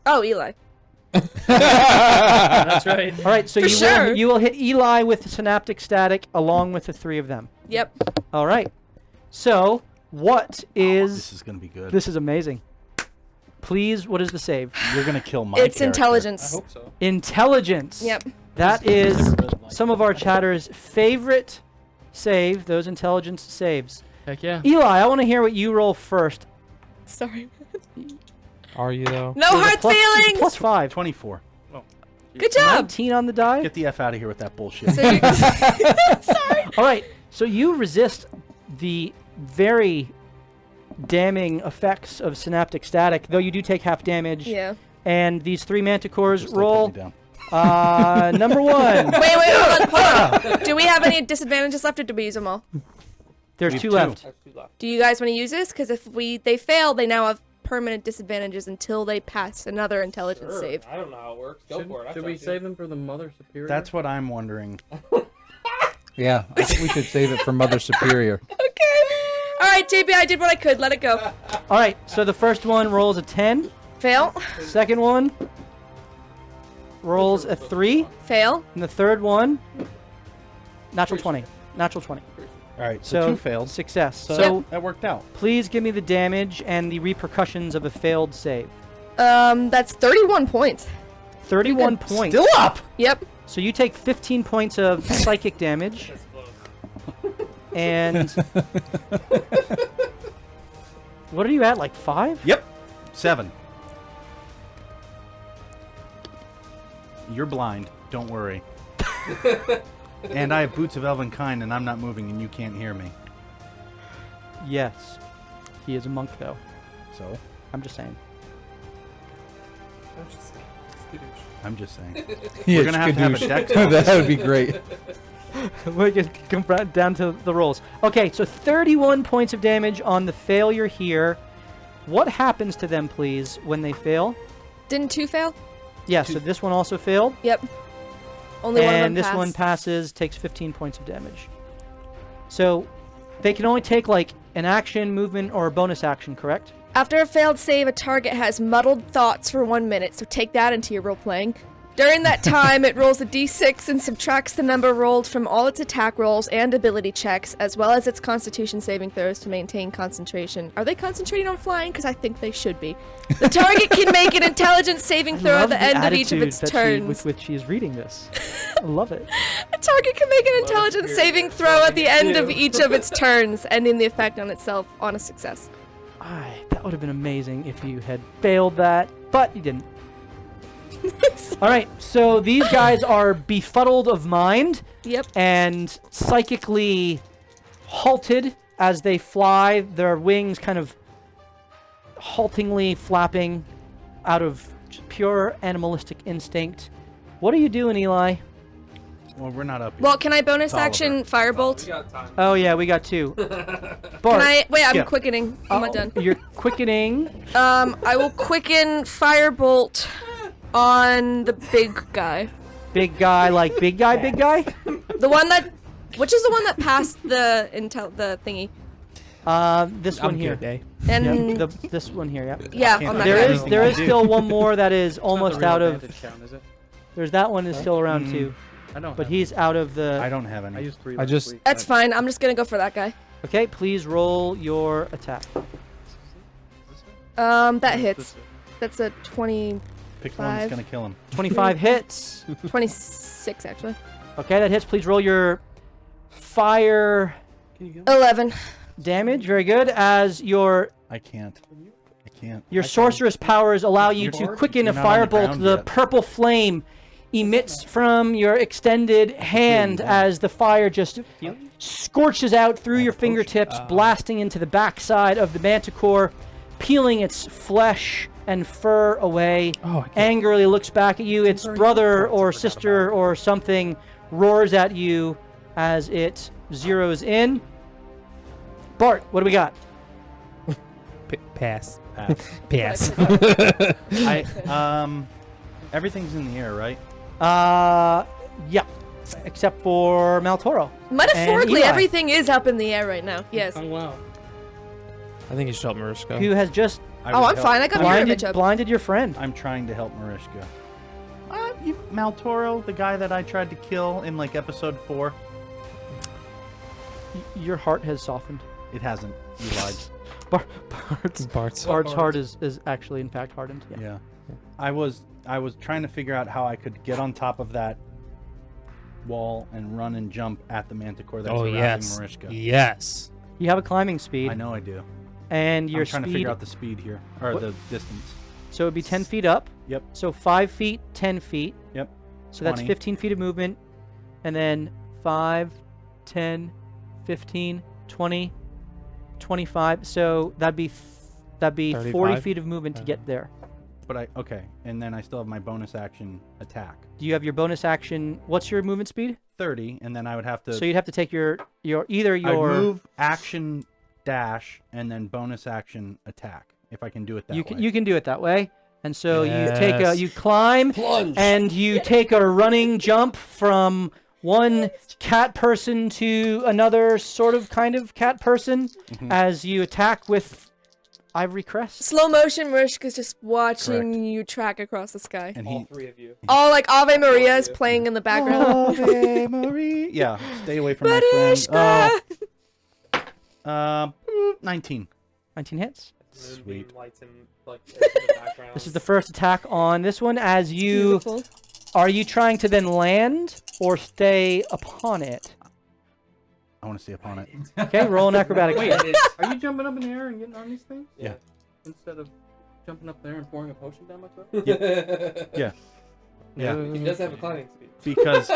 Oh, Eli. That's right. All right, so For you sure. will hit Eli with synaptic static along with the 3 of them. Yep. All right. So what is This is gonna be good. this is amazing. Please, what is the save? You're gonna kill my It's character. I intelligence. hope so. Intelligence. Yep. That is some of our chatters' favorite save, those intelligence saves. Heck yeah. Eli, I want to hear what you roll first. Sorry. Are you though? No hard feelings. Plus 5. 24. Good job. 19 on the die. Get the F out of here with that bullshit. So you- Sorry. All right, so you resist the very damning effects of synaptic static, though you do take half damage. Yeah. And these 3 manticores Still put roll. me down. Number 1. Wait, hold on. Do we have any disadvantages left, or do we use them all? There's We have 2 2. left. Do you guys want to use this? Because if they fail, they now have permanent disadvantages until they pass another intelligence save. I don't know how it works. Go for it. Should we save them for the Mother Superior? That's what I'm wondering. Yeah, I think we should save it for Mother Superior. Okay. All right, JB, I did what I could. Let it go. All right, so the first one rolls a 10. Fail. Second one rolls a 3. Fail. And the third one, natural 20. Natural 20. All right, so 2 failed. Success. So So that worked out. please give me the damage and the repercussions of a failed save. That's 31 points. 31 points. Still up. Yep. So you take 15 points of psychic damage. And what are you at? Like 5? Yep. 7. You're blind. Don't worry. And I have boots of elven kind, and I'm not moving, and you can't hear me. Yes. He is a monk, though. So I'm just saying. I'm just saying. Yeah, We're gonna have to have a dex. That would be great. We can come down to the rolls. Okay, so 31 points of damage on the failure here. What happens to them, please, when they fail? Didn't 2 fail? Yeah, so this one also failed. Yep. Only one of them And this passed. one passes, takes 15 points of damage. So they can only take like an action, movement, or a bonus action, correct? After a failed save, a target has muddled thoughts for 1 minute, so take that into your role playing. During that time, it rolls a d6 and subtracts the number rolled from all its attack rolls and ability checks, as well as its constitution saving throws to maintain concentration. Are they concentrating on flying? Because I think they should be. The target can make an intelligence saving throw at the end of each of its turns. With which she is reading this. I love it. A target can make an intelligence saving throw at the end of each of its turns, ending the effect on itself on a success. That would have been amazing if you had failed that, but you didn't. All right, so these guys are befuddled of mind Yep. and psychically halted as they fly, their wings kind of haltingly flapping out of pure animalistic instinct. What are you doing, Eli? Well, we're not up yet. Well, can I bonus Oliver. action firebolt? Oh yeah, we got 2. Can Bart, I? Wait, I'm skip. quickening. I'm not done. You're quickening. I will quicken firebolt on the big guy. Big guy, like big guy, big guy? The one that, which is the one that passed the thingy. This one here. And Yep, this one here, yeah. yeah, Can't on do that There guy. is anything there I is do. still one more that is It's not almost the real out of. advantage count, is it? There's that one is still around too, I don't. but have he's out of I the. don't have I any. used 3 I last just- week. That's fine. I'm just gonna go for that guy. Okay, please roll your attack. That hits. That's a 20, Pick one that's 5. gonna kill him. 25 hits. 26 actually. Okay, that hits. Please roll your fire 11. damage. Very good. As your I can't. I can't. sorceress powers allow you to quicken a You're not on the firebolt. ground The yet. purple flame emits from your extended hand as the fire just scorches out through your fingertips, blasting into the backside of the manticore, peeling its flesh and fur away. Oh, I can't. Angrily looks back at you. Its brother or sister or something roars at you as it zeroes in. Bart, what do we got? Pass. Pass. Pass. Everything's in the air, right? Yeah, except for Maltoro. Metaphorically, Eli. everything is up in the air right now. Yes. Oh wow. I think you should help Mariska. Who has just Oh, I'm fine. I got your image up. blinded your friend. I'm trying to help Mariska. Maltoro, the guy that I tried to kill in like episode 4. Your heart has softened. It hasn't. You lied. Bart's heart is actually in fact hardened. Yeah. Yeah. I was trying to figure out how I could get on top of that wall and run and jump at the manticore that's Oh harassing yes. Mariska. Yes. You have a climbing speed, I know I do. and your I'm trying speed. to figure out the speed here, or What- the distance. So it would be 10 feet up. Yep. So 5 feet, 10 feet. Yep. So that's 20. 15 feet of movement. And then 5, 10, 15, 20, 25. So that'd be 40 35? feet of movement to get there. But okay, and then I still have my bonus action attack. Do you have your bonus action? What's your movement speed? 30, and then I would have to. So you'd have to take your I move, action, dash, and then bonus action attack. If I can do it that way. You can do it that way. And so Yes. you climb Plunge. and you take a running jump from one cat person to another sort of kind of cat person as you attack with Ivory Crest. Slow motion, Murshk is just watching Correct. you track across the sky. And All three of you. All like Ave Maria is playing in the background. Ave Maria. Yeah, stay away from my friend. Barishka! 19. 19 hits. Sweet. Lights in, like, in the background. This is the first attack on this one. As you Beautiful. are you trying to then land or stay upon it? I want to stay upon it. Okay, roll an acrobatics. Wait, are you jumping up in the air and getting on these things? Yeah. Instead of jumping up there and pouring a potion down my throat? Yeah. Yeah. He does have a climbing speed. Because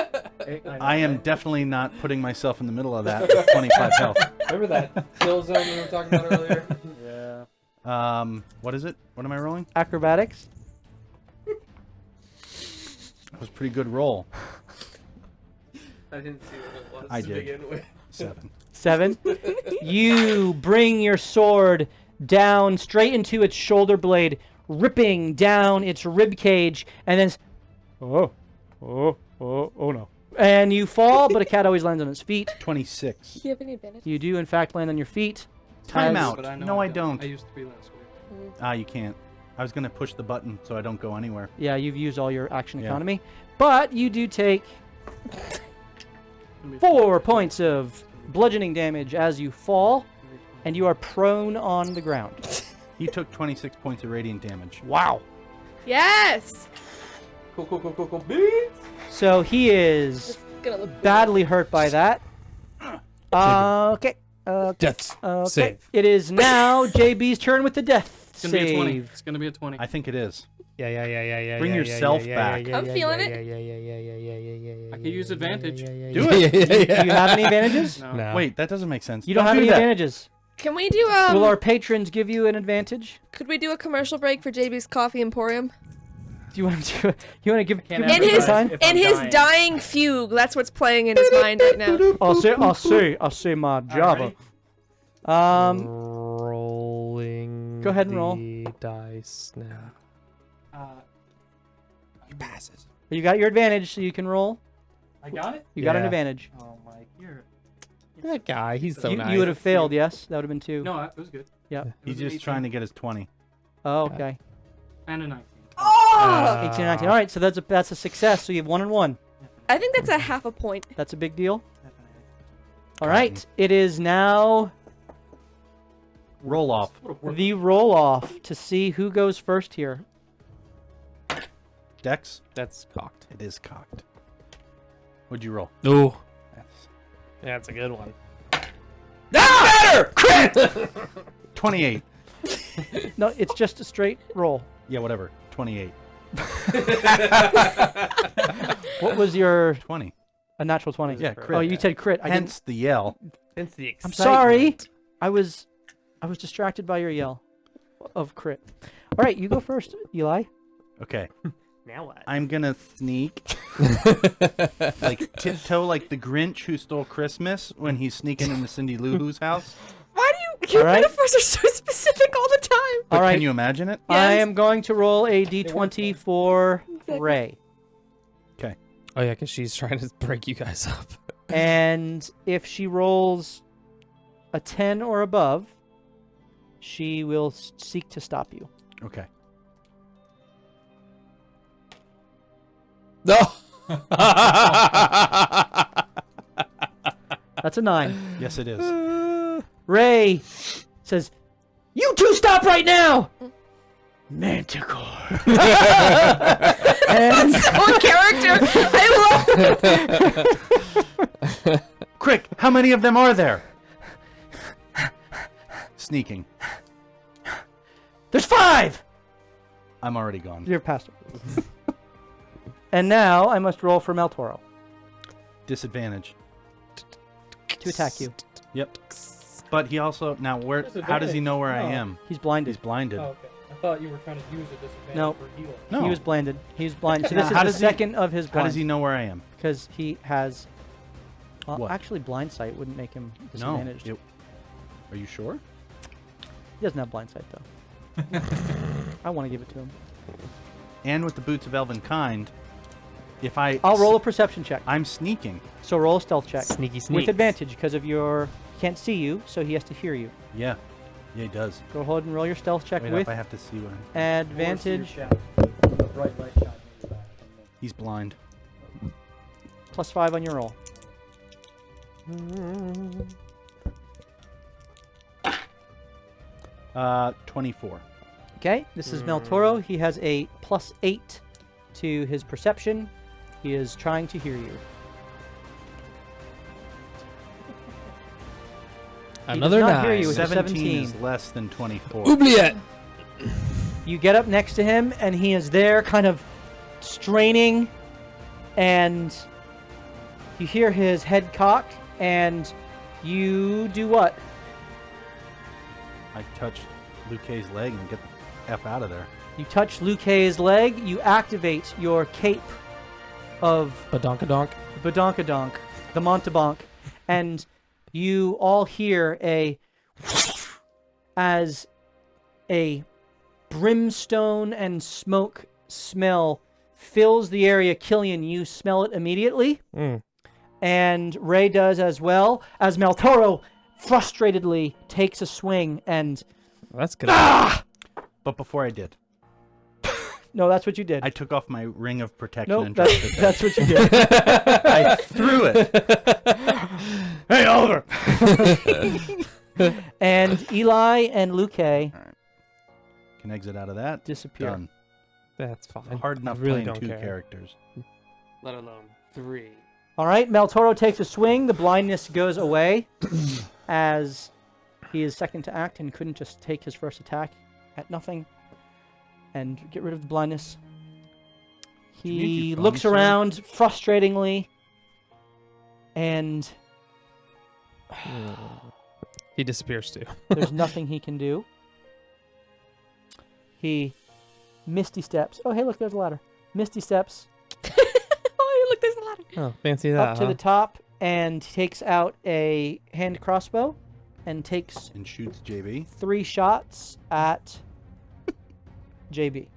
Hey, know I am that. definitely not putting myself in the middle of that with 25 health. Remember that kill zone we were talking about earlier? Yeah. What is it? What am I rolling? Acrobatics. That was a pretty good roll. I didn't see what it was I to did. begin with. 7. 7. You bring your sword down straight into its shoulder blade, ripping down its rib cage, and then oh no. And you fall, but a cat always lands on its feet. 26. Do you have any advantage? You do in fact land on your feet. Time As- out. But I know No, I don't. I used to be last week. Ah, you can't. I was going to push the button so I don't go anywhere. Yeah, you've used all your action Yeah. economy, but you do take 4 points of bludgeoning damage as you fall, and you are prone on the ground. He took 26 points of radiant damage. Wow. Yes! Cool. Beats! So he is Just gonna look badly hurt by that. Okay. Death Okay. save. It is now JB's turn with the death It's gonna be a 20. save. It's gonna be a 20. I think it is. Yeah. Bring yourself back. I'm feeling it. I could use advantage. Do it. Do you have any advantages? No. No. Wait, that doesn't make sense. You don't have do any that. advantages. Can we do Will our patrons give you an advantage? could we do a commercial break for JB's Coffee Emporium? Do you want to do? You want to give Can't him In a his time? if in I'm his dying. dying fugue, that's what's playing in his mind right now. I'll say my Java. Rolling. Go ahead and roll. the dice now. He passes. You got your advantage, so you can roll. I got it? You got an Yeah. advantage. Oh, Mike, you're... That guy, he's so you, nice. you would have failed, yes? That would have been 2. No, it was good. Yeah. He's just trying to get his 20. Oh, okay. And a 19. Oh! 18 and 19. All right, so that's a success. So you have 1 and 1. I think that's a half a point. That's a big deal. All right, it is now Roll off. the roll off to see who goes first here. Dex? That's cocked. It is cocked. What'd you roll? Ooh. Yes. Yeah, that's a good one. Better! Crit! 28. No, it's just a straight roll. Yeah, whatever. 28. What was your 20. a natural 20? Yeah, crit. Oh, you said crit. I didn't. Hence the yell. It's the I'm sorry. I was distracted by your yell of crit. All right, you go first, Eli. Okay. Now what? I'm gonna sneak. Like tiptoe like the Grinch who stole Christmas when he's sneaking into Cindy Lou Who's house. Why do your All right. metaphors are so specific all the time? But All right. can you imagine it? I Yes. am going to roll a d20 for Exactly. Ray. Oh yeah, because she's trying to break you guys up. And if she rolls a 10 or above, she will seek to stop you. Okay. No. That's a 9. Yes, it is. Ray says, "You two stop right now!" Manticore. and On character. I love it. Quick, how many of them are there? Sneaking. there's 5! I'm already gone. You're past it. And now I must roll for Meltoro Disadvantage. to attack you. Yep. But he also now where? How does he know where I No. am? He's blinded. He's blinded. Oh, okay. I thought you were trying to use a disadvantage No. for healing. No. He was blinded. He's blind. So Now, this is how the does he- second of his How blind. does he know where I am? Because he has. Well, What? actually, blind sight wouldn't make him No. disadvantaged. Are you sure? He doesn't have blind sight though. I want to give it to him. And with the boots of Elvenkind, if I'll roll a perception check. I'm sneaking. So roll a stealth check Sneaky sneak. with advantage because of your he can't see you, so he has to hear you. Yeah. Yeah, he does. Go ahead and roll your stealth check Wait with up, I have to see what. advantage. Bright light shine in your back. He's blind. +5 on your roll. 24. Okay, this is Meltoro. He has a +8 to his perception. He is trying to hear you. Another He does not hear nine. you with a 17 is 17. less than 24. Oubliette. You get up next to him, and he is there, kind of straining, and you hear his head cock, and you do what? I touch Luque's leg and get the F out of there. You touch Luque's leg, you activate your cape of Badonkadonk. Badonkadonk, the Montebank, and you all hear as a brimstone and smoke smell fills the area. Killian, you smell it immediately, and Ray does as well, as Meltoro frustratedly takes a swing and... That's good. But before I did, No, that's what you did. I took off my ring of protection Nope, and dropped it down. that's what you did. I threw it. Hey, Oliver! And Eli and Luque Can exit out of that. disappear. Done. That's fine. Hard enough I really playing don't two care. characters. Let alone 3. All right, Meltoro takes a swing. The blindness goes away as he is second to act and couldn't just take his first attack at nothing and get rid of the blindness. you make He your looks phone, sir? around frustratingly and He disappears too. there's nothing he can do. He misty steps. Oh, hey, look, there's a ladder. Misty steps Oh, look, there's a ladder. Oh, fancy that. up to the top and takes out a hand crossbow and takes And shoots JB. 3 shots at JB.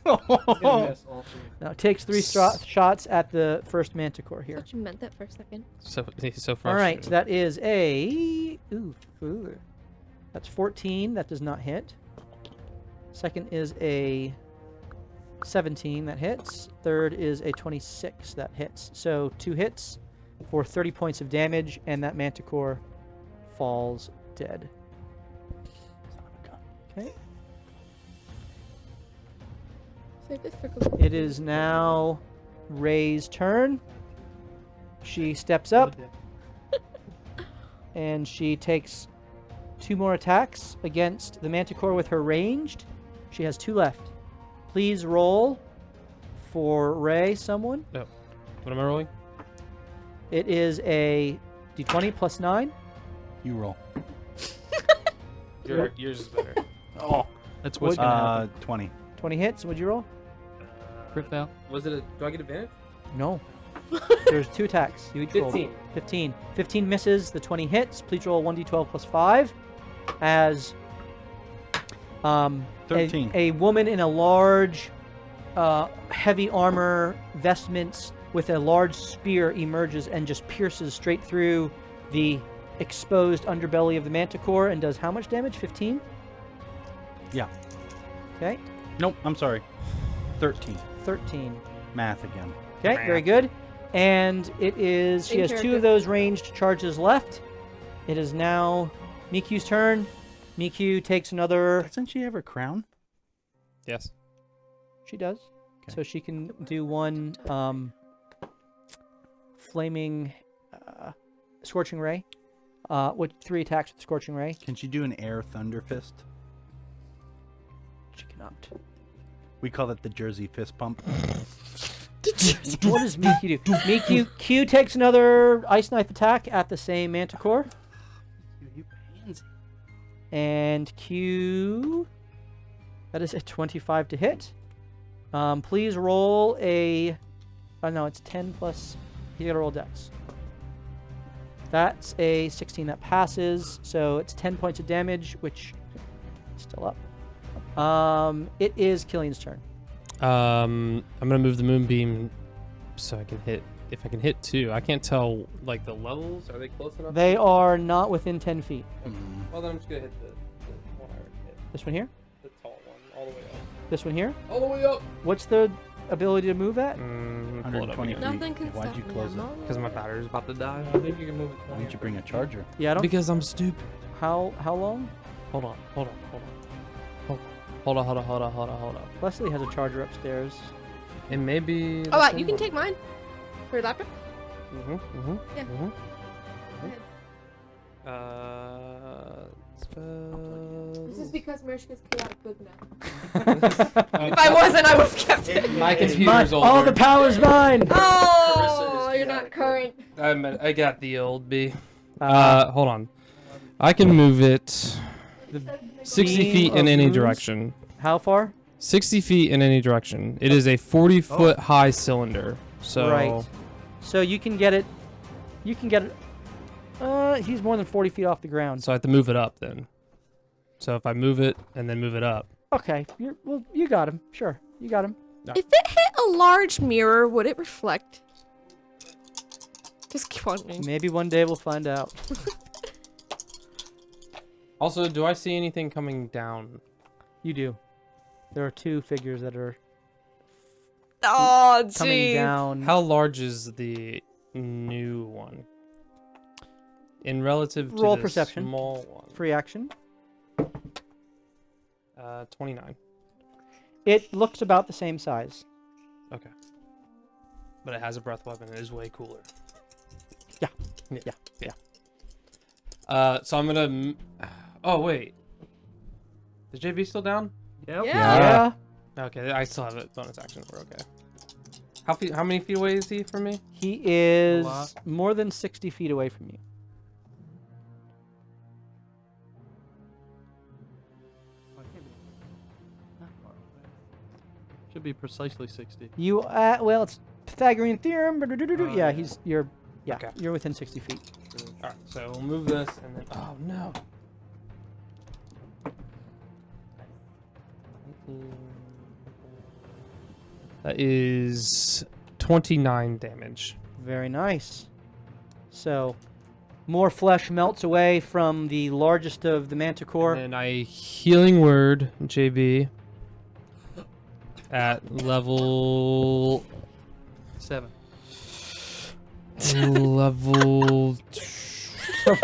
Gonna miss all 3. No, it takes 3 shots at the first manticore I here. thought you meant that for a second. So he's so All right, frustrated. that is a... Ooh. That's 14. That does not hit. Second is a 17. That hits. Third is a 26. That hits. So 2 hits for 30 points of damage, and that manticore falls dead. Okay. Save this for Google. It is now Ray's turn. She steps up and she takes 2 more attacks against the manticore with her ranged. She has 2 left. Please roll for Ray, someone. What am I rolling? It is a d20 plus 9. You roll. Yours is better. Oh. That's what's gonna happen. 20. 20 hits. What'd you roll? Crit fail. Was it a... Do I get advantage? No. There's 2 attacks. You each roll. 15. 15. 15 misses. The 20 hits. Please roll 1d12 plus 5. As 13. A woman in a large, heavy armor vestments with a large spear emerges and just pierces straight through the exposed underbelly of the manticore and does how much damage? 15? Yeah. Okay. Nope, I'm sorry. 13. 13. Math again. Okay, very good. And it is, she Same has 2 character. of those ranged charges left. It is now Miku's turn. Miku takes another, Doesn't she have her crown? Yes. she does. Okay. So she can do 1 flaming scorching ray. With 3 attacks with scorching ray. Can she do an air thunder fist? She cannot. We call it the Jersey fist pump. What does Miku do? Miku Q takes another ice knife attack at the same Manticore. You pansy. And Q... That is a 25 to hit. Please roll a... Oh, no, it's 10 plus... You gotta roll dex. That's a 16 that passes, so it's 10 points of damage, which is still up. It is Killian's turn. I'm gonna move the moonbeam so I can hit. If I can hit 2, I can't tell like the levels. Are they close enough? They are not within 10 feet. Well, then I'm just gonna hit the one I already hit. This one here? The tall one, all the way up. This one here? All the way up. What's the ability to move at? 120 feet. Nothing can Why'd stop you me. close I'm it? not Because my battery's about to die. I think you can move it. Why didn't you bring a charger? Yeah, I don't... Because I'm stupid. How long? Hold on. Hold on. Leslie has a charger upstairs. It may be. Oh, you can take mine. For your laptop? Yeah. This is because Mershka's chaotic good now. If I wasn't, I would have kept it. My computer's older. All the power's mine! Oh, you're not current. I got the old B. Hold on. I can move it 60 beam feet in of any moves? direction. How far? 60 feet in any direction. It is a 40-foot high cylinder. So Right. So you can get it... You can get it... he's more than 40 feet off the ground. So I have to move it up then. So if I move it and then move it up. Okay, you got him. Sure, you got him. If it hit a large mirror, would it reflect? Just keep wondering. Maybe one day we'll find out. Also, do I see anything coming down? You do. There are 2 figures that are Oh, coming jeez. down. How large is the new one? In relative to Roll the perception. small one. Free action. 29. It looks about the same size. Okay. But it has a breath weapon. It is way cooler. Yeah. So I'm gonna. Oh wait. Is JB still down? Yep. Yeah. Okay, I still have a bonus action. We're okay. How many feet away is he from me? He is lot. more than 60 feet away from you. Should be precisely 60. You, well, it's Pythagorean theorem. Yeah, yeah. Okay. you're within 60 feet. Alright, so we'll move this and then. Oh no. That is 29 damage. Very nice. So, more flesh melts away from the largest of the manticore. And I healing word JB at level 7. level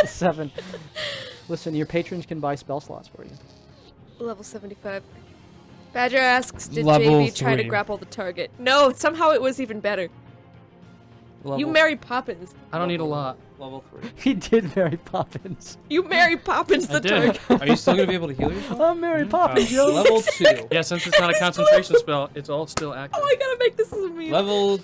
7. Listen, your patrons can buy spell slots for you. Level 75. Badger asks, did Level JB try to 3. grapple the target? No, somehow it was even better. You Mary Poppins. I don't need a lot. level 3. He did Mary Poppins. You Mary Poppins the I did. target. Are you still gonna be able to heal yourself? I'm Mary Poppins, yo. Level 2. Yeah, since it's not a concentration spell, it's all still active. Oh, I gotta make this as a meme. Level 2.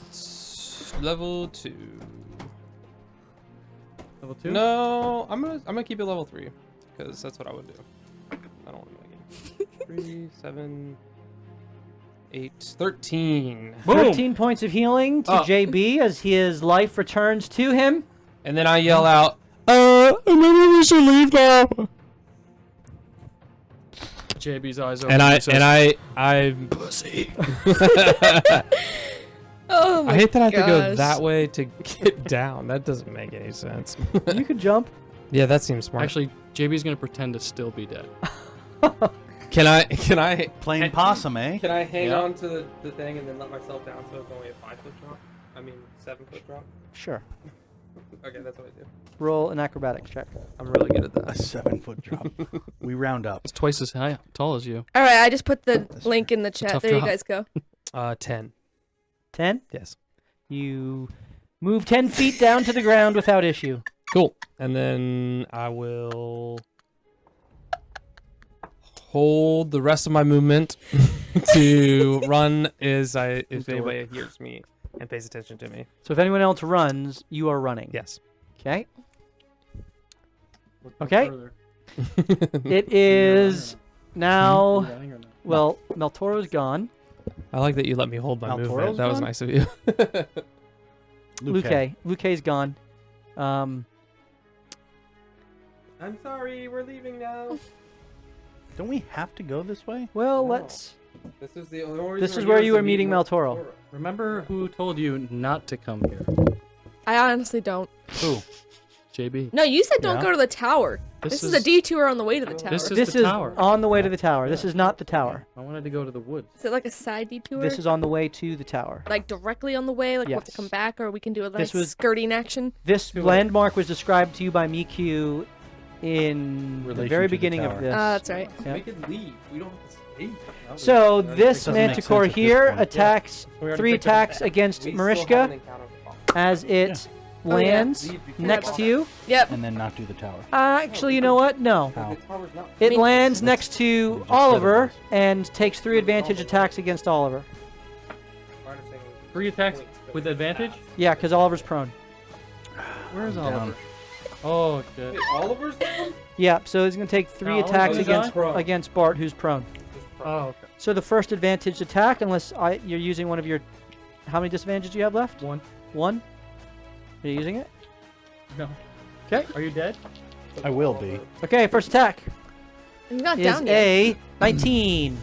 Level 2? No, I'm gonna keep it level 3 because that's what I would do. I don't want to make it. 3, 7, 8, 13. 13 points of healing to JB as his life returns to him. And then I yell out, maybe we should leave now. JB's eyes open. And says, I'm pussy. Oh my I hate that I have to go gosh. that way to get down. That doesn't make any sense. You could jump. Yeah, that seems smart. Actually, JB's gonna pretend to still be dead. Can I Plain possum, eh? Can I hang Yeah. on to the thing and then let myself down so it's only a 5-foot drop? I mean 7-foot drop? Sure. Okay, that's what I do. Roll an acrobatics check. I'm really good at A that. 7-foot drop. We round up. It's twice as high, tall as you. All right, I just put the That's link in the chat. tough There you drop. guys go. 10. 10. Yes. You move 10 feet down to the ground without issue. Cool. And then I will hold the rest of my movement to run if anybody hears me and pays attention to me. So if anyone else runs, you are running. Yes. Okay. Look no Okay. further. It is now. Running or not? Well, Meltoro's gone. I like that you let me hold my movement. Maltoro's That was gone? nice of you. Luque. Gone. I'm sorry, we're leaving now. Don't we have to go this way? Well, No. let's. This is the only This is where you were meeting Maltoro. Remember who told you not to come here? I honestly don't. Who? JB. No, you said don't Yeah. go to the tower. This is a detour on the way to the tower. This is This the is tower. on the way to the tower. This is not the tower. I wanted to go to the woods. Is it like a side detour? This is on the way to the tower. like directly on the way. Like we have to Yes. come back, or we can do a This nice was- skirting action. This landmark was described to you by Miku in the Relation very to the beginning of tower. this. That's right. Yeah. We can leave. We don't have to stay. So this Doesn't make Manticore sense at this here point. attacks We already 3 picked it. attacks against Marishka as it Oh, yeah. lands next to you. Yep. And then not do the tower. Actually, you know what? No. How? It mean- lands next to just said it Oliver was. and takes 3 advantage attacks against Oliver. 3 attacks with advantage? Yeah, because Oliver's prone. Where's I'm down. Oliver? Oh, shit. Oliver's down? Yeah, so he's going to take 3 No, attacks Oliver's against prone. against Bart, who's prone. Oh, okay. So the first advantage attack, unless you're using one of your... How many disadvantages do you have left? 1. 1? Are you using it? No. 'Kay. Are you dead? I will be. Okay, first attack He's not is down yet. a 19.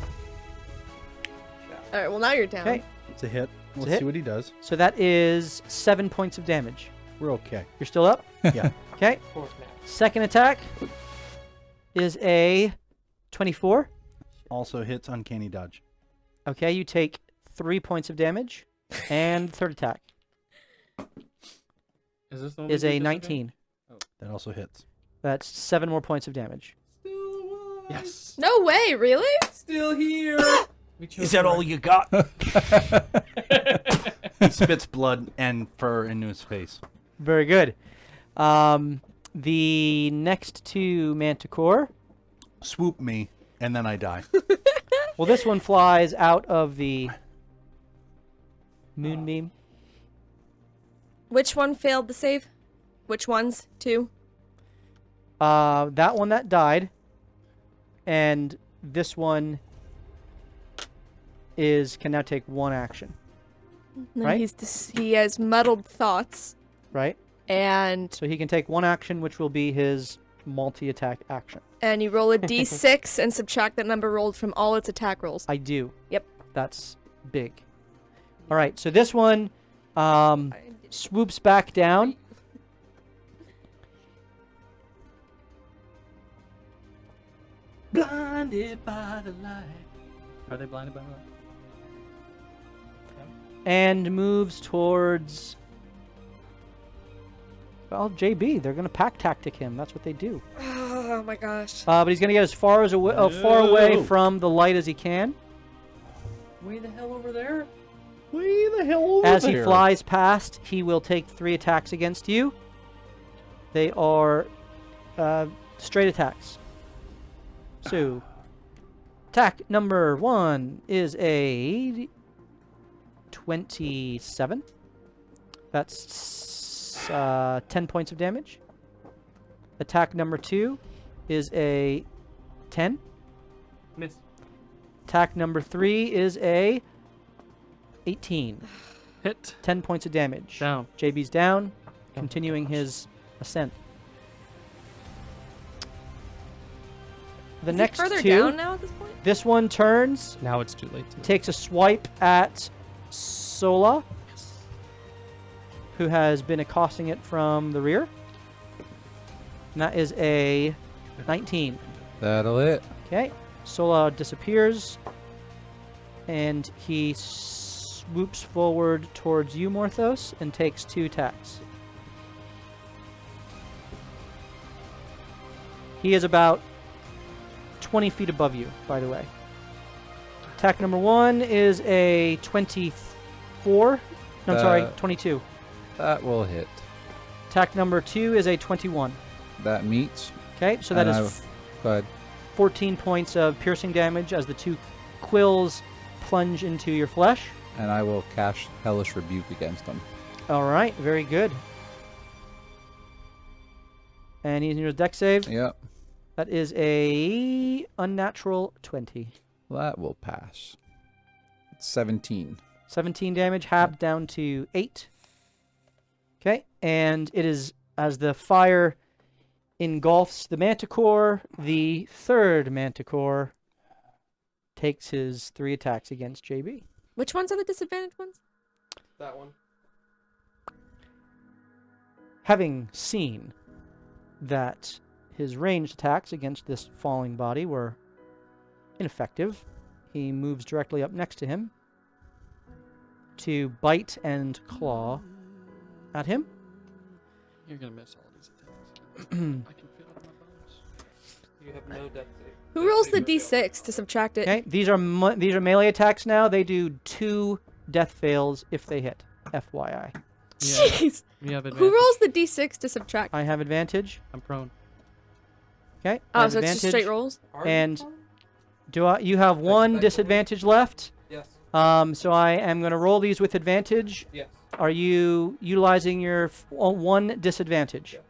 All right. Well, now you're down. Okay, It's a hit. Let's hit. see what he does. so that is 7 points of damage. We're okay. You're still up? Yeah. Okay. Second attack is a 24. Also hits uncanny dodge. Okay, you take 3 points of damage. And third attack Is this the one is we a did 19. That also hits. That's 7 more points of damage. Yes. No way. Really? Still here. Is that all you got? He spits blood and fur into his face. Very good. The next 2 Manticore. Swoop me, and then I die. Well, this one flies out of the moonbeam. Which one failed the save? Which ones? 2. That one that died, and this one can now take 1 action, No, Right? he has muddled thoughts, right? and So he can take 1 action, which will be his multi-attack action. you roll a d6 and subtract that number rolled from all its attack rolls. I do. Yep. That's big. All right, so this one swoops back down. Blinded by the light. Are they blinded by the light? And moves towards... Well, JB, they're going to pack tactic him. That's what they do. Oh my gosh. But he's going to get as far away No. from the light as he can. Way the hell over there? Way the hell over As he there. flies past, he will take 3 attacks against you. They are straight attacks. So, attack number 1 is a 27. That's 10 points of damage. Attack number 2 is a 10. Miss. Attack number 3 is a 18. Hit. 10 points of damage. Down. JB's down, continuing his ascent. The Is he next further 2, down now at this point? this one turns, Now it's too late. takes a swipe at Sola, who has been accosting it from the rear. And that is a 19. That'll hit. Okay, Sola disappears, and he swoops forward towards you, Morthos, and takes 2 attacks. He is about 20 feet above you, by the way. Attack number 1 is a 24. No, I'm sorry, 22. That will hit. Attack number 2 is a 21. That meets. Okay, so that And is Go ahead. 14 points of piercing damage as the 2 quills plunge into your flesh. And I will cast Hellish Rebuke against him. All right, very good. And he's in your deck save. Yep. That is a unnatural 20. That will pass. 17. 17 damage, halved down to 8. Okay, and it is as the fire engulfs the Manticore, the third Manticore takes his 3 attacks against JB. Which ones are the disadvantaged ones? That one. Having seen that his ranged attacks against this falling body were ineffective, he moves directly up next to him to bite and claw at him. You're gonna miss all these attacks. I can feel it in my bones. You have no death save. Who rolls the d6 to subtract it? Okay, these are melee attacks now. They do 2 death fails if they hit. FYI. Jeez. You have advantage. Who rolls the d6 to subtract? I have advantage. I'm prone. Okay. I Oh, have so it's just straight rolls? And you have 1 disadvantage left. Yes. So I am going to roll these with advantage. Yes. Are you utilizing your 1 disadvantage? Yes.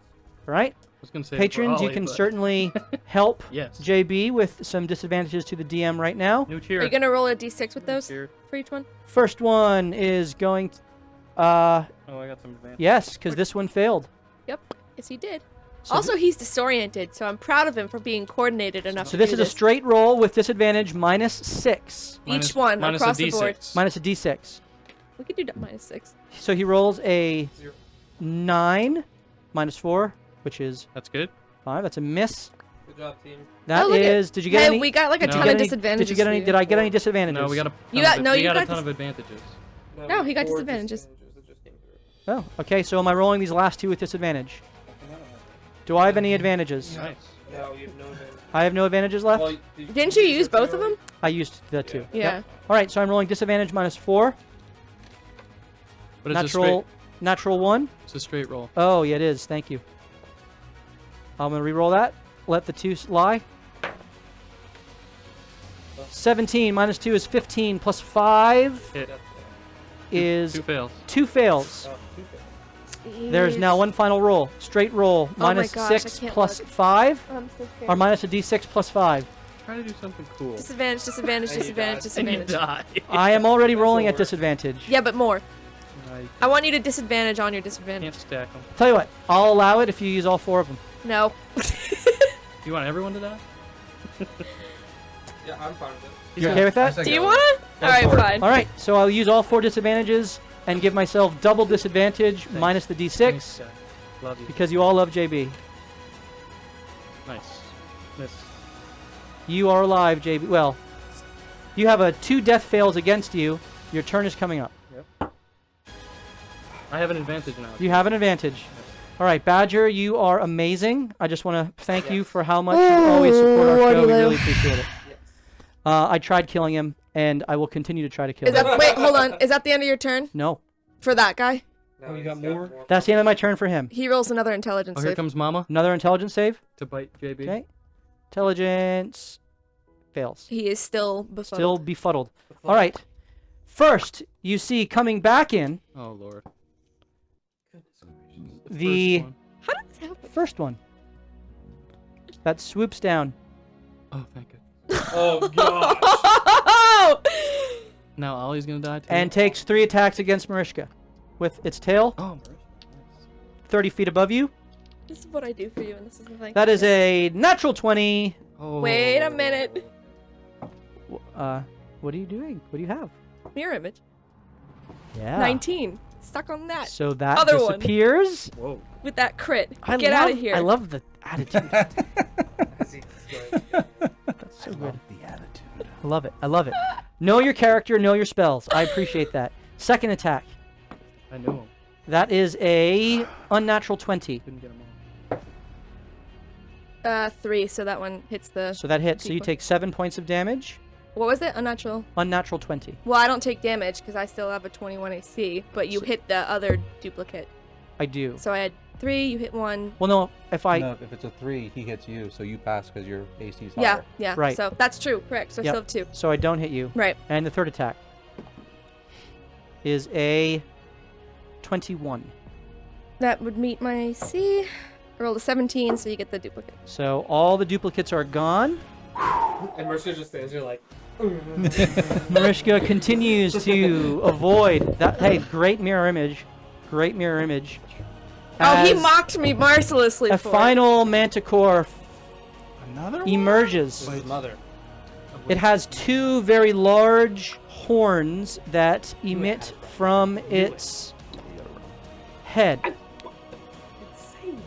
All right. I was gonna say Patrons, you Ollie, can but- certainly help Yes. JB with some disadvantages to the DM right now. New Are cheer. you going to roll a d6 with those Cheer. for each one? First one is going to, Oh, I got some advantage. yes, because this one failed. Yep. Yes, he did. So Also, he's disoriented, so I'm proud of him for being coordinated enough So to this do is a straight roll with disadvantage -6, Each one minus across a the board. D6. minus a d6. We could do that -6. So he rolls a 0. 9 -4, which is That's good. 5. That's a miss. Good job, team. That Oh, look at- is. Did you get Hey, any? we got like a No. ton did of you get any- disadvantages. Did you get any? for Did I get any disadvantages? No, we got a. You ton got- of- no, we you got a got ton dis- of advantages. No, he got 4 disadvantages. that just came through. Oh, okay. So am I rolling these last 2 with disadvantage? Do I have any advantages? Nice. No, you have no advantage. I have no advantages left. Well, Didn't you use both of them? I used the 2. Yeah. Yep. All right. So I'm rolling disadvantage -4. But it's a Natural. Natural 1. It's a straight roll. Oh, yeah, it is. Thank you. I'm going to re-roll that. Let the 2 lie. 17 -2 is 15 plus 5 Hit. is 2 fails. 2 fails. Oh, 2 fails. There's now 1 final roll. Straight roll. Oh my Minus gosh, I 6 can't plus look. 5. I'm so scared. Or minus a d6 plus 5. Try to do something cool. Disadvantage, disadvantage, And you disadvantage, died. And you disadvantage. die. I am already rolling at worse. disadvantage. Yeah, but more. I I want you to disadvantage on your disadvantage. can't stack them. Tell you what, I'll allow it if you use all 4 of them. No. You want everyone to die? Yeah, I'm fine with it. You okay with that? Do you want to? Alright, fine. All right, so I'll use all 4 disadvantages and give myself double disadvantage minus the Thanks, d6 guy. Love you. because you all love JB. Nice. Miss. You are alive, JB. Well, you have a 2 death fails against you. Your turn is coming up. I have an advantage now. You have an advantage. All right, Badger, you are amazing. I just want to thank you for how much you always support our show. We really appreciate it. Yes. I tried killing him, and I will continue to try to kill Is him. that, wait, hold on. Is that the end of your turn? No, For that guy? Now Oh, you he's got more? that's the end of my turn for him. He rolls another intelligence Oh, here save. comes Mama Another intelligence save. to bite JB. Okay. Intelligence fails. He is still befuddled. Still befuddled. All right. First, you see coming back in Oh Lord. the First one. How did this happen? first one that swoops down. Oh, thank you. Oh, gosh. Oh! Now Ollie's gonna die too. And takes 3 attacks against Marishka with its tail, oh, 30 feet above you. This is what I do for you, and this is the thing. That is a natural 20. oh. Wait a minute. What are you doing? What do you have? Mirror image. Yeah. 19. Stuck on that. So that Other one. disappears. Whoa. With that crit. I Get love, out of here. I love the attitude. That's So good. The attitude. I love it. I love it. Know your character, know your spells. I appreciate that. Second attack. I knew him. That is a unnatural 20. Couldn't get him all. 3, so that one hits the... So that hits. So you D4. take 7 points of damage. What was it? Unnatural? Unnatural 20. Well, I don't take damage because I still have a 21 AC, but you So- hit the other duplicate. I do. So I had 3, you hit 1. Well, no, if I... No, if it's a 3, he hits you, so you pass because your AC is Yeah, higher. yeah. Right. So that's true. Correct. So I Yep. still have 2. So I don't hit you. Right. And the third attack is a 21. That would meet my AC. I rolled a 17, so you get the duplicate. So all the duplicates are gone. And Mercer just stands there like. Marishka continues to avoid that. Hey, great mirror image. Great mirror image. Oh, he As mocked me mercilessly a for it. final manticore Another one? emerges. His mother. It has 2 very large horns that emit from its head.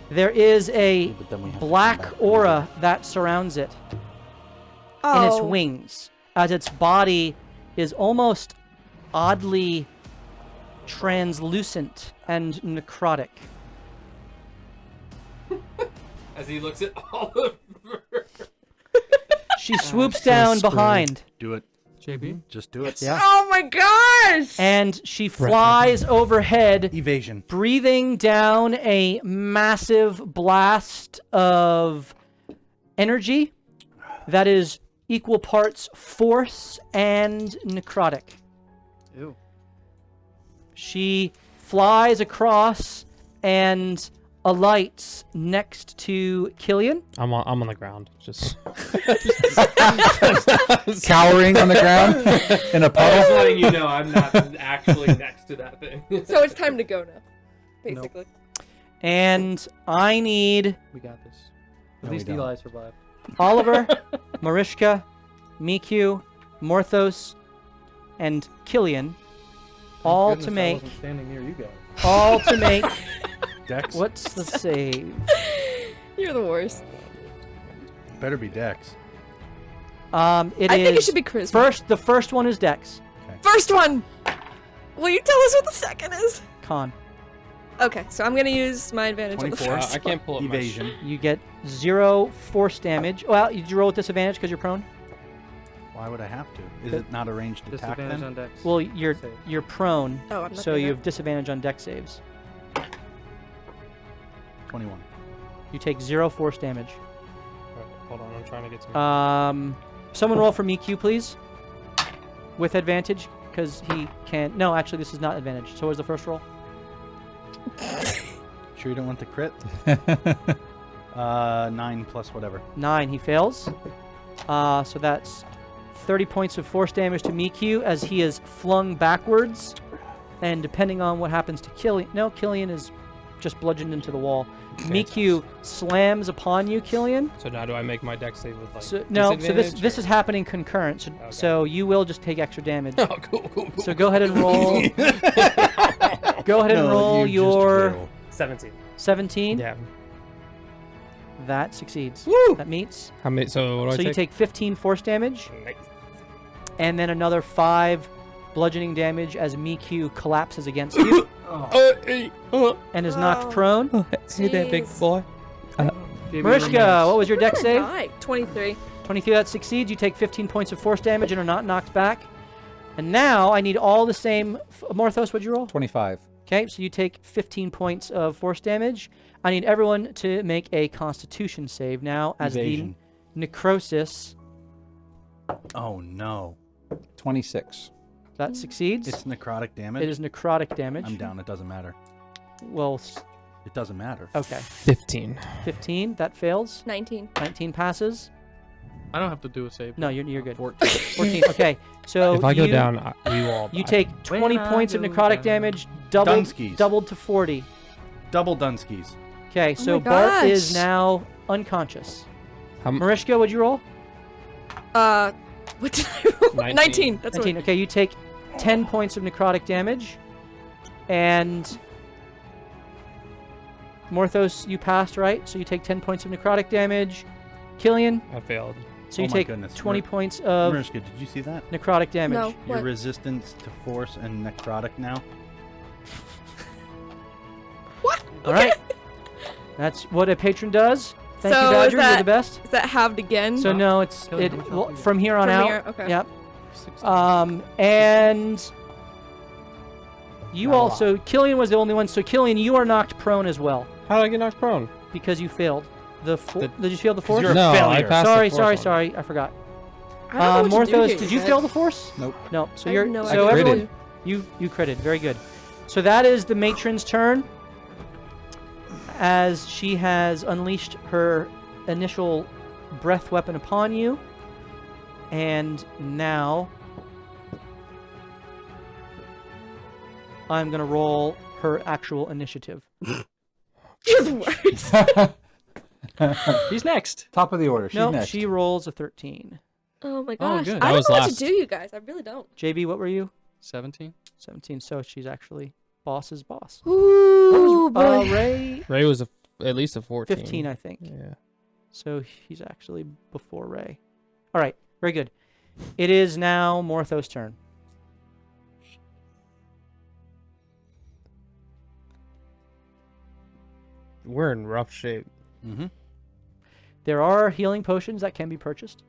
There is a But then we have to come black back. aura that surrounds it in its wings, as its body is almost oddly translucent and necrotic. As he looks at Oliver. She swoops so down screwed. behind, Do it. JP? Just do it. Yeah. Oh my gosh! and she flies overhead, Evasion. breathing down a massive blast of energy that is equal parts force and necrotic. Ew. She flies across and alights next to Killian. I'm on the ground. Just Cowering on the ground in a Just puddle. letting you know I'm not actually next to that thing. So it's time to go now, basically. And I need We got this. No, At we least don't. Eli survived. Oliver, Marishka, Miku, Morthos, and Killian all Goodness, to I make wasn't standing near you guys. all to make Dex. what's the save? You're the worst. Better be Dex. I I think it should be charisma. the first one is Dex. First one! Will you tell us what the second is? Con. Okay, so I'm gonna use my advantage on the 24. first. I can't pull up my Evasion. You get 0 force damage. Well, did you roll with disadvantage because you're prone? Why would I have to? Is Good. it not a ranged attack Disadvantage then? on Dex. Well, Save. you're prone, Oh, I'm not so doing you that. have disadvantage on dex saves. 21. You take 0 force damage. Hold on, I'm trying to get some. Someone roll for Miku, please. With advantage, because he can't. No, actually, this is not advantage. So where's the first roll? Sure you don't want the crit? 9 plus whatever. 9. He fails. So that's 30 points of force damage to Miku as he is flung backwards. And depending on what happens to Killian... No, Killian is just bludgeoned into the wall. Miku slams upon you, Killian. So now do I make my deck save with like No, so disadvantage, this or- is happening concurrent. So, Okay. so you will just take extra damage. Oh, cool. So go ahead and roll. Go ahead and roll your 17. 17. Yeah. That succeeds. Woo! That meets. How many? So what do So I you take 15 force damage, Nice. and then another 5 bludgeoning damage as Miku collapses against you and is knocked Oh. prone. See that big Jeez. boy? Marishka, what was your dex save? 23. 23, that succeeds. You take 15 points of force damage and are not knocked back. And now I need all the same. Morthos, what'd you roll? 25. Okay, so you take 15 points of force damage. I need everyone to make a Constitution save now as Evasion. the necrosis. Oh no. 26. That succeeds. It's necrotic damage. It is necrotic damage. I'm down. It doesn't matter. Well, It doesn't matter. okay. 15. 15, that fails. 19. 19 passes. I don't have to do a save. No, you're good. 14. 14, okay. So If I go you, down, we will all you die. take 20 When I points of go necrotic down. damage, doubled Dunskies. to 40. Double Dunskies. Okay, so my Bart is gosh. now unconscious. How m- Marishka, what'd you roll? What did I roll? 19. 19. That's 19. what. Okay, you take 10 points of necrotic damage. And Morthos, you passed, right? So you take 10 points of necrotic damage. Killian, I failed. so you Oh my take goodness. 20 points of Marishka, did you see that? necrotic damage. No. Your What? resistance to force and necrotic now. All right. That's what a patron does. Thank So you, is Badger. You're that- the best. Is that halved again? So no, it's Killian, how much health do you from here on From out. here, okay. Yep. And you Not a also Killian was the only one. So Killian, you are knocked prone as well. How did I get knocked prone? Because you failed. Did you fail the Because force? you're a No, I failure. passed the force one. I forgot. I don't know what to do Morthos, here, did you guys. fail the force? Nope. No. So I you're have no so idea. everyone you critted. Very good. So that is the matron's turn. As she has unleashed her initial breath weapon upon you. And now I'm going to roll her actual initiative. You're the worst. He's next. Top of the order. She's No, next. she rolls a 13. Oh my gosh. good. I That don't was know what last. to do, you guys. I really don't. JB, what were you? 17. 17. So she's actually boss's boss. Ooh, boy. Ray, Ray was at least a 14. 15, I think. Yeah. So he's actually before Ray. All right, very good. It is now Morthos' turn. We're in rough shape. Mm-hmm. There are healing potions that can be purchased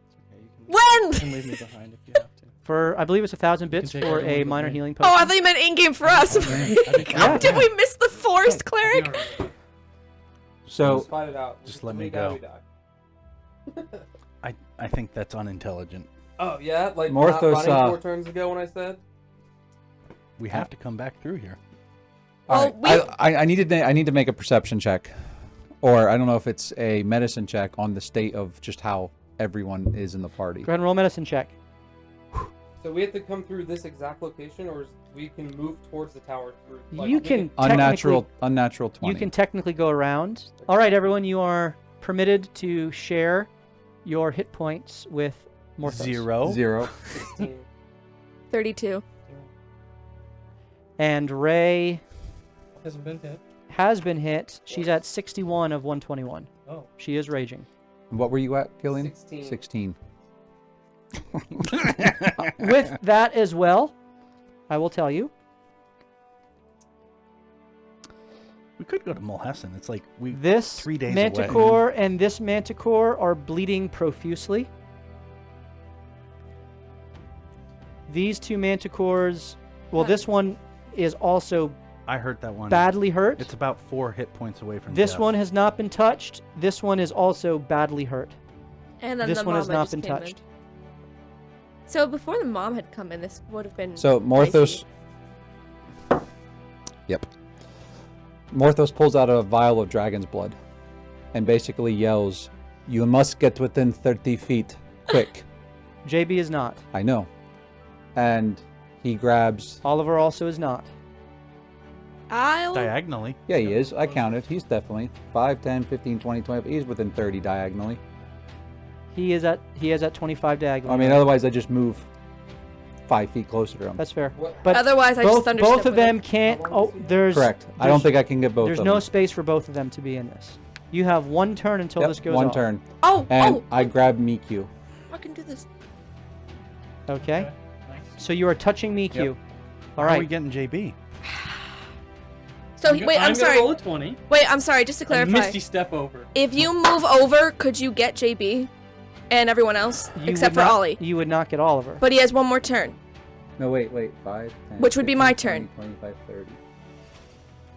When? You can leave me behind if you have to. for, I believe it's 1,000 bits take for everyone a but minor me. healing potion. Oh, I thought you meant in-game for us. Yeah. Did we miss the forest cleric? So Just fight it out. Just let If me we die, go. we die. I think that's unintelligent. Oh yeah, like Morthos, not running 4 turns ago when I said. We have to come back through here. all Well, right, I need to make a perception check, or I don't know if it's a medicine check on the state of just how everyone is in the party. Go ahead and roll medicine check. So we have to come through this exact location, or we can move towards the tower through. Like, You we can Unnatural technically- 20. You can technically go around. All right, everyone, you are permitted to share your hit points with Morthos. 0. 0. 16. 32. And Ray Hasn't been hit. has been hit. She's at 61 of 121. Oh. She is raging. What were you at, Gillian? 16. 16. With that as well, I will tell you, We could go to Mulhessen. It's like we this 3 days Manticore and this Manticore are bleeding profusely. These two Manticores, well, this one is also I hurt that one. badly hurt. It's about 4 hit points away from This death. one has not been touched. This one is also badly hurt. And then This the one has mama not just been came in. touched. So before the mom had come in, this would have been. So Morthos. dicey. Yep. Morthos pulls out a vial of dragon's blood, and basically yells, "You must get within 30 feet, quick!" JB is not. I know. And he grabs. Oliver also is not. I'll. Diagonally. Yeah, he is. I counted. He's definitely 5, 10, 15, 20, 25. He's within 30 diagonally. He is at 25 diagonally. I mean, otherwise I just move 5 feet closer to him. That's fair. What? But Otherwise, I both just understep both of with them it. can't. How long Oh, does he- there's Correct. I don't think I can get both There's of no them. space for both of them to be in this. You have one turn until Yep, this goes one off. turn. Oh, And oh! I grab Miku. I can do this. Okay. Nice. So you are touching Miku. Yep. All How are we right. getting JB? So wait, I'm gonna sorry. roll a 20. Wait, I'm sorry. Just to A clarify, misty step over. if you move over, could you get JB and everyone else You except would for not- Ollie? You would not get Oliver. But he has one more turn. No, wait. 5, 10, Which would be my 15, turn. 20, 25, 30.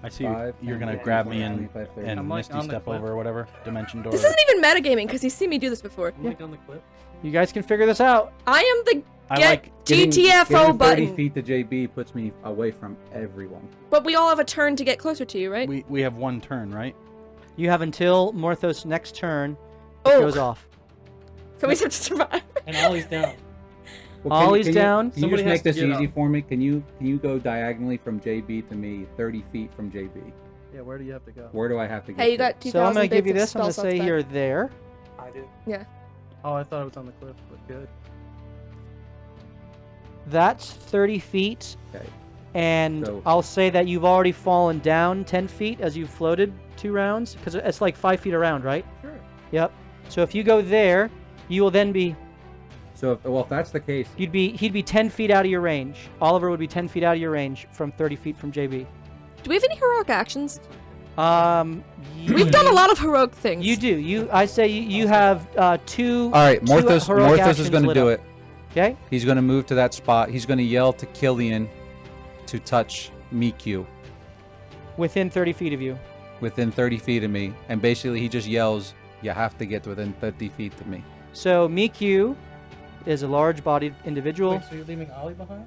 I see 5, you're 10, gonna 15, grab me 20, and 25, 30. and I'm like Misty on the step cliff. over or whatever. Dimension door. This isn't even metagaming because he's seen me do this before. I'm like on the clip. You guys can figure this out. I am the I get like GTFO getting 30 button. feet to JB puts me away from everyone. But we all have a turn to get closer to you, right? we have one turn, right? You have until Morthos' next turn Oh. goes off. So we just have to survive. And Ollie's down. Ollie's down. Can you Somebody just has make to this get easy up. for me? Can you go diagonally from JB to me 30 feet from JB? Yeah, where do you have to go? Where do I have to get Hey, you to? got 2,000 So I'm gonna give you bits of this. I'm gonna spell say slots you're back. there. I do. Oh, I thought it was on the cliff, but good. That's 30 feet. Okay. And So- I'll say that you've already fallen down 10 feet as you've floated 2 rounds, because it's like 5 feet around, right? Sure. Yep. So if you go there, you will then be So, if that's the case, he'd be 10 feet out of your range. Oliver would be 10 feet out of your range from 30 feet from JB. Do we have any heroic actions? We've We've done a lot of heroic things. You do. I say you have 2. all right. two Morthos heroic is actions going to lit do up. it. Okay. He's going to move to that spot. He's going to yell to Killian to touch Miku. Within 30 feet of you. within 30 feet of me, and basically he just yells, "You have to get within 30 feet of me." So Mikyu is a large-bodied individual. Wait, so you're leaving Ollie behind?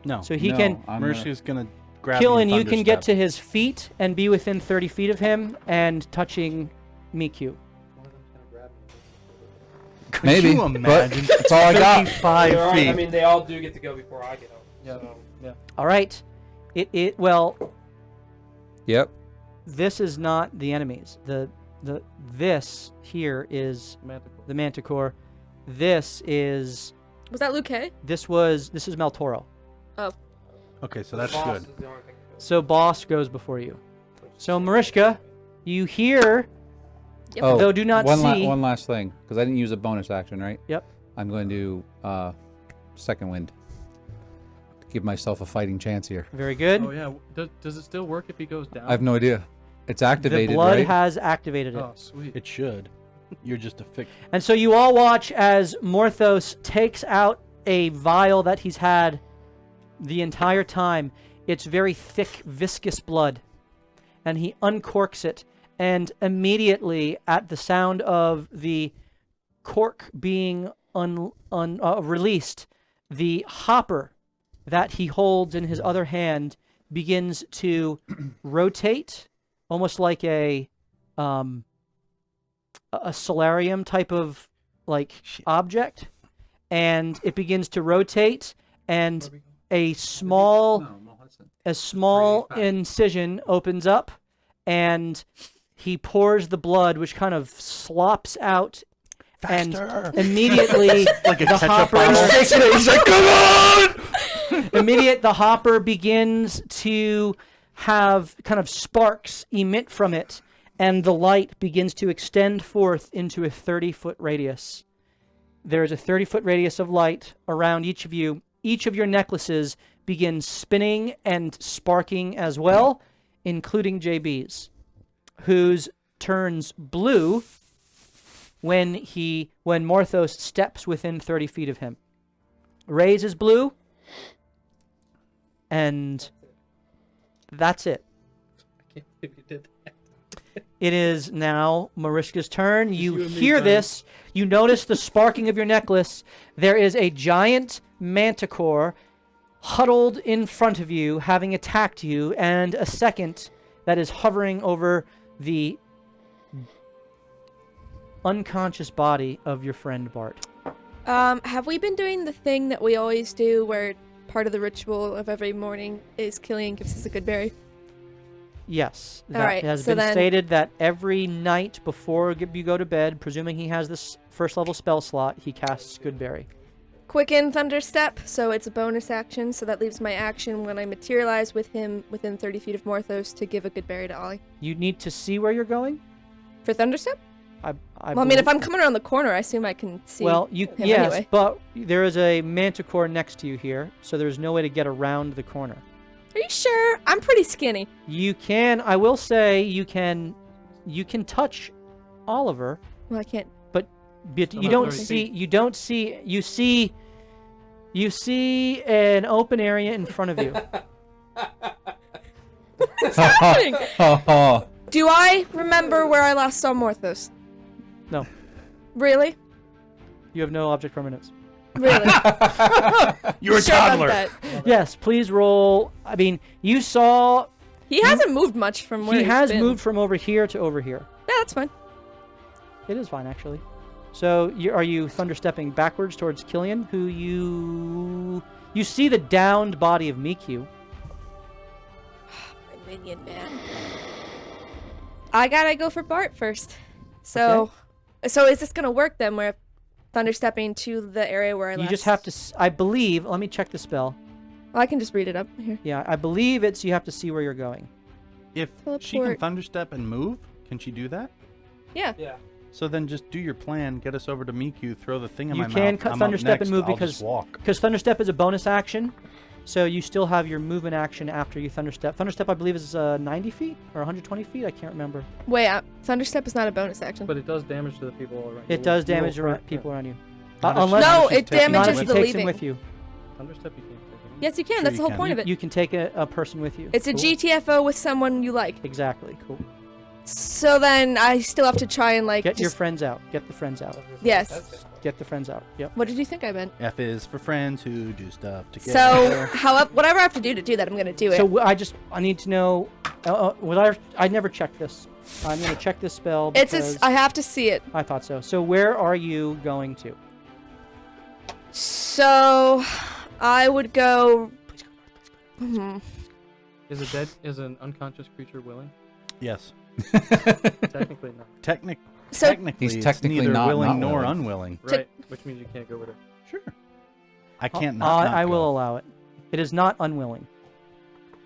No. So he No, can I'm Marishka's gonna grab kill, me and you can get thunderstep. to his feet and be within 30 feet of him and touching Mikyu. Could Maybe, you but imagine? that's all I got. 35 They're all- feet. I mean, they all do get to go before I get out. Yeah. So. Yeah. All right. Well, Yep. this is not the enemies. This here is Manticore. the Manticore. This is Was that Luke Hay? this is Meltoro. Okay, so that's Boss good. is the only thing that goes. So boss goes before you. So Marishka, you hear, Yep. Oh, though do not see. one last thing, because I didn't use a bonus action, right? Yep. I'm going to second wind. Give myself a fighting chance here. Very good. Oh yeah. Does it still work if he goes down? I have no idea. It's activated, the blood right? has activated it. Oh sweet. It should. You're just a fic. And so you all watch as Morthos takes out a vial that he's had the entire time. It's very thick, viscous blood. And he uncorks it. And immediately, at the sound of the cork being released, the hopper that he holds in his other hand begins to rotate, almost like a solarium type of object, and it begins to rotate, and a small incision opens up, and he pours the blood, which kind of slops out. Faster. And immediately Like a the ketchup hopper bottle. He's like, come on! the hopper begins to have kind of sparks emit from it, and the light begins to extend forth into a 30-foot radius. There is a 30-foot radius of light around each of you. Each of your necklaces begins spinning and sparking as well, including JB's, whose turns blue when Morthos steps within 30 feet of him. Ray's is blue, and that's it. I can't believe you did that. It is now Marishka's turn. You hear this. You notice the sparking of your necklace. There is a giant manticore huddled in front of you, having attacked you, and a second that is hovering over the unconscious body of your friend Bart. Have we been doing the thing that we always do where part of the ritual of every morning is Killian gives us a good berry? Yes, that Alright, has so been then- stated that every night before you go to bed, presuming he has this first level spell slot, he casts Goodberry. Quicken Thunderstep, so it's a bonus action, so that leaves my action when I materialize with him within 30 feet of Morthos to give a good berry to Ollie. You need to see where you're going? For Thunderstep? I Well, I mean, if I'm coming around the corner, I assume I can see Well, him yes, anyway. but there is a manticore next to you here, so there's no way to get around the corner. Are you sure? I'm pretty skinny. You can, I will say, you can touch Oliver, Well, I can't. but you about don't 30 see, feet. you see an open area in front of you. What's happening? Do I remember where I last saw Morthos? No. Really? You have no object permanence. Really? You're a Sure about toddler. that. Yes, please roll. I mean, you saw He hasn't moved much from where he he's has been. moved from over here to over here. Yeah, that's fine. It is fine, actually. So, are you thunderstepping backwards towards Killian, who you see the downed body of Mikyu? My minion, man. I gotta go for Bart first. So is this gonna work then, where thunderstepping to the area where I You last... just have to, I believe, let me check the spell. Well, I can just read it up here. Yeah, I believe it's you have to see where you're going. If she can Teleport. thunderstep and move, can she do that? Yeah. Yeah. So then just do your plan, get us over to Miku, throw the thing in You my mouth. can cut I'm up thunderstep next, and move I'll just because walk. thunderstep is a bonus action, so you still have your movement action after you thunderstep. Thunderstep, I believe, is 90 feet or 120 feet. I can't remember. Wait, thunderstep is not a bonus action. But it does damage to the people around you. It does You will damage hurt- people around you. Not if- Unless No, not if she's it taking not damages if with he the takes him leaving. with you. Thunderstep, you can't take it. Yes, you can. Sure That's you the whole can. point of it. You can take a person with you. It's a Cool. GTFO with someone you like. Exactly. Cool. So then I still have to try and like Get your just- friends out. Get the friends out. Yes. Get the friends out. Yep. What did you think I meant? F is for friends who do stuff together. So, however, whatever I have to do that, I'm gonna do it. So I need to know. I never checked this. I'm gonna check this spell. It's because I have to see it. I thought so. So where are you going to? So, I would go. Is an unconscious creature willing? Yes. Technically not. So- Technically, He's it's technically neither not willing nor willing. unwilling. Right. Which means you can't go with it. Sure. I can't not I go. will allow it. It is not unwilling.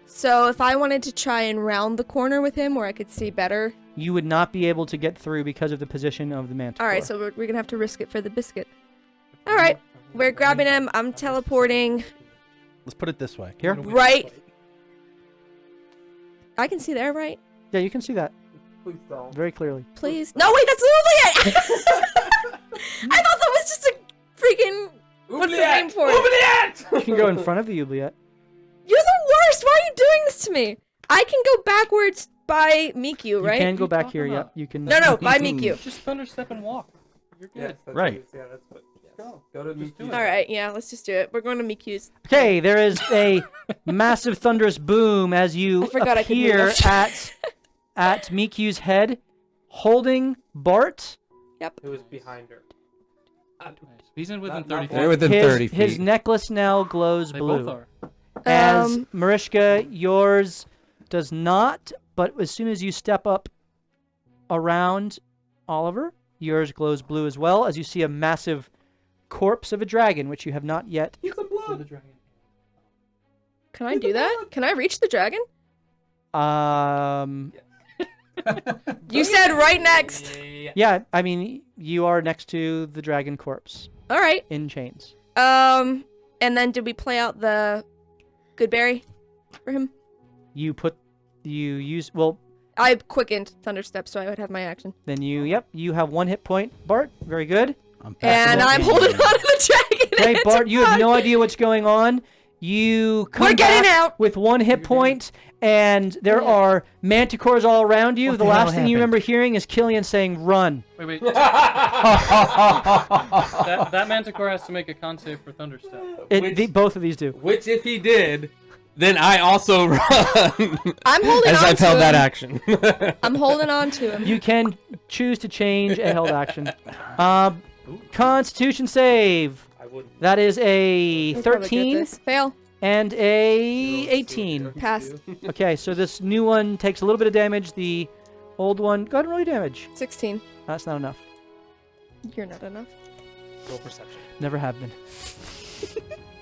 So if I wanted to try and round the corner with him, where I could see better. You would not be able to get through because of the position of the manticore. All right, so we're gonna have to risk it for the biscuit. All right, we're grabbing him. I'm teleporting. Let's put it this way. Here? Right. I can see there, right? Yeah, you can see that Please don't. very clearly. Please. No, wait, that's Oubliette! I thought that was just a freaking. What's the name for it? You can go in front of the oubliette. You're the worst. Why are you doing this to me? I can go backwards by Miku, right? You can go you back talking here. about? Yep, you can. No, by Miku. Just thunderstep and walk. You're good. Yes, that's Right. what it is. Yeah, that's what. Go. Go to just do it. All right, yeah, let's just do it. We're going to Miku's. Okay, there is a massive thunderous boom as you I forgot I could appear move. at Miku's head, holding Bart. Who was behind her? He's in within Not 30 They're feet. within 30 feet. His necklace now glows They blue. both are. As Mariska, yours does not, but as soon as you step up around Oliver, yours glows blue as well, as you see a massive corpse of a dragon, which you have not yet. He's a blood. Can I do that? Can I reach the dragon? You said right next. Yeah, I mean, you are next to the dragon corpse All right. in chains. And then did we play out the good berry for him? You use, I quickened Thunderstep, so I would have my action. then you have 1 hit point, Bart. Very good. And I'm holding on to the dragon. Okay, It's Bart, a you have bug. no idea what's going on. You come We're getting back out. with 1 hit point, and there are manticores all around you. What The the hell last thing you happened? remember hearing is Killian saying, "Run." Wait. that manticore has to make a con save for thunderstep. Both of these do. Which, if he did, then I also run. I'm holding As on I've to held him. that action. I'm holding on to him. You can choose to change a held action. Constitution save. I wouldn't. That is a We'll probably get 13 this. Fail. and a 18. Pass. Okay, so this new one takes a little bit of damage. The old one, go ahead and roll your damage. 16. That's not enough. You're not enough. Roll perception. Never have been.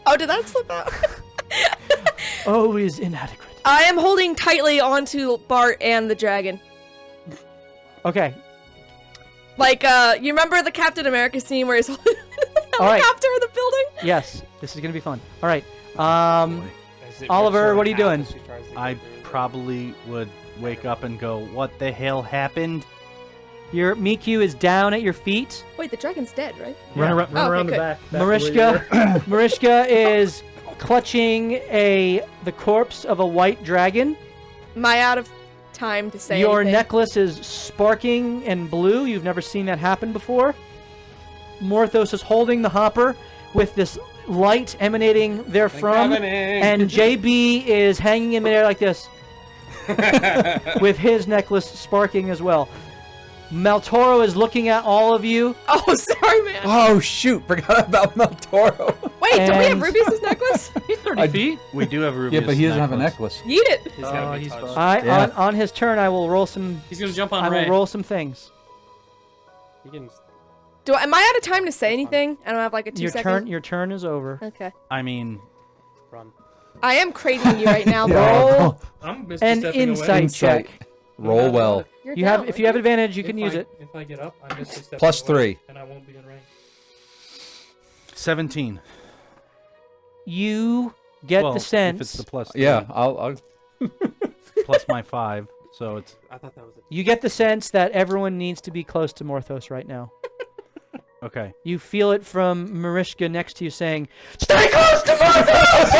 Oh, did that slip out? Always inadequate. I am holding tightly onto Bart and the dragon. Okay. Like, you remember the Captain America scene where he's holding the All right. helicopter in the building? Yes, this is gonna be fun. All right. Oliver, what are you doing? I probably would wake up and go, "What the hell happened?" Your Miku is down at your feet. Wait, the dragon's dead, right? Run around, Oh, around okay, the back. Mariska, Mariska is clutching the corpse of a white dragon. Am I out of time to say Your anything? necklace is sparking and blue. You've never seen that happen before. Morthos is holding the hopper with this light emanating therefrom, and JB is hanging in midair like this, with his necklace sparking as well. Maltoro is looking at all of you. Oh, sorry, man. Oh shoot! Forgot about Maltoro. Wait, don't we have and- Rubius' necklace? He's 30 feet. We do have Rubius. Yeah, but he doesn't have a necklace. Yeet it. He's gotta Oh, be he's touched. fine. Yeah. On his turn, I will roll some. He's gonna jump on I Ray. will roll some things. He can. Am I out of time to say anything? I don't have like a 2 second. Your turn is over. Okay. I mean, Run. I am cradling you right now, bro. Roll I'm an misstepping away. insight Insight. check. Roll well. You're You have, down, if you have right? advantage, you can use it. If I get up, I'm misstepping Plus away, 3. and I won't be in range. 17. You get well, the sense. if it's the plus Yeah, 3, I'll plus my 5, so it's I thought that was a. You get the sense that everyone needs to be close to Morthos right now. okay. You feel it from Mariska next to you saying, "Stay close to Morthos!"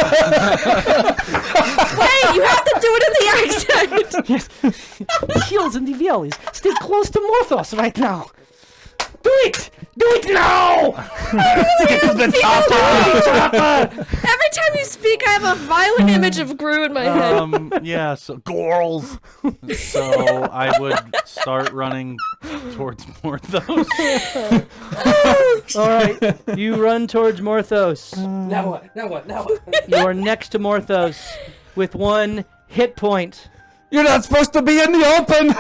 Hey, you have to do it in the accent. Yes. Heels in the bellies. Stay close to Morthos right now. Do it! Do it now! Every time you speak, I have a violent image of Gru in my head. Yeah, so girls. So I would start running towards Morthos. All right, you run towards Morthos. Now what? Now what? Now what? You are next to Morthos with 1 hit point. You're not supposed to be in the open.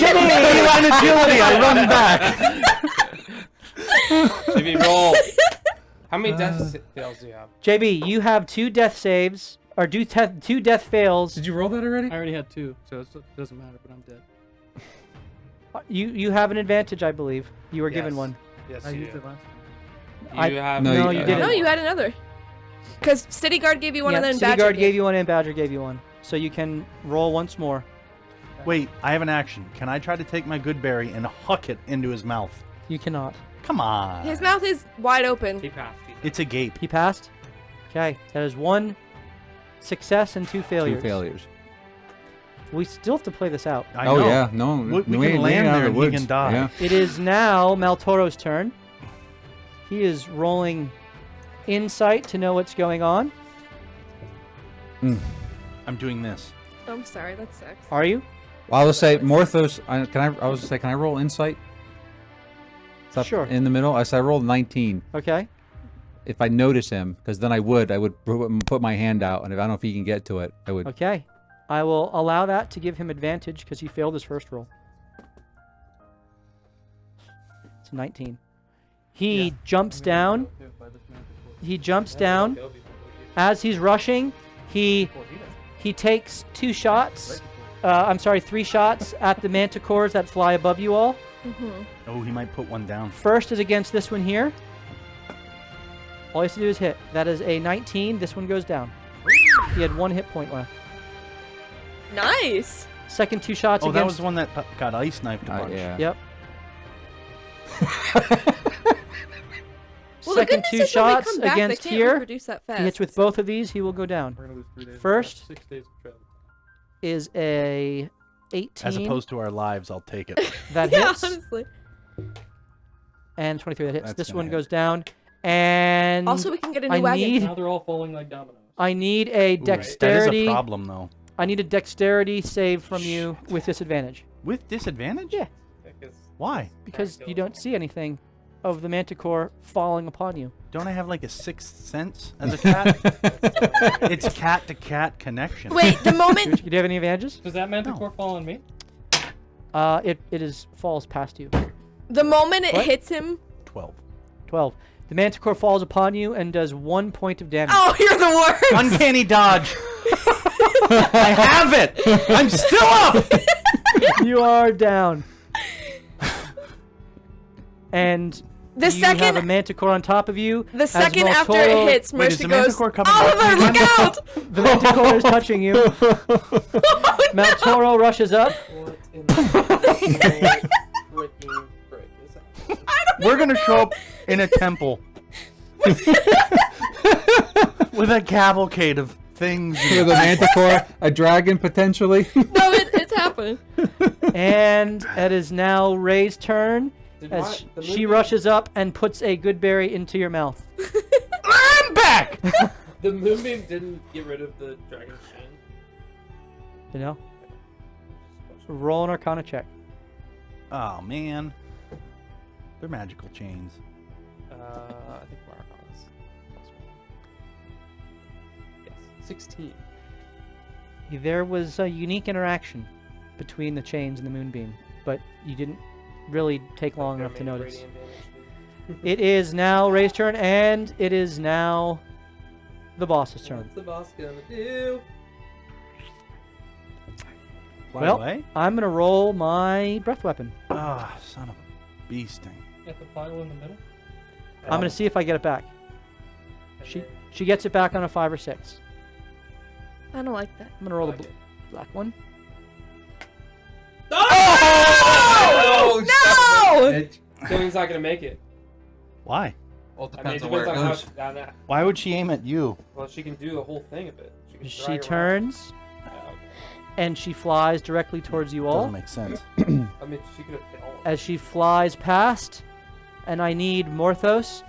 Feline agility. I run back. JB, roll. How many death fails do you have? JB, you have 2 death saves, or 2 death fails. Did you roll that already? I already had 2, so it doesn't matter, but I'm dead. You have an advantage, I believe. You were given Yes. one. Yes, I you used do. it last time. I- You have. No, you didn't. No, you had another. Because City Guard gave you one, and then City Badger Guard gave you one and Badger gave you one. So you can roll once more. Wait, I have an action. Can I try to take my good berry and huck it into his mouth? You cannot. Come on. His mouth is wide open. He passed. It's a gape. He passed? Okay, that is 1 success and 2 failures. 2 failures. We still have to play this out. I Oh know. yeah, no. We can land there and he can die. Yeah. It is now Maltoro's turn. He is rolling insight to know what's going on. I'm doing this. Oh, I'm sorry, that sucks. Are you? Well, I would say Morthos. Can I roll insight? It's up Sure. In the middle. I rolled 19. Okay. If I notice him, because then I would put my hand out, and if I don't know if he can get to it, I would. Okay. I will allow that to give him advantage because he failed his first roll. It's 19. He jumps down. He jumps down. As he's rushing, he takes 2 shots. I'm sorry, 3 shots at the manticores that fly above you all. Oh, he might put one down. First is against this one here. All he has to do is hit. That is a 19. This one goes down. He had 1 hit point left. Nice. Second 2 shots Oh, against... that was the one that got ice knifed a bunch. Yeah. Yep. Well, the Second good 2 news is when we shots come back, against they can't here. reproduce that If he fast. hits with both of these, he will go down. We're gonna lose 3 days. First 6 days of travel. is a 18. As opposed to our lives, I'll take it. That Yeah, hits. honestly. And 23 that hits. That's This gonna one hit. goes down. And Also, we can get a new I wagon. need Now they're all falling like dominoes. I need a Ooh, dexterity. That is a problem, though. I need a dexterity save from you with disadvantage. With disadvantage? Yeah. Why? Because you don't see anything of the manticore falling upon you. Don't I have like a 6th sense as a cat? It's cat-to-cat connection. Wait, the moment. Do you have any advantages? Does that manticore fall on me? It falls past you. The moment it What? hits him. 12. 12. The manticore falls upon you and does 1 point of damage. Oh, you're the worst. Uncanny dodge! I have it! I'm still up! You are down. And The you second- have a manticore on top of you. The as second after it Maltoro- hits, Wait, is Mercy the goes, manticore coming back Oliver, to me look out! The manticore is touching you. Maltoro rushes up. What in the freaking frick is that? We're gonna show up in a temple. With a cavalcade of things. With a manticore, a dragon potentially. No, it's happening. And it is now Ray's turn Did as the she movie- rushes up and puts a good berry into your mouth. I'm back! The moonbeam didn't get rid of the dragon chain. You know? Roll an Arcana check. Oh, man. They're magical chains. I think we're on this. Yes, 16. There was a unique interaction between the chains and the moonbeam, but you didn't really take long enough to notice. It is now Ray's turn, and it is now the boss's turn. What's the boss gonna do? Fly Well, away? I'm going to roll my breath weapon. Ah, son of a bee sting. At the pile in the middle? I'm going to see if I get it back. She gets it back on a 5 or 6. I don't like that. I'm going to roll the black one. Oh! No! Zoe's not gonna make it. Why? Well, it I mean, depends it on where depends it on goes. how. Why would she aim at you? Well, she can do the whole thing of it. Can She drag around. turns Yeah, okay. and she flies directly towards you all. Doesn't make sense. I mean, she could have hit all of them. As she flies past, and I need Morthos.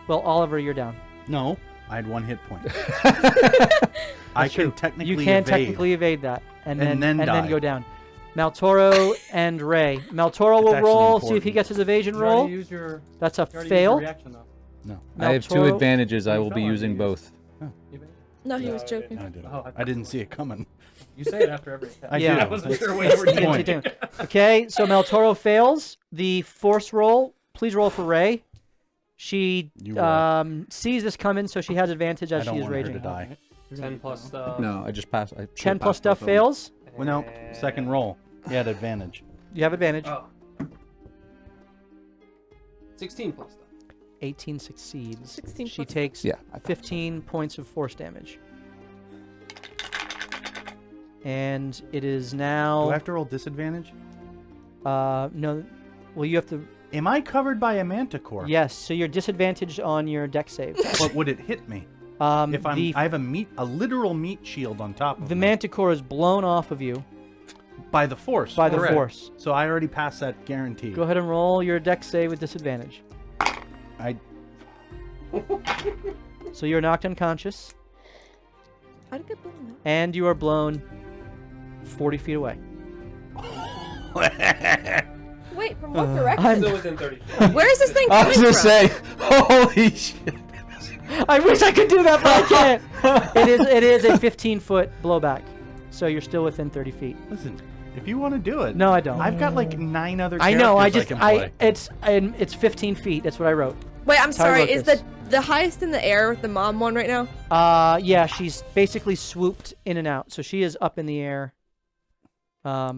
Well, Oliver, you're down. No, I had 1 hit point. I That's true. can technically You can evade. technically evade that, and And then then die. go down. Maltoro and Ray. Maltoro will actually roll. See if he important. gets his evasion You already roll. used your, That's a you already used your fail. reaction, though. No, I have 2 Maltoro- advantages. I You will be fell on using you. both. You made- No, he No, was I joking. I didn't. Oh, I didn't see it coming. You say it after every attack. I Yeah. do. I wasn't sure what That's you were the doing. point. Continue. Okay, so Maltoro fails the force roll. Please roll for Ray. She You roll. sees this coming, so she has advantage I as don't she is want her to raging. die. 10 plus stuff. No, I just passed. 10 plus stuff fails. Well, no, second roll. He had advantage. You have advantage. Oh. 16 plus stuff. 18 succeeds. 16 She plus- takes Yeah. 15 points of force damage. And it is Do now. I have to roll disadvantage? No. Well, you have to. Am I covered by a manticore? Yes. So you're disadvantaged on your deck save. But would it hit me? If I have a literal meat shield on top of the me. manticore is blown off of you By the force. by the correct. force. So I already passed that guarantee. Go ahead and roll your deck save with disadvantage. I So you're knocked unconscious, How'd it get blown up? and you are blown 40 feet away. Wait, from what direction? I'm- Still within 30 feet. Where is this thing I coming was gonna from? say, holy shit. I wish I could do that, but I can't. It is a 15-foot blowback, so you're still within 30 feet. Listen, if you want to do it. No, I don't. I've got like 9 other I characters know. I can play. It's 15 feet. That's what I wrote. Wait, I'm That's how I sorry. wrote Is this. the highest in the air the mom one right now? Yeah, she's basically swooped in and out, so she is up in the air. Yeah.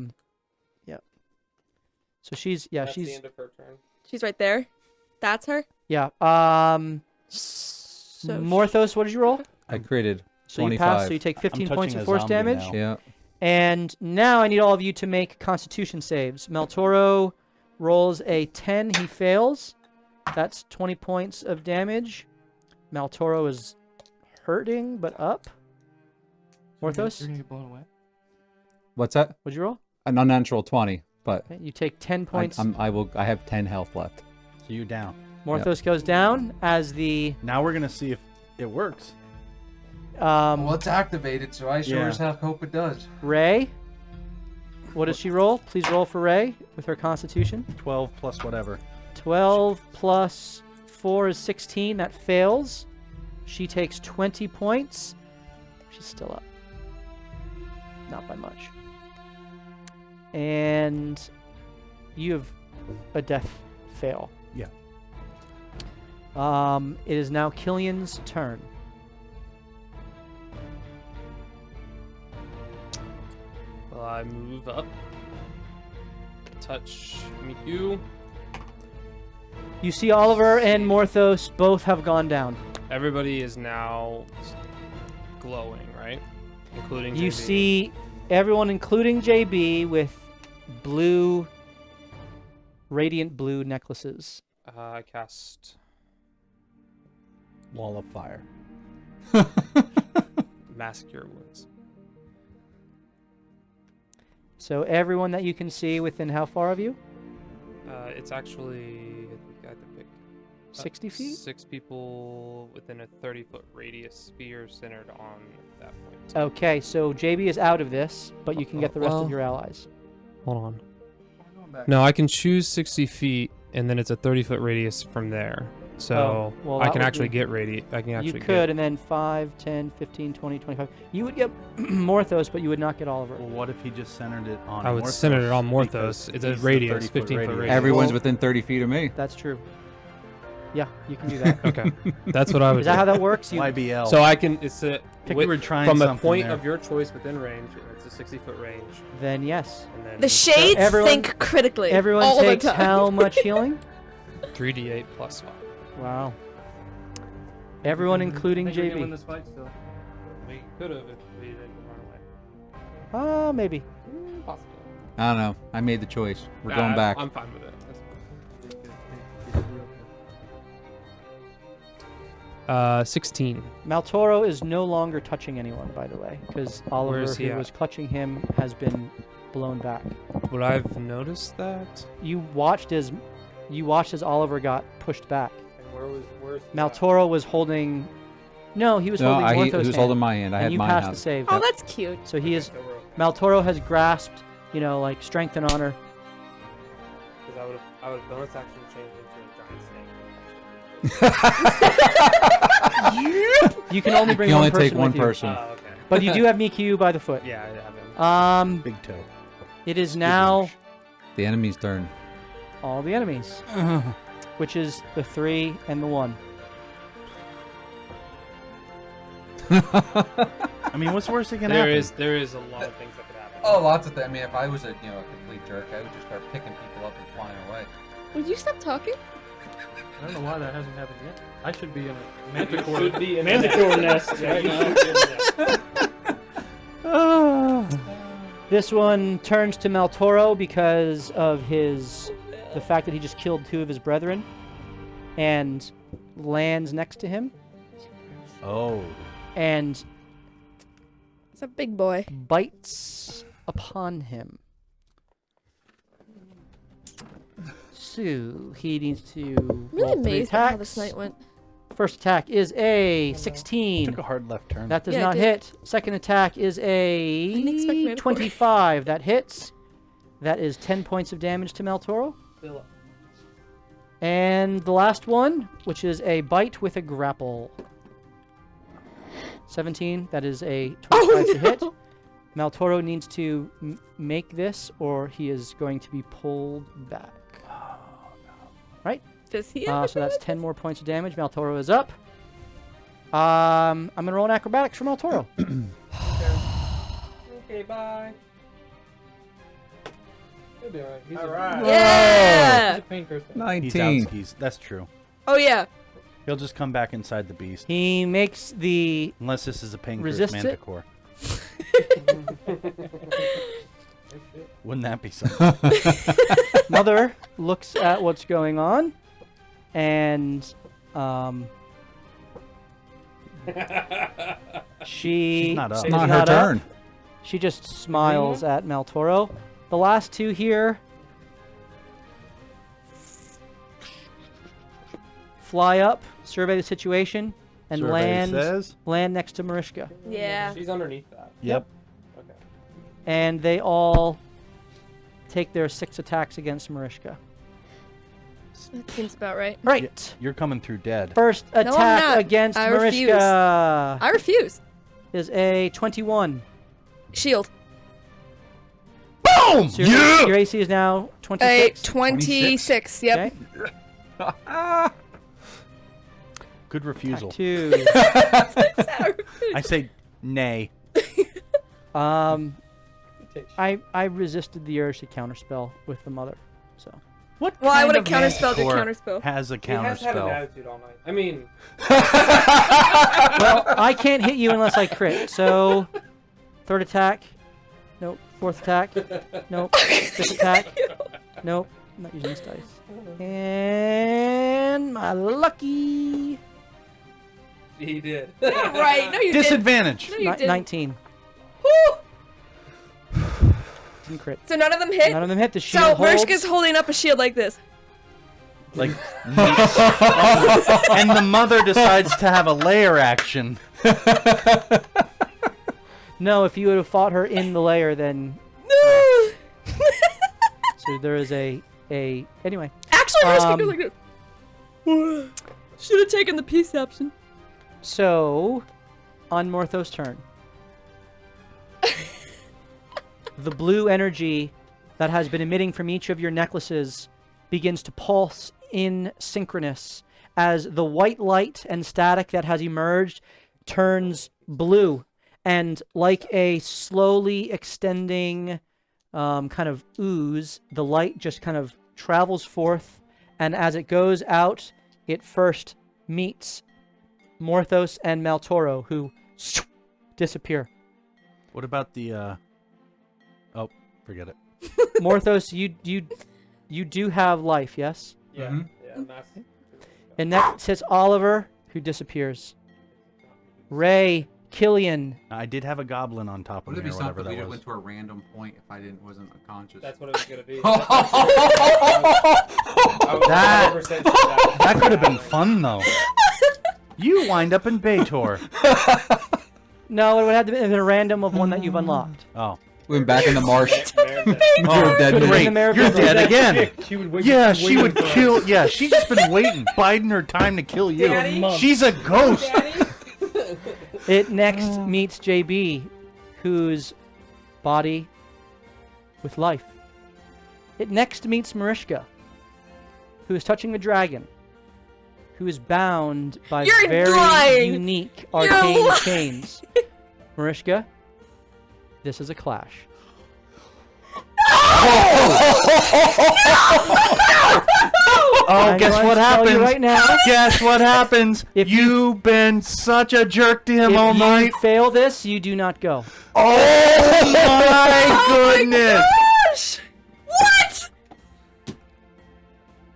So she's That's she's the end of her turn. She's right there. That's her. yeah. So Morthos, what did you roll? I created So you pass. 25. So you take 15 touching points a of force zombie damage. now. Yeah. And now I need all of you to make Constitution saves. Maltoro rolls a 10. He fails. That's 20 points of damage. Maltoro is hurting, but up. Morthos, You're gonna get blown away. What's that? what'd you roll? An unnatural 20, but Okay, you take 10 points. I have 10 health left. So you're down. Morthos goes down as the Now we're gonna see if it works. It's activated, so I sure as heck hope it does. Ray. What does she roll? Please roll for Ray with her Constitution. 12 plus whatever. 12 plus 4 is 16. That fails. She takes 20 points. She's still up. Not by much. And you have a death fail. Yeah. It is now Killian's turn. Well, I move up. Touch Miku. You see Oliver and Morthos both have gone down. Everybody is now glowing, right? Including You JB. see everyone, including JB, with blue, radiant blue necklaces. I cast Wall of fire. Mask Cure Wounds. So everyone that you can see within how far of you? It's actually, I think I had to pick 60 feet? 6 people within a 30-foot radius sphere centered on that point. Okay, so JB is out of this, but you can get the rest well- of your allies. Hold on. No, I can choose 60 feet, and then it's a 30-foot radius from there. So Oh, well, I that can would actually be- get I can You actually could, and then 5, 10, 15, 20, 25. You would get Morthos, but you would not get Oliver. Well, what if he just centered it on I would Morthos? center it on Because Morthos. It's a he's the radius, 30-foot 15-foot radius. Everyone's Well- within 30 feet of me. That's true. Yeah, you can do that. Okay, that's what I would Is that do. how that works? You, YBL. So I can. It's a Pick wi- you were trying From a something point there. of your choice within range, it's a 60-foot range. then yes. And then the shades everyone- think critically. Everyone all takes the time. how much healing? 3d8 plus 5. Wow. Everyone, including I think we're gonna win JB. this fight still. We could have if we didn't run away. Maybe. Possibly. I don't know. I made the choice. We're going back. I'm fine with it. That's fine. 16. Maltoro is no longer touching anyone, by the way, because Oliver, is he who at? was clutching him, has been blown back. Would I have noticed that? You watched as Oliver got pushed back. And where's Maltoro was holding. No, he was holding he Morthos' was hand, holding my hand. I and had you my passed hand. the save. Oh, that's cute. So he is. Maltoro has grasped, like strength and honor. Because I would have bonus action changed into a giant snake. You can only bring You one only person take one with you. person. Oh, okay. But you do have Mikyu by the foot. Yeah, I have him. Big toe. It is now The enemy's turn. all the enemies, which is the 3 and the 1. I mean, what's worse that can happen? There is a lot of things that could happen. Oh, lots of things. I mean, if I was a complete jerk, I would just start picking people up and flying away. Would you stop talking? I don't know why that hasn't happened yet. I should be in a Manticore manticore, be in manticore nest right now. This one turns to Maltoro because of the fact that he just killed 2 of his brethren, and lands next to him Oh. and It's a big boy. bites upon him. So he needs to I'm really roll 3 amazed at how attacks. this night went. First attack is a 16. Took a hard left turn. That does Yeah, it not did. hit. Second attack is didn't expect a Manticore. 25. That hits. That is 10 points of damage to Maltoro. And the last one, which is a bite with a grapple. 17. That is a 25 to hit. Maltoro needs to make this, or he is going to be pulled back. Does he have So that's 10 more points of damage. Maltoro is up. I'm going to roll an acrobatics for Maltoro. Okay, bye. He'll be alright. He's Alright. Yeah! He's a pain person. He's 19. out skis. That's true. Oh, yeah. He'll just come back inside the beast. He makes the Unless this is a pain Resist curse it? manticore. Wouldn't that be something? mother looks at what's going on, and she She's not up. is It's not her up. turn. She just smiles at Maltoro. The last 2 here fly up, survey the situation, and Survey says. land next to Marishka. Yeah. She's underneath that. Yep. Okay. And they all take their 6 attacks against Marishka. That seems about right. Right. You're coming through dead. First I'm attack not. against I refuse. Marishka I refuse. is a 21. Shield. Boom! So your AC is now 26. 26. Yep. Okay. Good refusal. Attack 2. I say nay. I resisted the urge to counterspell with the mother. So What? Well, I kind would have of counterspelled your manticore counterspell. Has a He has had an counterspell. attitude all night. I mean, well, I can't hit you unless I crit. So third attack. Nope. Fourth attack. Nope. Fifth attack. Nope. I'm not using this dice. And my lucky he did. Right. No, you didn't. Disadvantage. No, you didn't. 19. Woo! Didn't crit. So none of them hit? None of them hit. The shield So holds. Marishka's holding up a shield like this. Like, and the mother decides to have a layer action. No, if you would have fought her in the layer, then No! so there is a anyway. Actually, Marishka goes like this. Should have taken the peace option. So on Morthos' turn, the blue energy that has been emitting from each of your necklaces begins to pulse in synchronous as the white light and static that has emerged turns blue, and like a slowly extending kind of ooze, the light just kind of travels forth, and as it goes out, it first meets Morthos and Maltoro, who disappear. What about the? Oh, forget it. Morthos, you do have life, yes? Yeah. Mhm. Yeah. Mass. And next sits Oliver, who disappears. Ray, Killian, I did have a goblin on top of Would it me be or whatever something that we was. went to a random point if I wasn't unconscious? That's what it was gonna be. That could have been fun though. You wind up in Baitor. No, it would have to be a random of one that you've unlocked. Oh. Went back in the marsh. Oh, dead man. great. The Mayor of You're Bugden. dead again. Yeah, she would for us. kill. Yeah, she's just been waiting, biding her time to kill you. Daddy? She's a ghost. It next meets JB, whose body with life. It next meets Marishka, who is touching the dragon, who is bound by You're very lying. unique You're arcane lying. chains. Marishka, this is a clash. Oh, I'm guess going what to tell happens? you right now. Guess what happens? If You've been such a jerk to him all If night. you fail this, you do not go. Oh my goodness! Gosh! What?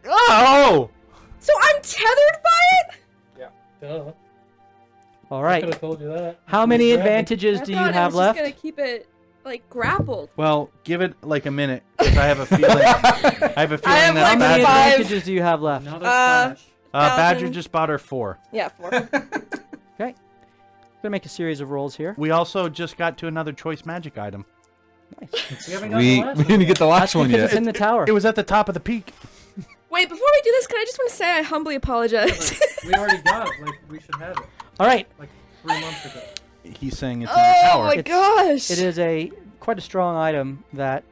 Oh! So I'm tethered by it? Duh. All I right. could have told you that. How many Dragon. advantages do you I have was left? just gonna keep it like grappled. Well, give it like a minute, 'cause I have a feeling. I have a feeling have that How many like Badger, advantages do you have left? Another Uh, clash. Badger 1,000. just bought her 4. Yeah, 4. Okay. Gonna make a series of rolls here. We also just got to another choice magic item. We haven't got We the last didn't get the last That's one because yet. it's in the tower. It was at the top of the peak. Wait, before we do this, can I just want to say I humbly apologize. We already got it. Like, we should have it. All right. Like 3 months ago. He's saying it's in the Oh tower. my It's- gosh! It is quite a strong item that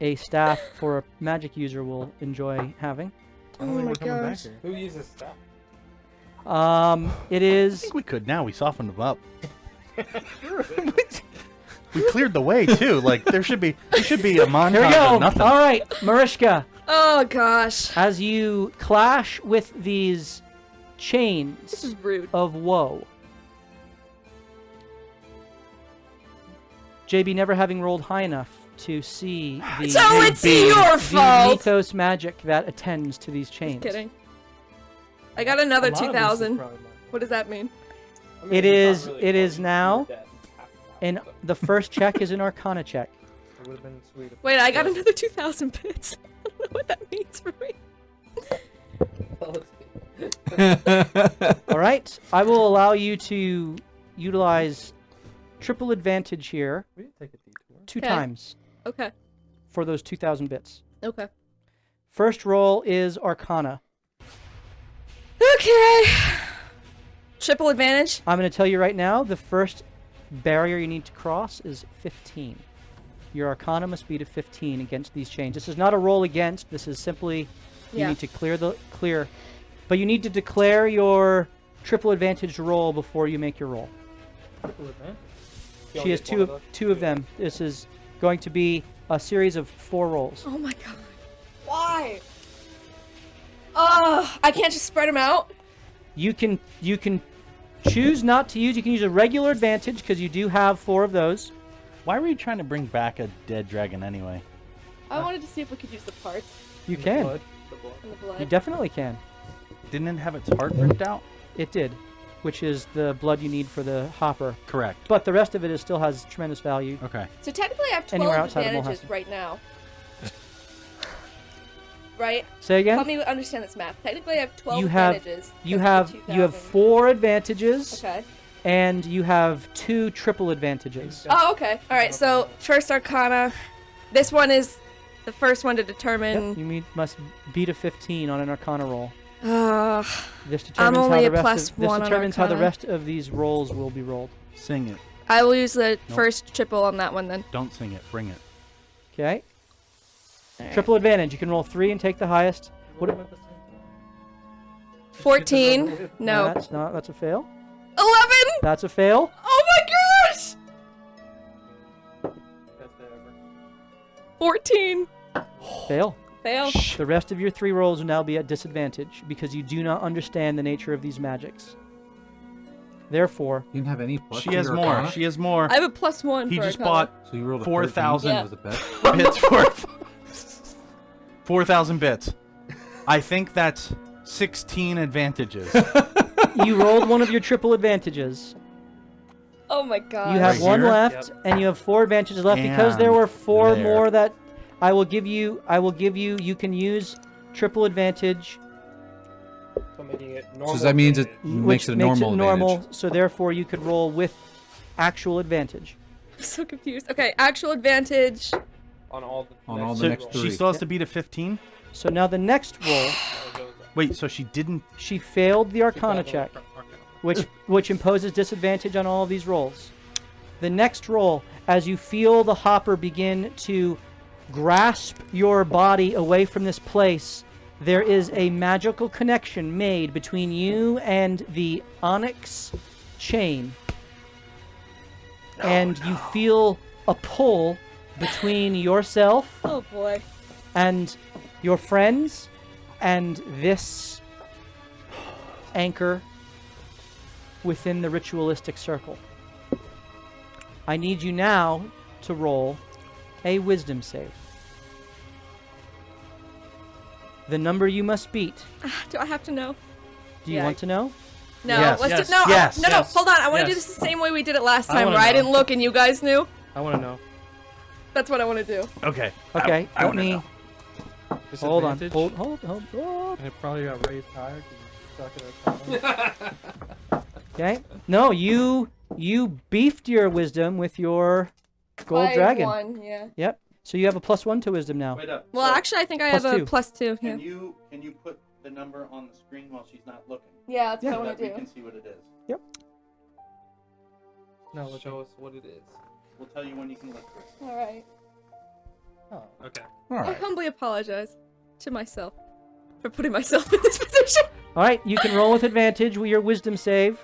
a staff for a magic user will enjoy having. Oh I don't think my we're coming back gosh. here. Who uses stuff? It I is. think we could now. We softened them up. We cleared the way too. Like there should be a montage Here we go. of nothing. All right, Marishka. Oh gosh. As you clash with these This chains is rude. of woe, JB never having rolled high enough to see the So it's your the fault! mythos magic that attends to these Just chains. kidding. I got another A lot of this is 2,000. probably mine. What does that mean? I mean, It it's not is- really it is funny. now You're dead. And the first check is an Arcana check. It would have been sweet. if- Wait, I got another 2,000 bits. I don't know what that means for me. All right, I will allow you to utilize triple advantage here We did take a detour. 2 Okay. times Okay. for those 2,000 bits. Okay. First roll is Arcana. Okay. Triple advantage. I'm going to tell you right now, the first barrier you need to cross is 15. Your Arcana must be to 15 against these chains. This is not a roll against. This is simply you Yeah. need to clear. But you need to declare your triple advantage roll before you make your roll. Triple advantage. You She has only get one two of them. This is going to be a series of 4 rolls. Oh my god. Why? Oh, I can't just spread them out? You can choose not to use. You can use a regular advantage because you do have 4 of those. Why were you trying to bring back a dead dragon anyway? I wanted to see if we could use the parts You The can. blood. and the blood. You definitely can. Didn't it have its heart ripped out? It did, which is the blood you need for the hopper. Correct. But the rest of it still has tremendous value. Okay. So technically I have 12 Anywhere outside of advantages Mulhausen. right now. Right? Say again. Help me understand this math. Technically I have 12 You have- advantages. You because of have the you have 2,000. 4 advantages Okay. and you have 2 triple advantages. Oh, okay. Alright, so first Arcana. This one is the first one to determine. Yep, you must beat a 15 on an Arcana roll. This I'm determines only how a the rest plus of, this 1 on determines how the Arcana. rest of these rolls will be rolled. Sing it. I will use the Nope. first triple on that one then. Don't sing it. Bring it. Okay. Triple advantage. You can roll 3 and take the highest. What? 14. No. That's not. That's a fail. 11. That's a fail. Oh my gosh. 14. Fail. Fail. The rest of your 3 rolls will now be at disadvantage because you do not understand the nature of these magics. Therefore, You didn't have any plus. She to has your more. Arcana? She has more. I have a +1 He for just Arcana. bought So you rolled a 4,000 Yeah. was a bet. bits for 4,000 bits. I think that's 16 advantages. you You rolled one of your triple advantages. Oh my god. You have Right one here? left, and you have 4 advantages left because there And were 4 there. more that I will give you. You can use triple advantage, So making it So normal. that means it which makes it a normal advantage. so therefore you could roll with actual advantage. I'm so confused. Okay, actual advantage. on all the On all next the So next rolls. she three. still has to beat a 15? So now the next roll, Wait, so she didn't... she failed the Arcana check, which imposes disadvantage on all of these rolls. The next roll, as you feel the hopper begin to grasp your body away from this place, there is a magical connection made between you and the onyx chain. And you feel a pull between yourself Oh boy. and your friends and this anchor within the ritualistic circle. I need you now to roll a wisdom save. The number you must beat. Do I have to know? Do you Yeah. want to know? No. Yes. Let's Yes. do no. Yes. No. Yes. Hold on. I want to do Yes. this the same way we did it last I time, wanna where I know. didn't look and you guys knew. I want to know. That's what I want to do. Okay. Okay, I let wanna me know. hold on. Disadvantage? Hold. And it probably got raised higher because you stuck it at Okay. No, you beefed your wisdom with your gold By dragon. 1, yeah. Yep. So you have a +1 to wisdom now. Wait up. Well, actually, I think I Plus have a 2. +2. Yeah. Can you put the number on the screen while she's not looking? Yeah, that's Yeah. what I want to do. see what it is. No, let's Show us what it is. We'll tell you when you can look for it. All right. Oh, okay. All I humbly apologize to myself for putting myself in this position. All right, you can roll with advantage with your wisdom save.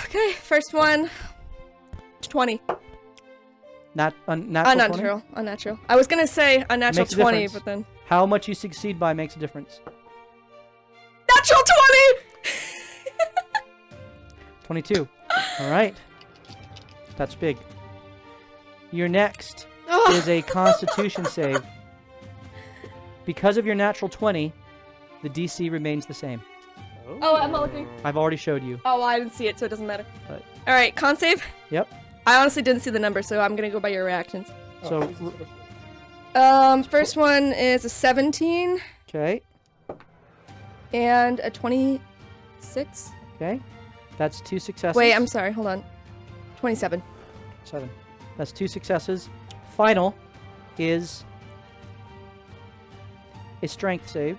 Okay, first one. 20. Natural 20? Unnatural. Unnatural. I was gonna say unnatural Makes a 20, difference. but then How much you succeed by makes a difference. natural 20. 22. All right. That's big. Your next Oh. is a Constitution save. Because of your natural 20, the DC remains the same. Oh, I'm not looking. I've already showed you. Oh, well, I didn't see it, so it doesn't matter. Right. All right, con save. Yep. I honestly didn't see the number, so I'm gonna go by your reactions. So, First one is a 17 okay. and a 26. Okay. That's 2 successes. Wait, I'm sorry. Hold on. 27. 7. That's 2 successes. Final is a strength save,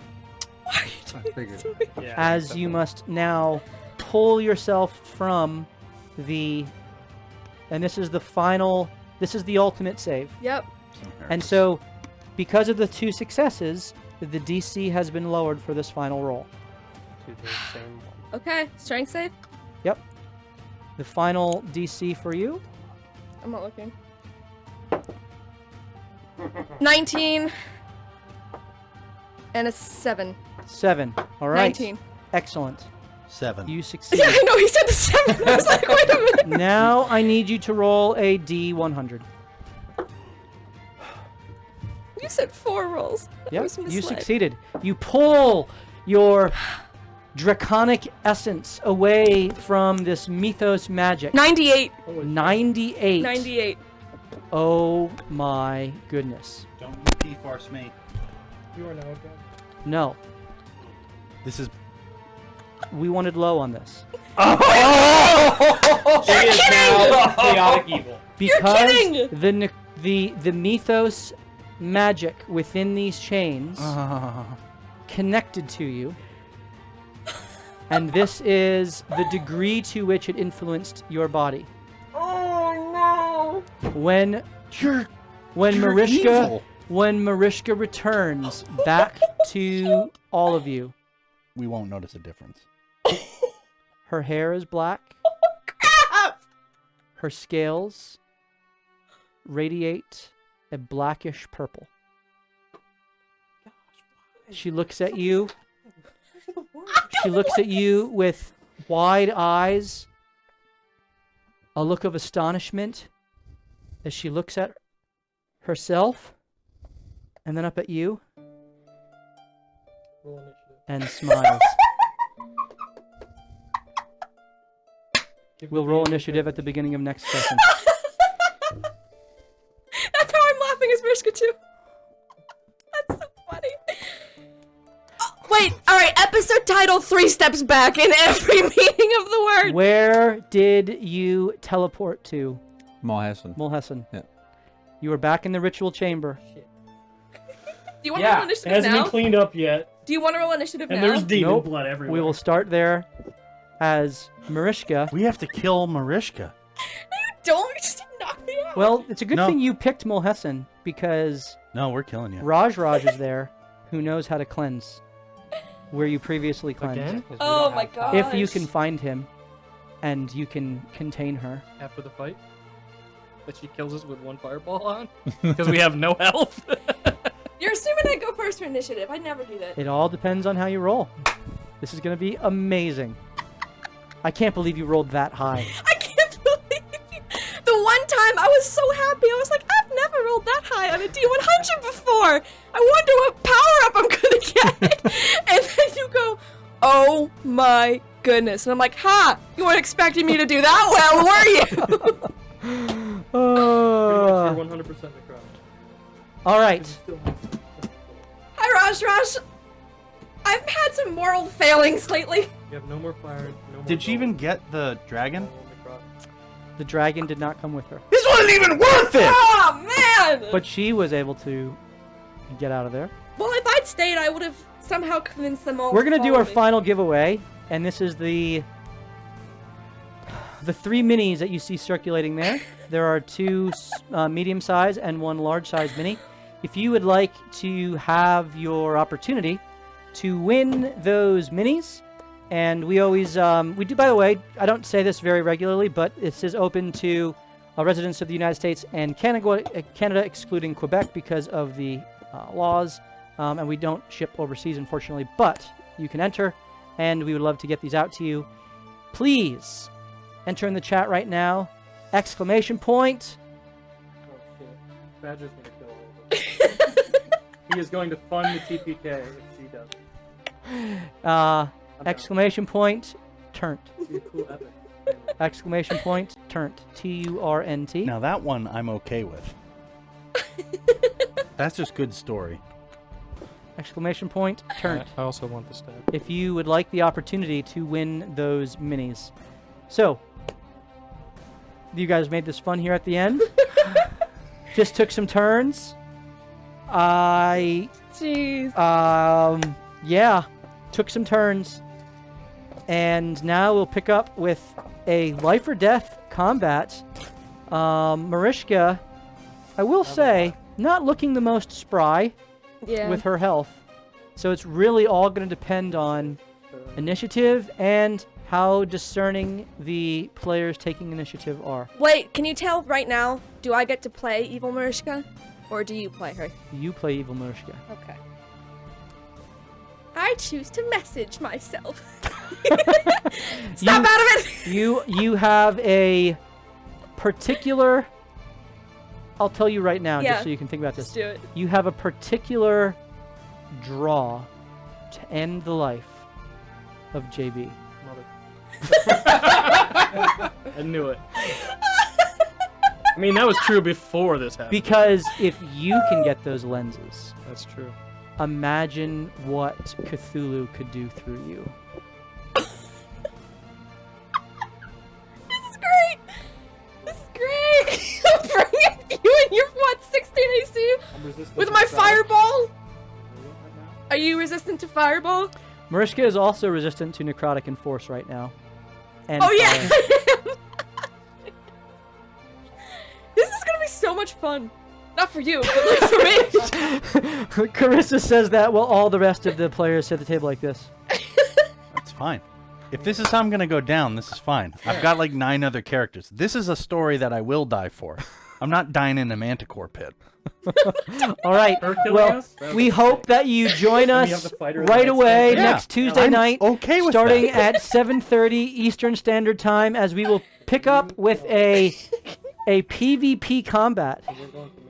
I figured. Yeah. as you must now pull yourself from the, and this is the final, this is the ultimate save. Yep. And so, because of the 2 successes, the DC has been lowered for this final roll. To the same one. Okay. Strength save. Yep. The final DC for you, I'm not looking. 19 and a 7. 7. All right. 19. Excellent. 7. You succeed. Yeah, I know. He said the 7. I was like, wait a minute. Now I need you to roll a D100. You said 4 rolls. I Yep, was you misled. succeeded. You pull your draconic essence away from this mythos magic. 98. 98. 98. Oh my goodness. Don't you P-Farce me. You are now okay. No, This is... we wanted low on this. She is now chaotic evil. Because kidding! the mythos magic within these chains connected to you. And this is the degree to which it influenced your body. Oh When You're Marishka evil. when Marishka returns back to all of you, We won't notice a difference. her hair is black. Her scales radiate a blackish purple. She looks at you. She looks at you with wide eyes, a look of astonishment as she looks at herself and then up at you Roll initiative. and smiles. We'll roll initiative at the beginning of next session. That's how I'm laughing as Mishka too. That's so funny. Oh, wait, alright, episode title 3 steps back in every meaning of the word. Where did you teleport to, Mulhassan. Mulhassan? Yeah. You are back in the ritual chamber. Do you want to roll It initiative hasn't now? been cleaned up yet, Do you want to roll initiative and now? there's demon Nope. blood everywhere. We will start there as Marishka. We have to kill Marishka. Don't just knock me out. Well, it's a good No. thing you picked Mulhessan because No, we're killing you. Raj is there, who knows how to cleanse where you previously cleansed. Again? Oh my god. If you can find him, and you can contain her. After the fight? That she kills us with one fireball on? Because we have no health? You're assuming I go first for initiative. I never do that. It all depends on how you roll. This is going to be amazing. I can't believe you rolled that high. I can't believe you. The one time I was so happy. I was like, I've never rolled that high on a D100 before. I wonder what power-up I'm going to get. And then you go, oh my goodness. And I'm like, ha, you weren't expecting me to do that well, were you? Oh. Pretty much you're 100% necrotic. All right. Hi, Raj. I've had some moral failings lately. You have no more fire, no more Did she gold, even get the dragon? no more necrotic. The dragon did not come with her, This wasn't even worth it! Oh, man! but she was able to get out of there. Well, if I'd stayed, I would have somehow convinced them all. We're gonna do follow our me. final giveaway, and this is the 3 minis that you see circulating there. There are 2 medium size and 1 large size mini. If you would like to have your opportunity to win those minis, and we always we do. By the way, I don't say this very regularly, but this is open to residents of the United States and Canada excluding Quebec because of the laws, and we don't ship overseas, unfortunately. But you can enter, and we would love to get these out to you. Please enter in the chat right now! ! Oh shit. Badger's gonna kill all of us. He is going to fund the TPK if she does. Turnt! Be a cool epic. Turnt! T-U-R-N-T. Now that one I'm okay with. That's just good story. Turnt! I also want the stab. If you would like the opportunity to win those minis. So, you guys made this fun here at the end. Just took some turns. Jeez. Yeah, took some turns. And now we'll pick up with a life or death combat. Marishka, I will say, not looking the most spry Yeah. with her health. So it's really all going to depend on initiative and how discerning the players taking initiative are. Wait, can you tell right now? Do I get to play Evil Marishka, or do you play her? You play Evil Marishka. Okay. I choose to message myself. Stop out of it! You have a particular... I'll tell you right now, Yeah. just so you can think about Let's this. do it. You have a particular draw to end the life of JB. I knew it. I mean, that was true before this happened. Because if you can get those lenses, That's true. imagine what Cthulhu could do through you. This is great! This is great! I'm bringing you and your, 16 AC? I'm resistant With to my the fireball? Are you resistant to fireball? Marishka is also resistant to necrotic and force right now. And Oh yeah! fire. This is gonna be so much fun. Not for you, but like for me. Carissa says that while all the rest of the players sit at the table like this. That's fine. If this is how I'm going to go down, this is fine. I've got like 9 other characters. This is a story that I will die for. I'm not dying in a manticore pit. All right. Her killing Well, us? That we was hope that you join And we us have the fighter right that's away Yeah. next Tuesday I'm night, okay with starting that. at 7:30 Eastern Standard Time, as we will pick up with a PvP combat. We're going for me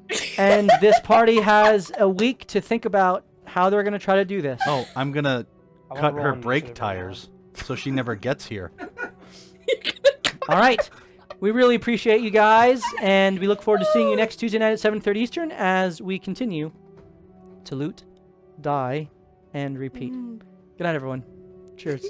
first. And this party has a week to think about how they're going to try to do this. Oh, I'm going to I wanna cut roll her initiative brake right now. tires so she never gets here. All right. We really appreciate you guys, and we look forward to seeing you next Tuesday night at 7:30 Eastern as we continue to loot, die, and repeat. Good night, everyone. Cheers.